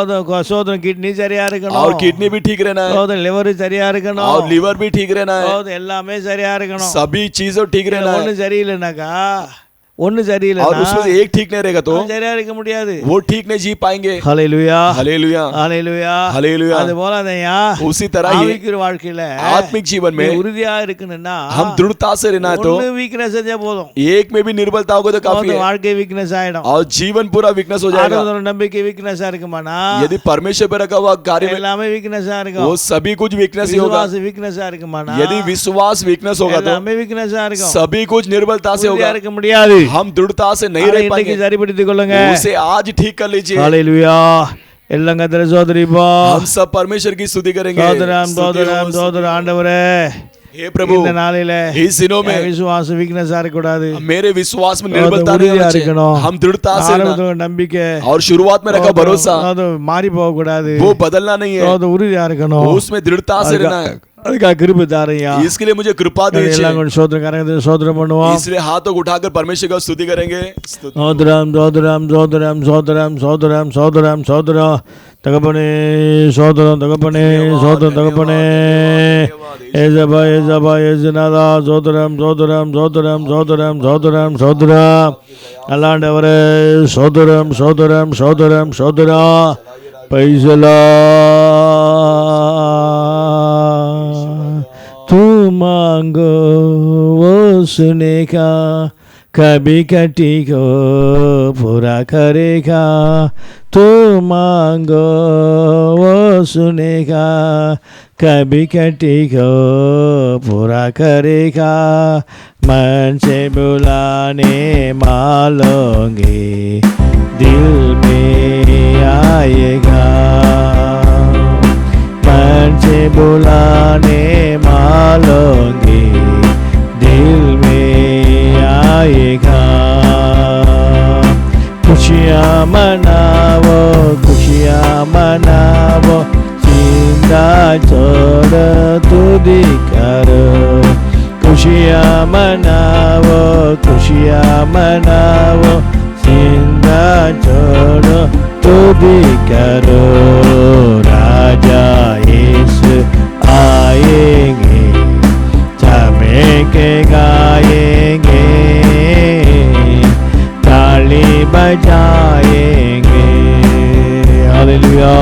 சோதரம் கிட்னி சரியா இருக்கணும், और किडनी भी ठीक रहना है, சோதரம் லிவர் சரியா இருக்கணும், और लीवर भी ठीक रहना है, எல்லாமே சரியா இருக்கணும். सभी चीजों ठीक रहना ஒண்ணு है। சரியில்லைனாக்கா, ஒண்ணு और சரியில்லைனா उसमें से एक ठीक नहीं रहेगा तो சரியா இருக்க முடியாது. वो ठीक नहीं जी पाएंगे। ஹalleluya, हालेलुया, ஹalleluya, हालेलुया। அது போல அதையா उसी तरह ही ஆவிக்குரிய வாழ்க்கையில आत्मिक जीवन में உறுதியா இருக்கணும்னா हम दृढ़ता से रहना है, तो ஒண்ணு வீக்னஸ் செஞ்சா போதும், एक में भी निर्बलता होगा तो काफी है, வாழ்க்கை வீக்னஸ் ஆயிடும். और जीवन पूरा वीकनेस हो जाएगा। ஆண்டவரோட நம்பிக்கை வீக்னஸா இருக்குமானா, यदि परमेश्वर पर रखा हुआ कार्य में எல்லாமே வீக்னஸா वो இருக்கும். सभी कुछ वीकनेस ही होगा। விசுவாசம் வீக்னஸா இருக்குமானா, यदि विश्वास वीकनेस होगा तो எல்லாமே வீக்னஸா இருக்கும். सभी कुछ निर्बलता से உறுதியா होगा। இருக்க முடியாது. हम दृढ़ता से नहीं அதை रह இன்னைக்கு पाएंगे, சரிப்படுத்திக் கொள்ளுங்க. उसे आज ठीक कर लीजिए। ஹalleluya, எல்லாம் கர்த்தர் சோதரிப்பா. हम सब परमेश्वर की स्तुति करेंगे। சோதரம் சோதரம் சோதரம் ஆண்டவரே, हे प्रभु, இந்த நாளிலே इस दिनों में விசுவாசம் வீக்னஸா இருக்க கூடாது. मेरे विश्वास में निर्बलता नहीं होना चाहिए। हम दृढ़ता से रहना, நம்பிக்கை और शुरुआत में रखा भरोसा அது மாறி போக கூடாது. वो बदलना नहीं है, அது உறுதியா இருக்கணும். उसमें दृढ़ता से रहना है। அதுக்காக கிருபை தாரையா. इसके लिए मुझे कृपा எல்லாம் दीजिए। கொஞ்சம் சோதரம் கரங்க சோதரம் பண்ணுவோம். इसलिए हाथों को उठाकर परमेश्वर का स्तुति करेंगे। சோதரம் சோதரம் சோதரம் சோதரம் சோதரம் சோதரம் சோதரம் தகப்பனே, சோதரம் தகப்பனே, சோதரம் தகப்பனே, ஏசபா ஏசபா ஏசுநாதா சோதரம் சோதரம் சோதரம் சோதரம் சோதரம் சோதரா அல்லாண்டவரே சோதரம் சோதரம் சோதரம் சோதரா பைசலா तू मांगो वो सुनेगा कभी कटी को पूरा करेगा तू मांगो वो सुनेगा कभी कटी को पूरा करेगा मन से बुलाने मालोगे दिल में आएगा मन से बुलाने मालोगे दिल में आएगा खुशियाँ मनावो जिंदा छोड़ तुदी करो खुशियाँ मनावो जिंदा छोड़ तुदी करो राजा यीशु आएंगे चमे के गाएंगे ताली बजाएंगे हालेलुया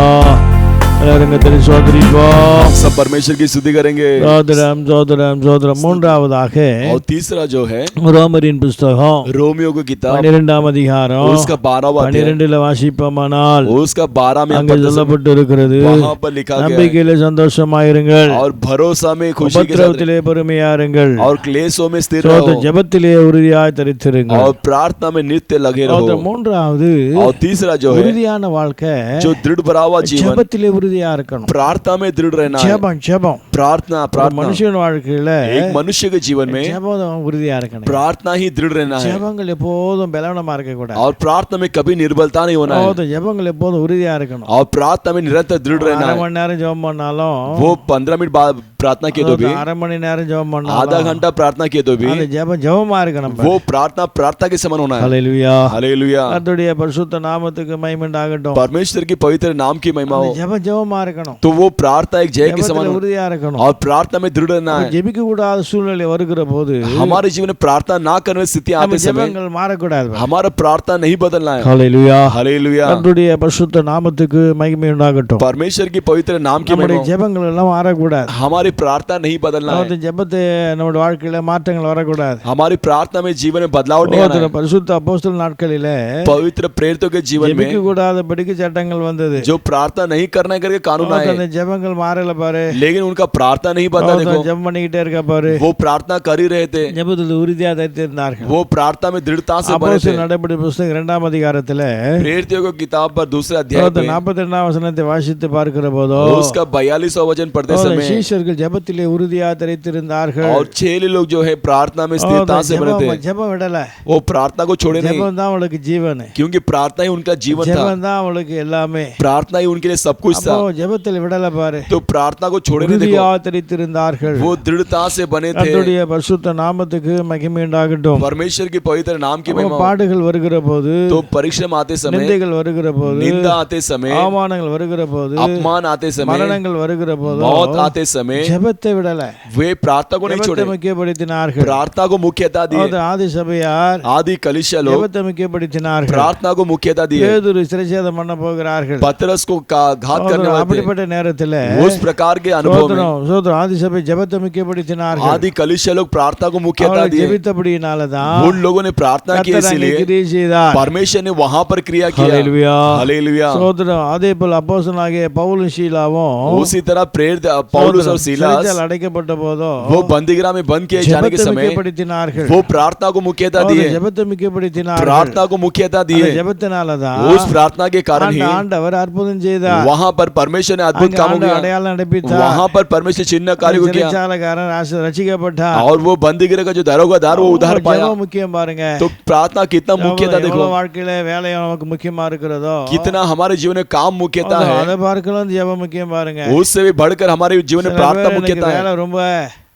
ரங்கத்தில் சோதரிப்போம் सब परमेश्वर की स्तुति करेंगे சோதரம் சோதரம் சோதரம் மூன்றாவதாக और तीसरा जो है ரோமரின் புஸ்தகம் रोमियो की किताब 12ஆம் அதிகாரம் उसका 12वां अध्याय 12ல வாசிப்போமானால் उसका 12 में அங்கே சொல்லப்பட்டு இருக்கிறது वहां पर लिखा गया நம்பிக்கையிலே சந்தோஷமாயிருங்கள் और भरोसा में खुशी के साथ உபத்திரவத்திலே பொறுமையாயிருங்கள் और क्लेशों में स्थिर சோதர रहो ஜெபத்திலே உறுதியாய் தரித்திருங்கள் और प्रार्थना में नित्य लगे சோதர रहो மூன்றாவது और तीसरा जो है உறுதியான வாழ்க்கை जो दृढ़ भरा हुआ जीवन ஜெபத்திலே உறுதியா இருக்கணும் प्रार्थना में दृढ़ रहना है ஜெபம் प्रार्थना ஒரு प्रार्थना மனுஷன் வாழ்க்கையில एक मनुष्य के जीवन में ஜெபம் உறுதியா இருக்கணும் प्रार्थना ही दृढ़ रहना है ஜெபங்கள் எப்போதும் பலவீனமா இருக்க கூடாது और प्रार्थना में कभी निर्बलता नहीं होना है ஜெபங்கள் எப்போதும் உறுதியா இருக்கணும் और प्रार्थना में निरंतर दृढ़ रहना அரை है மணி நேரம் ஜெபம் பண்ணாலும் वो 15 मिनट बाद प्रार्थना किए तो भी அரை மணி நேரம் ஜெபம் பண்ணாலும் आधा घंटा प्रार्थना किए तो भी அந்த ஜெபமா இருக்கணும் वो प्रार्थना के समान होना है ஹalleluya हालेलुया கர்த்தருடைய பரிசுத்த நாமத்துக்கு மகிமை உண்டாகட்டும் परमेश्वर की पवित्र नाम की महिमा हो ஜெபமா இருக்கணும் तो वो प्रार्थना एक जय के समान உறுதியா இருக்கணும் और प्रार्थना में दृढ़ रहना है ஜெபிக்க கூடாத சூழ்நிலை வருகிற போது हमारे जीवन में प्रार्थना ना करने की स्थिति आते समय ஜெபங்கள் மாறக்கூடாது हमारा प्रार्थना नहीं बदलना है ஹalleluya हालेलुया கர்த்தருடைய பரிசுத்த நாமத்துக்கு மகிமை உண்டாகட்டும் परमेश्वर की पवित्र नाम की நம்முடைய महिमा ஜெபங்கள் எல்லாம் மாறக்கூடாது हमारी प्रार्थना नहीं बदलना है ஜெபத்தை நம்முடைய வாழ்க்கையில மாற்றங்கள் வரக்கூடாது हमारी प्रार्थना में जीवन में बदलाव नहीं आना है பரிசுத்த அப்போஸ்தலர் நாட்களிலே पवित्र प्रेरितों के जीवन में ஜெபிக்க கூடாதபடிக்கு சட்டங்கள் வந்தது जो प्रार्थना नहीं करना करके कानून आए அந்த ஜெபங்கள் மாறல பாரு लेकिन उनका प्रार्थना नहीं बदला देखो ஜெபம் பண்ணிக்கிட்டே இருக்க பாரு वो प्रार्थना कर ही रहे थे ஜெபத்தில் உறுதியா தரித்திருந்தார்கள் वो प्रार्थना में दृढ़ता से बने थे அப்போஸ்தலர் நடபடி புத்தகம் 2ஆம் அதிகாரத்திலே प्रेरितों की किताब पर दूसरे अध्याय में 42ஆம் வசனத்தை வாசித்து பார்க்கிற போதோ उसका 42वां वचन पढ़ते समय சீஷர்கள் ஜெபத்திலே உறுதியா தரித்திருந்தார்கள் और 6 लोग जो है प्रार्थना में स्थिरता से बने थे ஜெபம் விடல वो प्रार्थना को छोड़े नहीं ஜெபம் தான் அவளுக்கு ஜீவன் क्योंकि प्रार्थना ही उनका जीवन था ஜெபம் தான் அவளுக்கு எல்லாமே प्रार्थना ही उनके लिए सब कुछ था அப்போ ஜெபத்தில் விடல பாரு तो प्रार्थना को छोड़े नहीं உறுதியா देखो தரித்திருந்தார்கள் वो दृढ़ता से बने थे கர்த்தருடைய பரிசுத்த நாமத்துக்கு மகிமை உண்டாகட்டும் परमेश्वर की पवित्र नाम की महिमा हो। பாடுகள் வருகிற போது तो परिश्रम आते समय நிந்தைகள் வருகிற போது निंदा आते समय அவமானங்கள் வருகிற போது अपमान आते समय மரணங்கள் வருகிற போது मौत आते समय ஜெபத்தை விடல वे प्रार्थना को नहीं ஜெபத்தை छोड़े முக்கியப்படுத்தினார்கள் प्रार्थना को मुख्यता दिए ஆதி சபையார் आदि कलीसिया लोग ஜெபத்தை முக்கியப்படுத்தினார்கள் प्रार्थना को मुख्यता दिए பேதுரு சிறைச்சேதம் பண்ண போகிறார்கள் पतरस को घात करने वाले थे அப்படிப்பட்ட நேரத்தில் उस प्रकार के अनुभव में சோதரம் ஆதி சபை ஜெபத்தை முக்கியப்படுத்தினார்கள் आदि कलीसिया लोग प्रार्थना को मुख्यता அவர்கள் दिए ஜெபித்தபடியினாலதான் उन लोगों ने प्रार्थना की கர்த்தர் அங்கே इसलिए கிரியை செய்தார் परमेश्वर ने वहां पर क्रिया किया ஹalleluya हालेलुया சோதரம் அதே போல அப்போஸ்தலனாகிய பவுலும் சீலாவும் उसी तरह प्रेरित पौलुस और सीलास சிறைச்சாலையில் அடைக்கப்பட்ட போதோ वो बंदीगृह में बंद किए जाने के ஜெபத்தை समय முக்கியப்படுத்தினார்கள் वो प्रार्थना को मुख्यता दिए ஜெபத்தை முக்கியப்படுத்தினார்கள் प्रार्थना को मुख्यता அந்த दिए ஜெபத்தினாலதான் उस प्रार्थना के कारण ही ஆண்டவர் அற்புதம் செய்தார் वहां पर परमेश्वर ने अद्भुत அங்கே काम ஆண்டவர் किया அடையாளம் நடப்பித்தார் वहां पर परमेश्वर चिन्ह कार्य को किया சிறைச்சாலைக்காரன் ரட்சிக்கப்பட்டார் और वो बंदीगृह का जो दारोगादार वो उधार पाया ஜெபம் முக்கியம் பாருங்க तो प्रार्थना कितना मुख्यता देखो எவ்வளவு வாழ்க்கையில வேலை நமக்கு முக்கியமா இருக்கிறதோ कितना हमारे जीवन में काम मुख्यता है அதை பார்க்கலாம் ஜெபம் முக்கியம் பாருங்க उससे भी बढ़कर हमारे जीवन में சில प्रार्थना பேர் இன்னைக்கு मुख्यता है வேலை ரொம்ப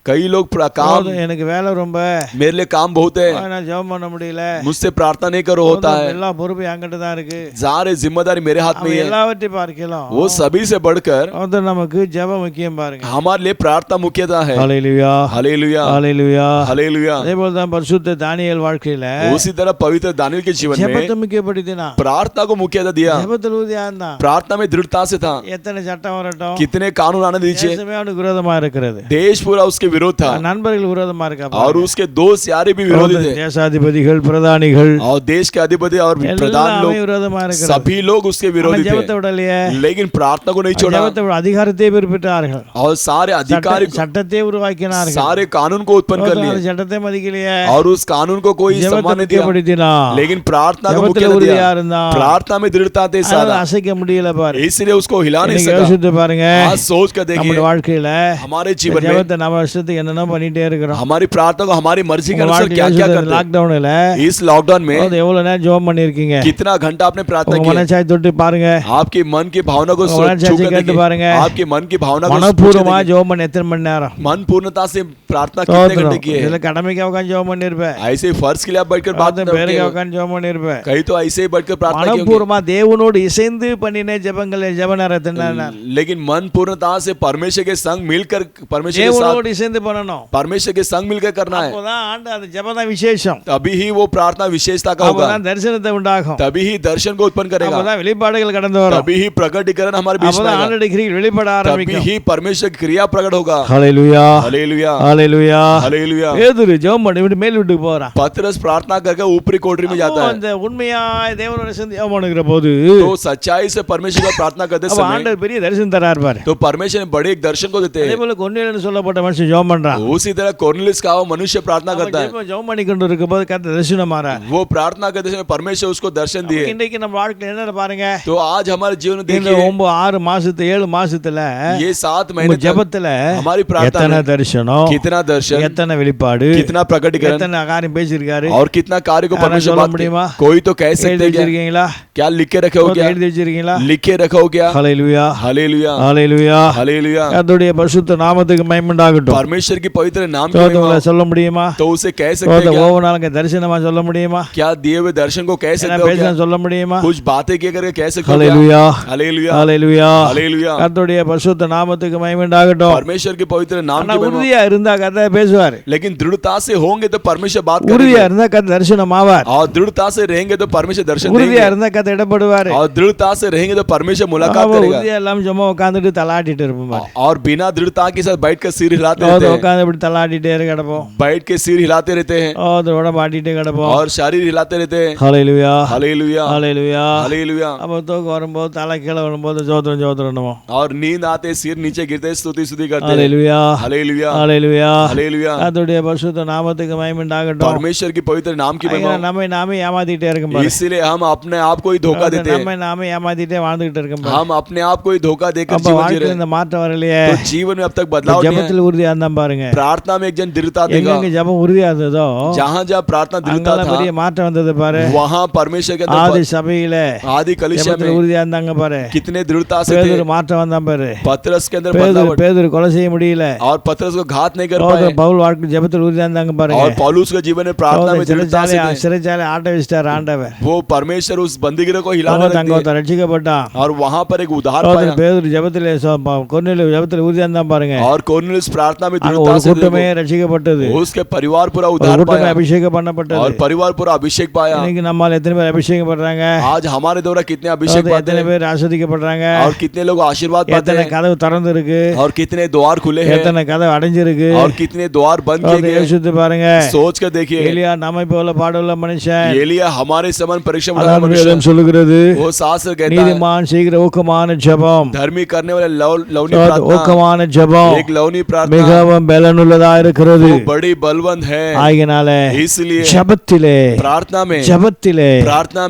कई लोग काम, எனக்கு வேலை ரொம்ப, मेरे लिए काम बहुत है, நான் ஜெபம் பண்ண முடியல, मुझसे प्रार्थना नहीं करो होता है, எல்லா பொறுப்பு என்கிட்ட தான் இருக்கு, सारे जिम्मेदारी मेरे हाथ में है। எல்லாவற்றையும் பார்க்கலாம், वो सभी से बढ़कर நமக்கு ஜெபம் முக்கியம் பாருங்க, हमारे लिए प्रार्थना मुख्यता है। हालेलुया हालेलुया हालेलुया हालेलुया। அதே போல தான் பரிசுத்த தானியேல் வாழ்க்கையில उसी तरह पवित्र दानियेल के जीवन में ஜெபத்தை முக்கியப்படுத்தினா, प्रार्थना को मुख्यता दिया, ஜெபத்தில் உறுதியா இருந்தான், प्रार्थना में दृढ़ता से था। எத்தனை சட்டம் வரட்டும், कितने कानून आने दीजिए, தேசமே அவனுக்கு விரோதமா இருக்கிறது, देश पूरा उसके विरोध था, நண்பர்கள் விரோதமா இருக்கா, और उसके दोस्त यारे भी विरोधी थे, தேசாதிபதிகள் பிரதானிகள் और देश के अधिपति और प्रधान लोग விரோதமா இருக்கிறது, सभी लोग उसके विरोधी ஜெபத்தை थे, விடலையே, लेकिन प्रार्थना को नहीं छोड़ा, ஜெபத்தை விட அதிகாரத்தை பெற்றார்கள், और सारे अधिकारी சட்டத்தை உருவாக்கினார்கள், सारे कानून को उत्पन्न कर लिए, சட்டத்தை மதிக்கலையே, और उस कानून को कोई सम्मान नहीं दिया, लेकिन प्रार्थना को मुख्यता दिया, प्रार्थना में दृढ़ता थे, सारा அசைக்க முடியல பாரு, इसलिए उसको हिला नहीं सका। யோசித்து பாருங்க, आज सोच कर देखिए நம்ம வாழ்க்கையில हमारे जीवन में ஜெபத்தை நம்ம இஷ்டத்துக்கு என்னென்ன பண்ணிட்டே இருக்கிறோம், हमारी प्रार्थना को हमारी मर्जी के अनुसार क्या क्या करते हैं। லாக்டவுன்ல इस लॉकडाउन में எவ்வளவு நேரம் ஜெபம் பண்ணிருக்கீங்க, कितना घंटा आपने प्रार्थना உங்க की, மனசாய் தொட்டு பாருங்க, आपके मन की भावना को छू कर देखिए, आपके मन की भावना को மனப்பூர்வமா ஜெபம் பண்ண எத்தனை மணி நேரம், मन पूर्णता से प्रार्थना कितने घंटे की है। இதுல கடமைக்கு உட்கார்ந்து ஜெபம் பண்ணிருப்பேன், ऐसे ही फर्ज के लिए आप बैठकर बात பேருக்கு உட்கார்ந்து ஜெபம் பண்ணிருப்பேன், कहीं तो ऐसे ही बैठकर प्रार्थना की, மனப்பூர்வமா தேவனோடு இசைந்து பண்ணின ஜெபங்கள் ஜெப நேரத்தினா, लेकिन मन पूर्णता से परमेश्वर के संग मिलकर, परमेश्वर के தேவனோடு இசைந்து பண்ணணும், परमेश्वर के संग मिलकर करना है, அப்பதான் ஆண்டு அந்த ஜெபம் தான் விசேஷம், तभी ही वो प्रार्थना विशेषता का होगा, அப்பதான் தரிசனத்தை உண்டாகும், तभी ही दर्शन को उत्पन्न करेगा, அப்பதான் வெளிப்பாடுகள் கடந்து வரும், तभी ही प्रकटीकरण हमारे बीच में அப்பதான் ஆண்டவருடைய கிரியை வெளிப்பட तभी ஆரம்பிக்கும், ही परमेश्वर की क्रिया प्रकट होगा। ஹalleluya हालेलुया ஹalleluya हालेलुया। பேதுரு ஜெபம் பண்ணி மேல் வீட்டுக்கு போறான், पतरस प्रार्थना करके ऊपरी कोठरी में जाता है, அந்த உண்மையாய் தேவனோட சேர்ந்து ஜெபம் பண்ணுகிற போது तो सच्चाई से परमेश्वर का प्रार्थना करते அப்ப समय ஆண்டவர் பெரிய தரிசனம் தரார் பாரு, तो परमेश्वर ने बड़े एक दर्शन को देते அதே हैं। போல கொர்நேலியன்னு சொல்லப்பட்ட மனுஷன் ஜெபம் பண்றான், उसी तरह कॉर्नेलियस का वो मनुष्य प्रार्थना करता है, ஜெபம் பண்ணி கொண்டு இருக்கும்போது கர்த்தர் தரிசனம் மாறார், वो प्रार्थना करते समय परमेश्वर उसको दर्शन दिए। இன்னைக்கு நம்ம வாழ்க்கையில என்ன பாருங்க, तो आज हमारे जीवन में இந்த देखिए 6 மாசத்து 7 மாசத்துல ये 7 உங்க महीने तक ஜெபத்துல हमारी प्रार्थना எத்தனை में தரிசனம், कितना दर्शन, எத்தனை வெளிப்பாடு, कितना प्रकटीकरण எத்தனை காரியம் பேசியிருக்காரு, और कितना कार्य को परमेश्वर சொல்ல बात முடியுமா? कोई तो कह எழுதி सकते हैं क्या? வச்சிருக்கீங்களா, क्या लिख के रखे हो क्या? எழுதி வச்சிருக்கீங்களா, लिख के रखा हो क्या? ஹalleluya हालेलुया ஹalleluya हालेलुया। கர்த்தருடைய பரிசுத்த நாமத்துக்கு மகிமை உண்டாகட்டும், परमेश्वर की पवित्र नाम की உங்களை महिमा, சொல்ல முடியுமா, तो उसे कह सकते हैं क्या? ஒவ்வொரு நாளுங்க தரிசனமா சொல்ல முடியுமா, क्या दिए हुए दर्शन को कह सकते हो क्या? பேச சொல்ல முடியுமா, कुछ बातें किए करके कह सकते हो क्या? ஹalleluya हालेलुया ஹalleluya हालेलुया। கர்த்தருடைய பரிசுத்த நாமத்துக்கு மகிமை உண்டாகட்டும், परमेश्वर के पवित्र नाम ஆனா की महिमा, உறுதியா இருந்தா கர்த்தர் பேசுவார், लेकिन दृढ़ता से होंगे तो परमेश्वर बात உறுதியா करेंगे, இருந்தா கர்த்தர் தரிசனம் ஆவார், और दृढ़ता से रहेंगे तो परमेश्वर दर्शन உறுதியா देंगे, இருந்தா கர்த்தர் இடப்படுவார், और दृढ़ता से रहेंगे तो परमेश्वर मुलाकात करेगा, உறுதியா இல்லாம சும்மா உட்கார்ந்துட்டு தலாட்டிட்டு இருப்போம் பாரு, और बिना दृढ़ता के साथ बैठ कर सिर हिलाते रहते हैं, உட்கார்ந்து இப்படி தலாட்டிட்டே கிடப்போம், बैठ के सिर हिलाते रहते हैं உடம்பு ஆட்டிட்டே கிடப்போம், और शरीर हिलाते रहते हैं। ஹalleluya हालेलुया ஹalleluya हालेलुया। அப்ப தூக்கம் வரும்போது தலை கீழே வரும்போது ஜோத்திரம் और नींद आते सिर नीचे गिरते स्तुति करते हैं। ஹalleluya हालेलुया ஹalleluya हालेलुया। கர்த்தருடைய பரிசுத்த நாமத்துக்கு மகிமை உண்டாகட்டும், परमेश्वर की पवित्र नाम की महिमा, நம்மை நாமே ஏமாத்திட்டே இருக்கும் பாரு, इसलिए हम अपने आप को ही धोखा देते हैं, நம்மை நாமே ஏமாத்திட்டே வாழ்ந்துகிட்டு இருக்கும் பாரு, हम अपने आप को ही धोखा देकर அப்ப जीवन जी வாழ்க்கையில रहे இந்த हैं। மாற்றம் வரலையே, तो जीवन में अब तक बदलाव नहीं है। ஜெபத்தில் உறுதியா இருந்தா பாருங்க, प्रार्थना में एक जन दृढ़ता देगा, எங்க ஜெபம் உறுதியா இருந்ததோ जहाँ जहाँ प्रार्थना दृढ़ता அங்கெல்லாம் था பெரிய மாற்றம் வந்தது பாரு, वहाँ परमेश्वर के ஆதி अंदर சபையில आदि कलिसिया ஜெபத்தில் में உறுதியா இருந்தாங்க பாரு, कितने दृढ़ता से थे। பேதுரு மாற்றம் வந்தான் பாரு, पतरस के अंदर बदलाव, பேதுரு கொலை செய்ய முடியல, और पतरस को घात नहीं कर पाए, பவுல் வாழ்க்கை ஜெபத்தில் உறுதியா இருந்தாங்க பாருங்க, और पौलुस के जीवन में प्रार्थना में दृढ़ता से थे। சிறைச்சாலை ஆட்ட வச்சிட்டார் ஆண்டவர், वो परमेश्वर उस बंदीगिरों को हिलाने அங்க लगे ரட்சிக்கப்பட்டான், और वहां पर एक उद्धार पाया, பேதுரு ஜெபத்தில் கொர்நேலியு ஜெபத்தில் உறுதியா இருந்தான் பாருங்க, और कॉर्नेलियस प्रार्थना में அங்க दृढ़ता ஒரு से கூட்டமே ரட்சிக்கப்பட்டது, उसके परिवार पूरा ஒரு उद्धार கூட்டமே पाया, அபிஷேகம் பண்ணப்பட்டது, और परिवार पूरा अभिषेक पाया। இன்னைக்கு நம்மால எத்தனை பேர் அபிஷேகம் பண்றாங்க, आज हमारे द्वारा कितने अभिषेक पाते எத்தனை हैं, பேர் ஆசீர்வதிக்கப்படுறாங்க, और कितने लोग आशीर्वाद पाते எத்தனை हैं, கதவு திறந்து இருக்கு, और कितने द्वार खुले हैं, எத்தனை கதவு அடைஞ்சிருக்கு, और कितने द्वार बंद किए गए। யோசித்து பாருங்க, सोच कर देखिए, எலியா நம்மை போல பாடுள்ள மனுஷன், एलिया हमारे समान परिश्रम அதான் मनुष्य, வேதம் சொல்லுகிறது, वो शास्त्र कहता है நீதிமான் செய்கிற ஊக்கமான ஜெபம், धर्मी करने वाले लवनी प्रार्थना, ஊக்கமான ஜெபம் एक लवनी प्रार्थना மிகவும் பலனுள்ளதா இருக்கிறது, वो बड़ी बलवंत है, ஆகினால इसलिए ஜெபத்திலே प्रार्थना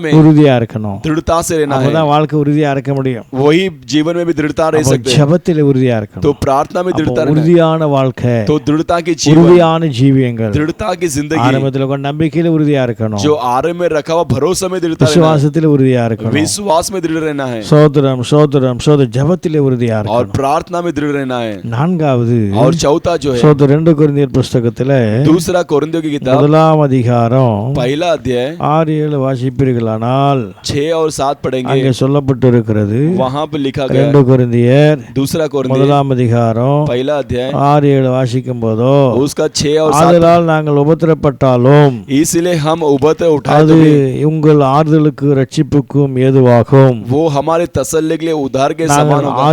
में உறுதியா இருக்கணும், दृढ़ता से रहना है, அப்பதான் வாழ்க்கை உறுதியா இருக்க முடியும், वही जीवन में भी दृढ़ता रह सकते हैं। ஜெபத்திலே உறுதியா இருக்கணும், तो प्रार्थना में दृढ़ता रहना है, உறுதியான வாழ்க்கை, तो दृढ़ता की जीवन, உறுதியான ஜீவியங்கள், दृढ़ता की जिंदगी, ஆரம்பத்தில் நம்பிக்கையில உறுதியா இருக்கணும், जो आरंभ में रखा हुआ भरोसा में दृढ़ता रहना है, விசுவாசத்தில் உறுதியா இருக்கணும். विश्वास में दृढ़ रहना है சோதரம் சோதரம் சோதர ஜெபத்திலே உறுதியா और இருக்கணும். प्रार्थना में दृढ़ रहना है. நான்காவது और चौथा जो है சோதர 2 கொரிந்தியர் புஸ்தகத்திலே दूसरा कोरिन्थियों की किताब முதலாம் அதிகாரம் पहला अध्याय 6-7 வாசிப்பீர்களானால் 6 और 7 पढ़ेंगे. அங்கே சொல்லப்பட்டிருக்கிறது. वहां पर लिखा गया 2 கொரிந்தியர் दूसरा कोरिन्थियों முதலாம் அதிகாரம் पहला अध्याय 6-7 வாசிக்கும் போதோ उसका 6 और 7 ஆதலால் நாங்கள் உபத்திரப்பட்டாலும் इसलिए हम उबरते उठाए அது तो भी உங்கள் ஆறுதலுக்கு ரட்சிப்புக்கும் ஏதுவாகும். वो हमारे तसल्ली के लिए उद्धार के समान நாங்கள் होगा.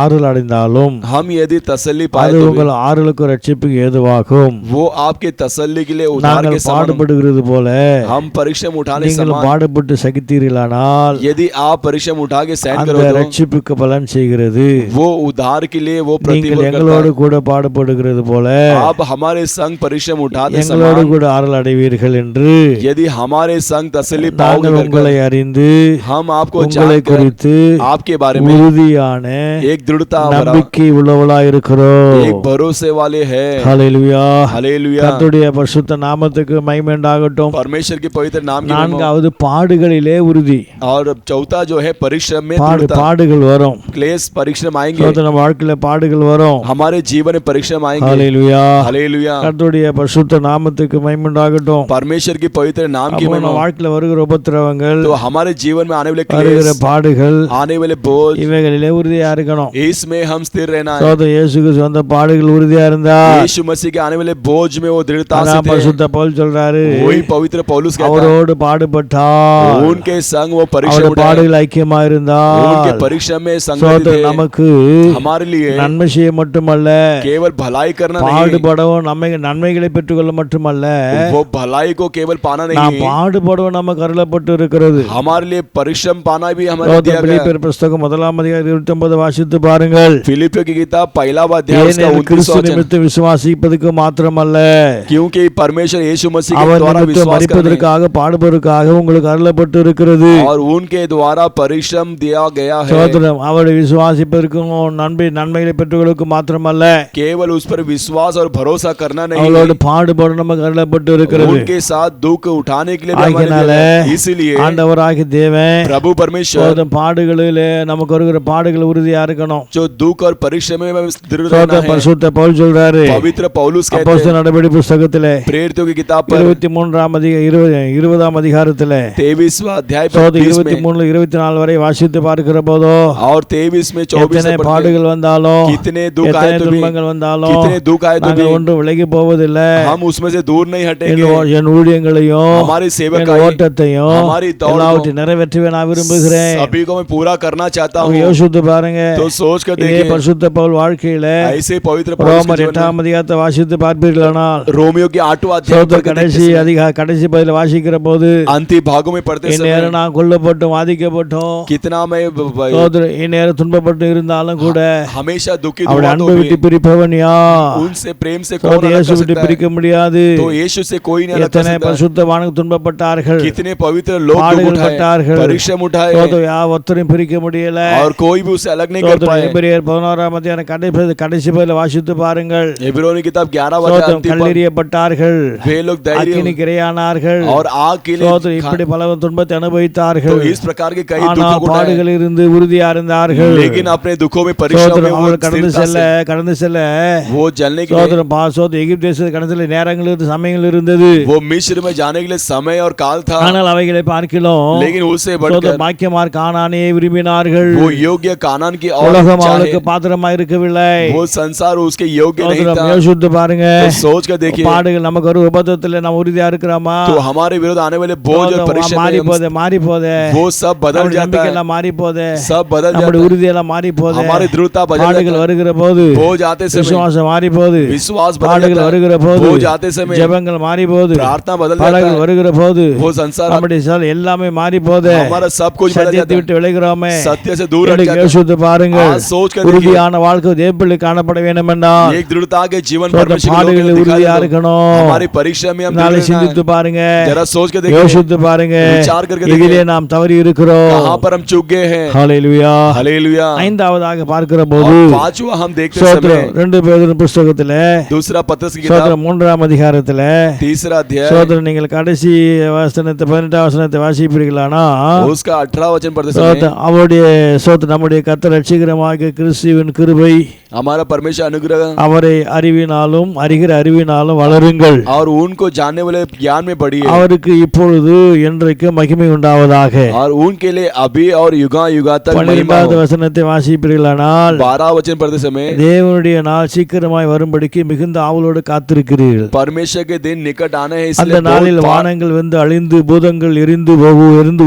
ஆறுதல் அடைந்தாலும் हम यदि तसल्ली पाए அது तो भी உங்கள் ஆறுதலுக்கு ரட்சிப்புக்கு ஏதுவாகும். वो आपके तसल्ली के लिए उद्धार के நாங்கள் समान होगा. பாடுபடுகிறது போல हम परिश्रम उठाने நீங்கள் समान பாடுபட்டு சகித்தீர்களானால் यदि आप परिश्रम उठा के सहन அந்த करो तो ரட்சிப்புக்கு பலன் செய்கிறது. वो उद्धार के लिए वो நீங்கள் प्रतिफल करता எங்களோடு है. கூட பாடுபடுகிறது போல आप हमारे संग परिश्रम उठाते எங்களோடு समान கூட ஆறுதல் அடைவீர்கள் என்று यदि हमारे संग तसल्ली நாங்கள் पाओगे உங்களை அறிந்து हम आपको உங்களை जानकर குறித்து आपके बारे में உறுதியான एक दृढ़ता भरा நம்பிக்கை உள்ளவளாய் இருக்கிறோம். एक भरोसे वाले है. ஹல்லேலூயா. हालेलुया. கர்த்தருடைய பரிசுத்த நாமத்துக்கு மகிமை உண்டாகட்டும். परमेश्वर के पवित्र नाम की महिमा. நான்காவது பாடுகளிலே உறுதி. और चौथा जो है परिश्रम में दृढ़ता. பாடுகள் வரும். क्लेश परिश्रम आएंगे. சோதனை வாழ்க்கையில பாடுகள் வரும். हमारे जीवन में परिश्रम आएंगे. ஹல்லேலூயா. हालेलुया. கர்த்தருடைய பரிசுத்த நாமத்துக்கு மகிமை உண்டாகட்டும். परमेश्वर की पवित्र नाम की महिमा. வாழ்க்கையில வருகிற உபத்திரவங்கள் तो हमारे जीवन में आने वाले வருகிற क्लेश பாடுகள் आने वाले बोझ இவைகளிலே உறுதியா இருக்கணும். इसमें हम स्थिर रहना है. சோதனை இயேசுக்கு சொந்த பாடுகள் உறுதியா இருந்தா यीशु मसीह के आने वाले बोझ में वो दृढ़ता से थे. பரிசுத்த பவுல் சொல்றாரு वही पवित्र पौलुस कहता है அவரோடு பாடுபட்டார் उनके संग वो परिश्रम அவருடைய उठाए. பாடுகள் ஐக்கியமா இருந்தால் उनके परिश्रम में संगति சோதனை थे. நமக்கு हमारे लिए நன்மை செய்ய மட்டுமல்ல केवल भलाई करना नहीं, பாடுபடவும் நன்மைகளை பெற்றுக்கொள்ள மட்டுமல்ல वो भलाई को केवल पाना நாம் नहीं, பாடுபடவும் நமக்கு அருளப்பட்டு இருக்கிறது. हमारे लिए परिश्रम पाना भी हमारे दिया गया. பிலிப்பியர் புஸ்தகம் 1-29 வாசித்து பாருங்கள். फिलिपियों की किताब पहला अध्याय उसका ஏனெனில் 29 கிறிஸ்து वचन. நிமித்தம் விசுவாசிப்பதற்கு மாத்திரமல்ல क्योंकि परमेश्वर यीशु मसीह के அவர் द्वारा நிமித்தம் विश्वास करने மரிப்பதற்காக பாடுபதற்காக உங்களுக்கு அருளப்பட்டு இருக்கிறது. और उनके द्वारा परिश्रम दिया गया है. சோதரம் அவரை விசுவாசிப்பதற்கும் நன்மைகளை பெற்றுக்கொள்வதற்கு மாத்திரமல்ல केवल उस पर विश्वास और भरोसा करना नहीं, அவளோடு பாடுபட நமக்கு அருளப்பட்டு இருக்கிறது. उनके साथ दुख उठाने के लिए भी हमारे ஆகையினால लिए. इसलिए ஆண்டவராகிய தேவன் प्रभु परमेश्वर சோதரம் பாடுகளிலே நமக்கு வருகிற பாடுகள் உறுதியா இருக்கணும். जो दुख और परिश्रम में दृढ़ रहना சோதரம் है. பரிசுத்த பவுல் சொல்றாரு पवित्र पौलुस कहते அப்போஸ்தலர் हैं நடபடி புஸ்தகத்திலே प्रेरितों की किताब पर 20 அதிகாரத்திலே 23वां अध्याय पर சோதரம் 20 में 23-24 வரை வாசித்து பார்க்கிற போதோ और 23 में 24 எத்தனை से पढ़ते பாடுகள் வந்தாலும் कितने दुख எத்தனை आए तो भी துன்பங்கள் வந்தாலும் कितने दुख आए तो நாங்கள் भी ஒன்று விலகி போவதில்லை. हम उसमें से दूर नहीं हटेंगे. என் ஊழியங்களையும் हमारी என் सेवकाई ஓட்டத்தையும் हमारी दौड़ எல்லாவற்றையும் நிறைவேற்றவே நான் விரும்புகிறேன். सभी को मैं पूरा करना चाहता हूँ. யோசித்து பாருங்க. तो सोच कर இதே देखिए பரிசுத்த பவுல் வாழ்க்கையில ऐसे पवित्र पौलुस ரோமர் के जीवन 8 அதிகாரத்தை வாசித்து பார்ப்பீர்களானால் में रोमियो के 8वां अध्याय சோதர पढ़ के देखते கடைசி பதில வாசிக்கிற போது अंतिम भागों में पढ़ते समय இந்நேரம் நான் கொல்லப்பட்டும் வாதிக்கப்பட்டோம் कितना मैं சோதர இந்நேரம் துன்பப்பட்டு இருந்தாலும் கூட हमेशा दुखी அவருடைய हुआ அன்பை तो விட்டு भी பிரிப்பவன் யார்? उनसे प्रेम से कौन சோதர अलग இயேசு कर விட்டு सकता है? பிரிக்க முடியாது. तो यीशु से कोई नहीं अलग कर எத்தனை सकता है. பரிசுத்தவான்கள் துன்பப்பட்டார்கள், कितने पवित्र लोग दुख பாடுகள் उठाए, பட்டார்கள். परिश्रम उठाए சோதர ஒருத்தரையும் பிரிக்க முடியல. और कोई भी उसे अलग नहीं कर சோதர पाए. எபிரேயர் 11 அதிகாரம் கடைசி பதில வாசித்து பாருங்கள். इब्रानी किताब 11वां अध्याय சோதரம் अंतिम पद, கல்லெறியப்பட்டார்கள், वे लोग धैर्य அக்கினிக்கு இரையானார்கள், और आग के लिए சோதரம் இப்படி பல துன்பத்தை तो அனுபவித்தார்கள். इस प्रकार के कई ஆனால் दुखों को उठाए, பாடுகள் இருந்து உறுதியா இருந்தார்கள். लेकिन अपने दुखों में परिश्रम में சோதரம் वो அவர்கள் கடந்து स्थिरता செல்ல से वो जलने के लिए சோதரம் சோதரம் எகிப்து தேச கடந்த நேரங்கள் இருந்து சமயங்கள் இருந்தது. वो मिस्र में जाने के लिए समय और काल था, ஆனால் அவைகளை பார்க்கிறோம் लेकिन उससे சோதரம் बढ़कर பாக்கியமார் கானானே விரும்பினார்கள். वो योग्य कानान की और உலகம் चाहे, அவளுக்கு பாத்திரமா இருக்கவில்லை. वो संसार उसके योग्य नहीं சோதரம் था. யோசித்து பாருங்க. तो सोच कर देखिए, பாடுகள் நமக்கு ஒரு உபத்திரத்துல நம்ம உறுதியா இருக்கிறோமா? तो हमारे विरुद्ध आने वाले बोझ और परिश्रम மாறி में போதே மாறி போதே वो सब बदल நம்முடைய जाता நம்பிக்கை है, எல்லாம் மாறி போதே सब बदल நம்முடைய जाता है, உறுதி எல்லாம் மாறி போதே हमारी दृढ़ता बदल பாடுகள் जाता है, வருகிற போது बोझ आते समय விசுவாசம் மாறி போது विश्वास बदल பாடுகள் जाता है, வருகிற போது बोझ आते समय ஜெபங்கள் மாறி போது प्रार्थना बदल जाता பாடுகள் है, வருகிற போது वो संसार நம்முடைய எல்லாமே மாறி போதே हमारा सब कुछ बदल சத்தியத்தை जाता है, விட்டு விலகிறோமே. सत्य से दूर हट எனக்கு जाता है. யோசித்து பாருங்க. आज सोच कर देखिए, உறுதியான வாழ்க்கை தேவப்பிள்ளை காணப்பட வேண்டும் என்றால் एक दृढ़ता के जीवन சோதர परमेश्वर के பாடுகள் लोगों ने दिखाया உறுதியா तो இருக்கணும். हमारी परीक्षा में हम நாளை दृढ़ रहना சிந்தித்து है. பாருங்க, जरा सोच के देखिए, யோசித்து பாருங்க, विचार करके देखिए, இதிலே நாம் தவறி இருக்கிறோம். कहां पर हम चूक गए हैं. ஹல்லேலூயா. हालेलुया. ஐந்தாவதாக பார்க்கிற போது और पांचवा हम देखते சோதரம் समय 2 பேதுரு புஸ்தகத்துல दूसरा पत्रस की किताब சோதரம் 3 அதிகாரத்துல तीसरा अध्याय சோதரம் நீங்கள் கடைசி வசனத்தை 18 வசனத்தை வாசிப்பீர்களானா उसका 18 वचन पढ़ते समय அவருடைய நம்முடைய கர்த்தர் ரட்சகருமாகிய கிறிஸ்துவின் கிருபை हमारा परमेश्वर अनुग्रह அவரை அறிவினாலும் அறிகிற அறிவினாலும் வளருங்கள் और उनको जानने वाले ज्ञान में बढ़िए அவருக்கு இப்பொழுது என்றைக்கு மகிமை உண்டாவதாக और उनके लिए अभी और युगा युगा तक महिमा 12வது वசனத்தை வாசிப்பீர்களானால் 12 वचन पढ़ते समय தேவனுடைய நாள் சீக்கிரமாய் வரும்படிக்கு மிகுந்த ஆவலோடு காத்திருக்கிறீர்கள் परमेश्वर के दिन निकट आने हैं அந்த इसलिए நாளில் வானங்கள் வந்து அழிந்து பூதங்கள் எரிந்து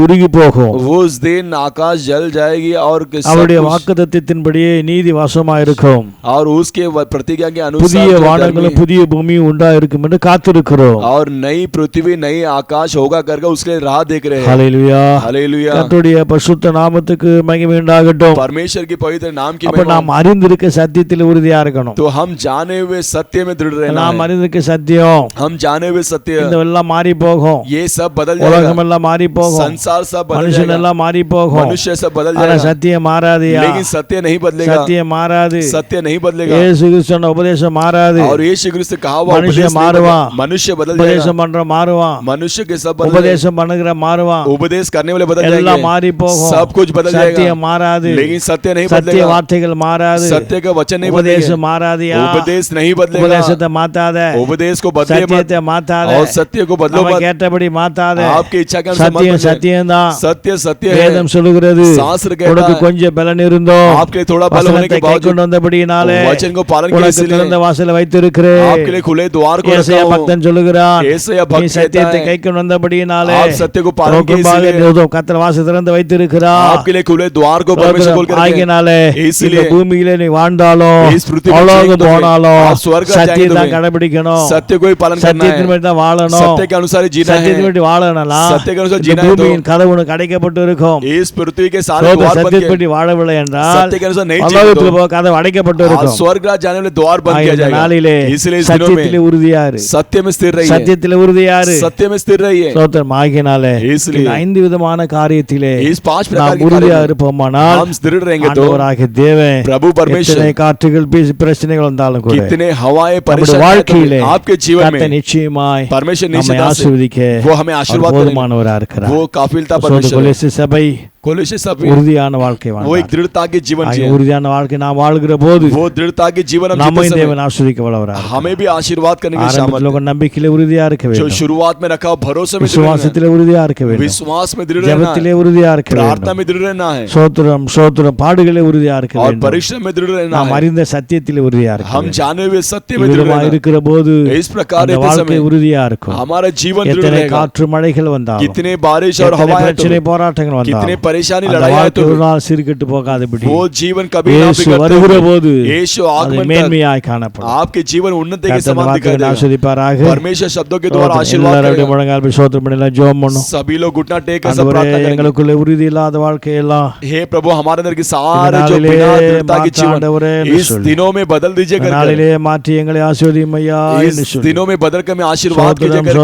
உருகி போகும் उस दिन आकाश जल जाएगी और அவருடைய வாக்குத்தத்தத்தின்படியே நீதி வாசமாயிருக்கும் और उसके प्रतिज्ञा के புதிய अनुसार வானங்களும் புதிய பூமியும் உண்டாயிருக்கும் என்று காத்திருக்கிறோம் और नई पृथ्वी नई आकाश होगा करके उसके लिए राह देख रहे हैं ஹல்லேலூயா हालेलुया கர்த்தருடைய பரிசுத்த நாமத்துக்கு மகிமை உண்டாகட்டும் परमेश्वर की पवित्र नाम की அப்ப நாம் அறிந்திருக்க சத்தியத்தில் உறுதியா இருக்கணும் तो हम जाने हुए सत्य में दृढ़ रहना நாம் है அறிந்திருக்க சத்தியம் हम जाने हुए सत्य இந்த எல்லாம் மாறி போகும் ये सब बदल जाएगा உலகம் எல்லாம் மாறி போகும் संसार सब बदल மனுஷன் जाएगा எல்லாம் மாறி போகும் मनुष्य सब बदल ஆனா जाएगा சத்தியம் மாறாதுயா लेकिन सत्य नहीं बदलेगा சத்தியம் மாறாது सत्य नहीं बदलेगा இயேசு கிறிஸ்துவின் உபதேசம் மாறாது और यीशु क्रिस्त कहा हुआ मनुष्य उपदेश नहीं मारवां, बदलेगा। मनुष्य बदल உபதேசம் जाएगा பண்ற மாறுவான் मनुष्य के सब बदल உபதேசம் பண்ணுகிற மாறுவான் जाएगा। उपदेश करने वाले बदल எல்லாம் जाएंगे மாறி போகும் सब कुछ बदल जाएगा சத்தியம் மாறாது लेकिन सत्य नहीं சத்திய बदलेगा வார்த்தைகள் மாறாது सत्य का वचन नहीं बदलेगा உபதேசம் மாறாதியா उपदेश नहीं बदलेगा உபதேசத்தை மாத்தாத उपदेश को बदले मत சத்தியத்தை மாத்தாத और सत्य को बदलो நம்ம मत கேட்டபடி மாத்தாத आपकी इच्छा के अनुसार मत சத்தியம் बदले। சத்தியம்தான் सत्य सत्य है வேதம் சொல்லுகிறது शास्त्र कहता உனக்கு है கொஞ்சம் பலன் இருந்தோம் आपके लिए थोड़ा बल होने வசனத்தை के கை बावजूद கொண்டு வந்தபடியினாலே वचन को पालन के உனக்கு திறந்த लिए வாசலை வைத்திருக்கிறேன் आपके लिए खुले द्वार को ஏசாயா रखा हूं। பக்தன் சொல்லுகிறான் ஏசாயா நீ भक्त कहता சத்தியத்தை है கை கொண்டு வந்தபடியினாலே आप सत्य को पालन के इसलिए கர்த்தர் வாசல் திறந்து வைத்திருக்கிறார் आपके लिए खुले द्वार को परमेश्वर खोल कर रखे हैं। ஆகினாலே इसलिए இந்த பூமியிலே நீ வாழ்ந்தாலும் इस पृथ्वी में அவ்வளவு जिएंगे तो போனாலும் आप स्वर्ग जाएंगे சத்தியத்தை तुम्हें। கடைபிடிக்கணும் सत्य को ही पालन करना சத்தியத்தின் है படி தான் வாழணும் सत्य के अनुसार ही जीना சத்தியத்தின் है படி வாழணும் सत्य के अनुसार இந்த जीना है பூமியின் கதவு உனக்கு அடைக்கப்பட்டு இருக்கும் इस पृथ्वी के सारे சோதர द्वार बंद சத்தியத்தின்படி किए வாழவில்லை என்றால் सत्य के अनुसार नहीं பரலோகத்தில் जीते போக கதவு அடைக்கப்பட்டு तो இருக்கும் स्वर्ग राज जाने वाले द्वार बंद किया இந்த जाएगा நாளிலே इसलिए इस दिनों சத்தியத்திலே में உறுதியாரு सत्य में स्थिर रहिए சத்தியத்திலே உறுதியாரு सत्य में स्थिर रहिए சோதரம் ஆகினாலே इसलिए இந்த 5 விதமான காரியத்திலே इस 5 प्रकार நாம் के உறுதியா कार्य இருப்போமானால் हम दृढ़ रहेंगे तो ஆண்டவராகிய தேவன் प्रभु परमेश्वर எத்தனை காற்றுகள் பிரச்சனைகள் வந்தாலும் கூட कितने हवाएं நம்முடைய परेशान வாழ்க்கையிலே आपके जीवन கர்த்தர் में நிச்சயமாய் परमेश्वर நம்மை निश्चित से ஆசீர்வதிக்க वो हमें आशीर्वाद அவர் करेंगे। போதுமானவரா இருக்கிறார் वो काफिलता சோதர परमेश्वर है। கொலோசை சபை कोलोसे सभी உறுதியான வாழ்க்கை वो एक வாழ்ந்தார் दृढ़ता के जीवन ஆகிய जिए உறுதியான வாழ்க்கை நாம் வாழ்கிற போது वो दृढ़ता के जीवन हम நம்மை जीते समय தேவன் ஆசீர்வதிக்க வல்லவரார் हमें भी आशीर्वाद करने की ஆரம்பத்தில் सामर्थ्य உங்கள் நம்பிக்கையிலே உறுதியா இருக்க जो வேண்டும் शुरुआत में रखा भरोसे में दृढ़ रहना விசுவாசத்திலே உறுதியா இருக்க है। வேண்டும் विश्वास में दृढ़ रहना ஜெபத்திலே है உறுதியா இருக்க प्रार्थना வேண்டும் में दृढ़ रहना है சோத்திரம் சோத்திரம் பாடுகளே உறுதியா இருக்க और வேண்டும் परिश्रम में दृढ़ रहना நாம் है அறிந்த சத்தியத்திலே உறுதியா இருக்க हम வேண்டும் जाने हुए सत्य में दृढ़ விதமா रहना இருக்கிற போது है। इस प्रकार அந்த रहते வாழ்க்கை समय உறுதியா இருக்கும் हमारा जीवन दृढ़ எத்தனை रहेगा காற்று மழைகள் வந்தாலும் कितने बारिश और எத்தனை हवाएं பிரச்சனை तो போராட்டங்கள் कितने வந்தாலும் परेशानी அந்த लड़ाई வாழ்க்கை तो ஒரு நாள் சீர்கெட்டு போகாதபடி वो जीवन कभी ना இயேசு बिगड़ते வருகிற हुए போது यीशु அது आगमन तक மேன்மையாய் காணப்படும் आपके जीवन उन्नति के கர்த்தர் समान दिखाई வார்த்தைகளை देगा ஆசீர்வதிப்பாராக परमेश्वर शब्दों के द्वारा आशीर्वाद எல்லாரும் करेगा முழங்கால் போய் ஸ்தோத்திரம் பண்ணலாம் ஜெபம் பண்ணும் सभी लोग घुटना टेक कर सब ஆண்டவரே प्रार्थना करेंगे எங்களுக்குள்ள உறுதி இல்லாத வாழ்க்கையெல்லாம் हे प्रभु हमारे अंदर की सारे जो नालिले बिना दृढ़ता के माता आंडवरे जीवन इस निशुल्क। दिनों में बदल दीजिए कर நாளிலே மாற்றி எங்களை ஆசீர்வதியும் ஐயா इस दिनों में बदल कर मैं आशीर्वाद कीजिए कर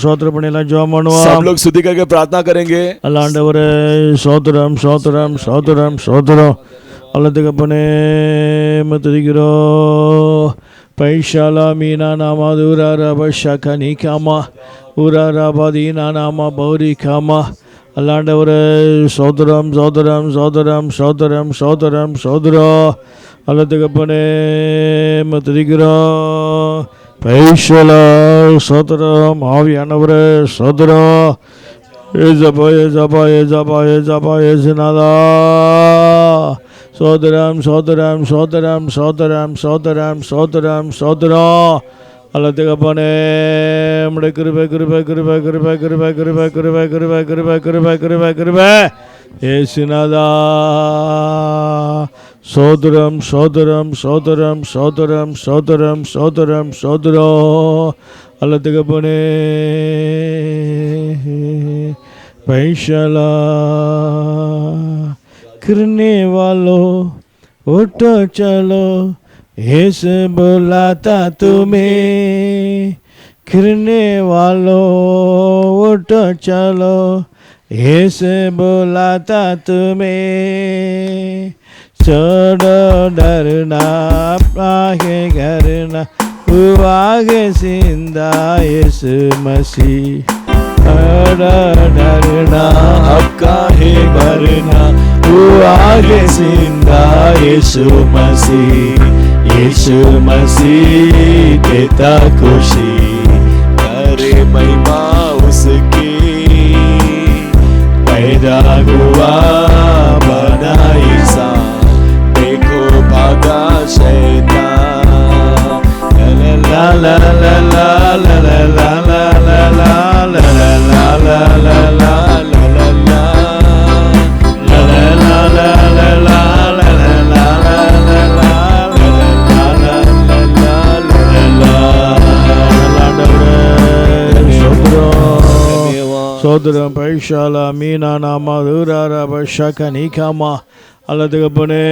ஸ்தோத்திரம் பண்ணலாம் ஜெபம் सब பண்ணுவோம் लोग स्तुति करके प्रार्थना करेंगे அல்ல ஆண்டவரே ஸ்தோத்திரம் ஸ்தோத்திரம் ஸ்தோத்திரம் ஸ்தோத்திரம் அல்லதுக்கப்பனே மத்துதிக்கிறோ பைஷாலா மீனா நாமா தூராரபஷகனி காமா ஊராராபாதீனா நாமா பௌரி காமா அல்லாண்டவரே சோதரம் சோதரம் சோதரம் சோதரம் சோதரம் சோதரோ அல்லதுக்கப்பனே மத்துதிக்கிறோ பைஷலா சோதரம் ஆவியானவரே சோதரோ ஏசப்பா ஏசப்பா ஏசப்பா ஏசப்பா ஏசுநாதா சோதரம் சோதரம் சோதரம் சோதரம் சோதரம் சோதரம் சோதரோ அல்லதுக்கப்பனே நம்முடைய கிருபை கிருபை கிருபை கிருபை கிருபை கிருபை கிருபை கிருபை கிருபை கிருபை கிருபை கிருபை ஏசுநாதா சோதரம் சோதரம் சோதரம் சோதரம் சோதரம் சோதரம் சோதரோ அல்லதுக்கப்பனே पैशला करने वालों उठो चलो ऐसे बुलाता तुम्हें करने वालों उठो चलो ऐसे बुलाता तुम्हें छोड़ो डरना आगे करना आगे जिंदा यीशु मसीह डरना अब काहे मरना, तू आगे जिंदा यीशु मसीह देता खुशी, करे महिमा उसकी, पैदा हुआ बना इंसान, देखो भागा शैतान, ला ला ला ला ला ला ला ला ला ला ला ला ला ला ला சோதரம் பைஷாலா மீனா நாமா தூராரா பஷாக்க நீக்காமா அல்லதுகப்பனே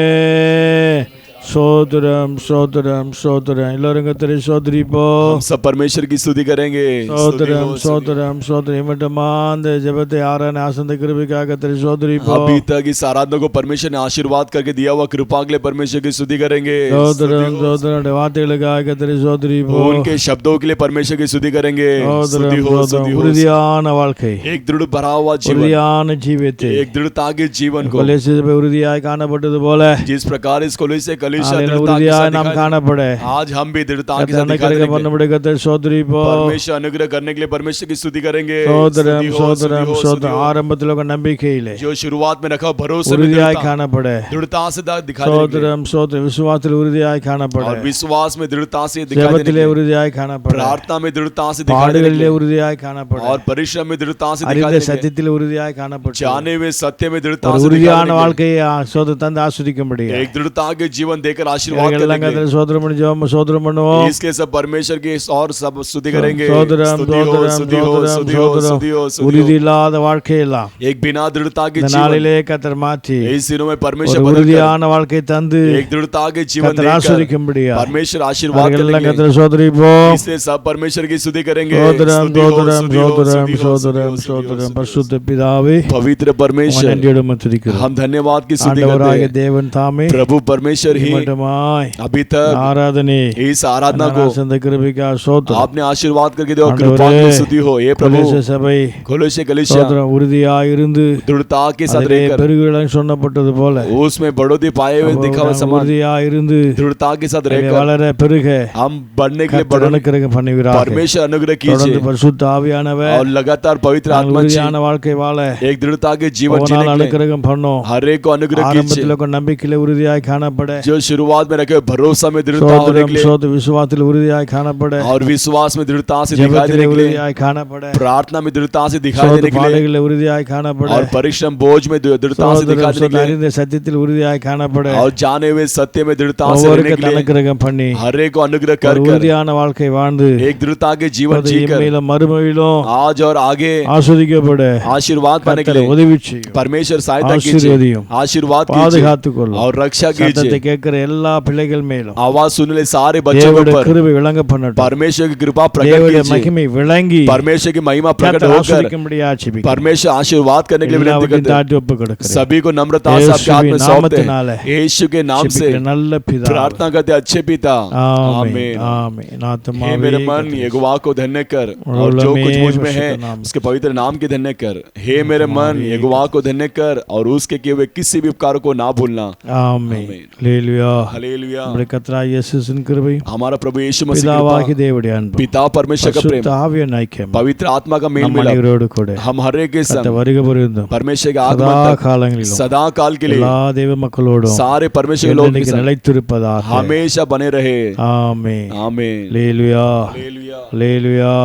சோதரம் சோதரம் சோதரம் எல்லாரும் கர்த்தரை சோதரிப்போ. हम सब परमेश्वर की स्तुति करेंगे. சோதரம் சோதரம் சோதரம் இவட்டமா அந்த ஜெபத்தை ஆராதனை ஆசந்த கிருபைக்காக கர்த்தரை சோதரிப்போ. अभी तक इस आराधना को परमेश्वर ने आशीर्वाद करके दिया हुआ कृपा के लिए परमेश्वर की स्तुति करेंगे. சோதரம் சோதரம் வார்த்தைகளுக்காக கர்த்தரை சோதரிப்போ. उनके शब्दों के लिए परमेश्वर की स्तुति करेंगे. சோதரம் சோதரம் உறுதியான வாழ்க்கை, एक दृढ़ भरा हुआ जीवन, உறுதியான ஜீவியத்தை, एक दृढ़ता के जीवन को, கொலோசியர் உறுதியாய் காணப்பட்டது போல जिस प्रकार इस कोलोसे कलीसिया உறுதியாய் நாம் காணப்பட आज हम भी दृढ़ता के साथ अनुग्रह பண்ணபடி கர்த்தரை சோதரிப்போ. परमेश्वर अनुग्रह करने के लिए परमेश्वर की स्तुति करेंगे. சோதரம் சோதரம் சோதரம் ஆரம்பத்தில் ஒரு நம்பிக்கையிலே जो शुरुआत में रखा भरोसे में உறுதியாய் காணப்பட, दृढ़ता से दिखाई சோதரம் சோதரம் விசுவாசத்தில் உறுதியாய் காணப்பட, और विश्वास में दृढ़ता से दिखाई ஜெபத்திலே உறுதியாய் காணப்பட, प्रार्थना में दृढ़ता से दिखाई பாடுகளிலே உறுதியாய் காணப்பட, और परिश्रम में दृढ़ता से அறிந்த दिखाई சத்தியத்தில் உறுதியாய் காணப்பட, जाने में सत्य में दृढ़ता ஒரு से உறுதியான வாழ்க்கையை சோதரம் தந்து ஆஸ்வதிக்க முடியும். एक दृढ़ता के जीवन देकर आशीर्वाद करेंगे. சோதரம் பண்ணி ஜெபம் சோதரம் பண்ணுவோம். इसके सब परमेश्वर की और सब स्तुति करेंगे. சோதரம் சோதரம் சோதரம் உறுதி இல்லாத வாழ்க்கையெல்லாம் एक बिना दृढ़ता के இந்த நாளிலே கர்த்தர் மாற்றி इस दिनों में परमेश्वर ஒரு உறுதியான வாழ்க்கை தந்து एक दृढ़ता के जीवन கர்த்தர் ஆசீர்வதிக்கும்படியா परमेश्वर आशीर्वाद எல்லாம் करेंगे. கர்த்தரை சோதரிப்போம். इसलिए सब परमेश्वर की स्तुति करेंगे. சோதரம் சோதரம் சோதரம் சோதரம் சோதரம் பரிசுத்த பிதாவே, पवित्र परमेश्वर நன்றியோடு துதிக்கிறோம். हम धन्यवाद की स्तुति करते ஆண்டவராகிய हैं. தேவன் தாமே प्रभु परमेश्वर ही மட்டுமாய் अभी तक ஆராதனை इस आराधना को ஆசந்த கிருபைக்காக சோதரம். आपने आशीर्वाद करके दिया. ஆண்டவரே, कृपा की स्तुति हो. ये प्रभु கொலோசை சபை कोलोसे कलीसिया சோதரம் உறுதியாய் இருந்து दृढ़ता के साथ அதிலே रहकर பெருகுதல் சொன்னப்பட்டது போல उसमें बढ़ोतरी पाए हुए दिखा हुआ समान உறுதியாய் இருந்து दृढ़ता के साथ அதிலே रहकर வளர பெருக हम बढ़ने के लिए கர்த்தர் बढ़ने அனுக்கிரகம் பண்ணுவீராக. परमेश्वर अनुग्रह தொடர்ந்து कीजिए பரிசுத்த ஆவியானவர் और लगातार पवित्र நாங்கள் आत्मा जी உறுதியான வாழ்க்கை வாழ एक दृढ़ता के जीवन ஒவ்வொரு जीने நாள் के लिए அனுக்கிரகம் பண்ணோம். हर एक को अनुग्रह कीजिए. ஆரம்பத்தில் ஒரு நம்பிக்கையில உறுதியாய் காணப்பட, जो शुरुआत में रखे भरोसा में दृढ़ता होने சோதரம் के लिए சோதரம் விசுவாசத்தில் உறுதியாய் காணப்பட, और विश्वास में दृढ़ता से दिखाई ஜெபத்திலே देने के लिए உறுதியாய் காணப்பட, प्रार्थना में दृढ़ता से दिखाई சோதர देने के लिए பாடுகளில் உறுதியாய் காணப்பட, और परिश्रम बोझ में दृढ़ता से दिखाई देने के लिए அறிந்த சத்தியத்தில் உறுதியாய் காணப்பட, और जाने हुए सत्य में दृढ़ता से रहने ஒவ்வொருக்கு के लिए அனுக்கிரகம் பண்ணி हर एक को अनुग्रह ஒரு कर உறுதியான வாழ்க்கை வாழ்ந்து एक दृढ़ता के जीवन जीकर இம்மையிலும் மறுமையிலும் आज और आगे ஆசீர்வதிக்கப்பட आशीर्वाद पाने के கர்த்தர் लिए உதவி செய்யும். परमेश्वर सहायता कीजिए. ஆசீர்வதியும். आशीर्वाद कीजिए பாதுகாத்துக் கொள்ளும். और रक्षा சத்தத்தை कीजिए. கேட்கிற எல்லா பிள்ளைகள் மேலும் आवाज सुनने वाले सारे बच्चों தேவனுடைய पर கிருபை விளங்க பண்ணட்டும். परमेश्वर की कृपा प्रकट தேவனுடைய कीजिए. மகிமை விளங்கி परमेश्वर की महिमा प्रकट கர்த்தர் होकर ஆசீர்வதிக்கும்படியாக ஜெபிக்கிறேன். परमेश्वर आशीर्वाद करने के लिए विनती எல்லாவற்றையும் करते हैं. தாழ்த்தி ஒப்புக் கொடுக்கிறேன். सभी को नम्रता से आपके हाथ में இயேசுவின் सौंपते நாமத்தினாலே हैं. यीशु के नाम से ஜெபிக்கிறேன் நல்ல பிதாவே. प्रार्थना करते हैं, अच्छे पिता. ஆமென் आमीन. ஆமென். हे ஆத்துமாவே मेरे मन கர்த்தரை यहोवा को धन्य कर और जो कुछ मुझ में है उसके पवित्र नाम की धन्य कर. हे मेरे मन यहोवा को धन्य कर और उसके किए हुए किसी भी उपकार को ना भूलना. ஆமென். ஹல்லேலூயா. हालेलुया. நம்முடைய கர்த்தராகிய இயேசுவின் கிருபையும் हमारा प्रभु यीशु मसीह की பிதாவாகிய कृपा, தேவனுடைய அன்பும் पिता परमेश्वर का प्रेम, பரிசுத்த ஆவியின் ஐக்கியம் पवित्र आत्मा का मेल நம் मिलाप அனைவரோடு கூட हम हर एक के கர்த்தர் संग வருகை புரிந்தும் परमेश्वर के சதா आगमन तक காலங்களிலும் सदा काल के लिए எல்லா தேவ மக்களோடும் सारे परमेश्वर के लोग के என்றென்றைக்கு संग நிலைத்திருப்பதாக. हमेशा बने रहे. ஆமென். आमीन. ஹல்லேலூயா. हालेलुया. ஹல்லேலூயா.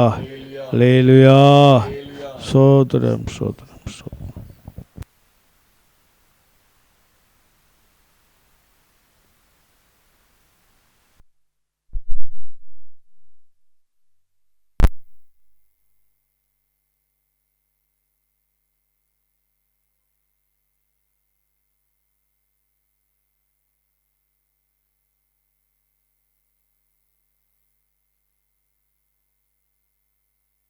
ஹல்லேலூயா. சோதரம் சோதரம்.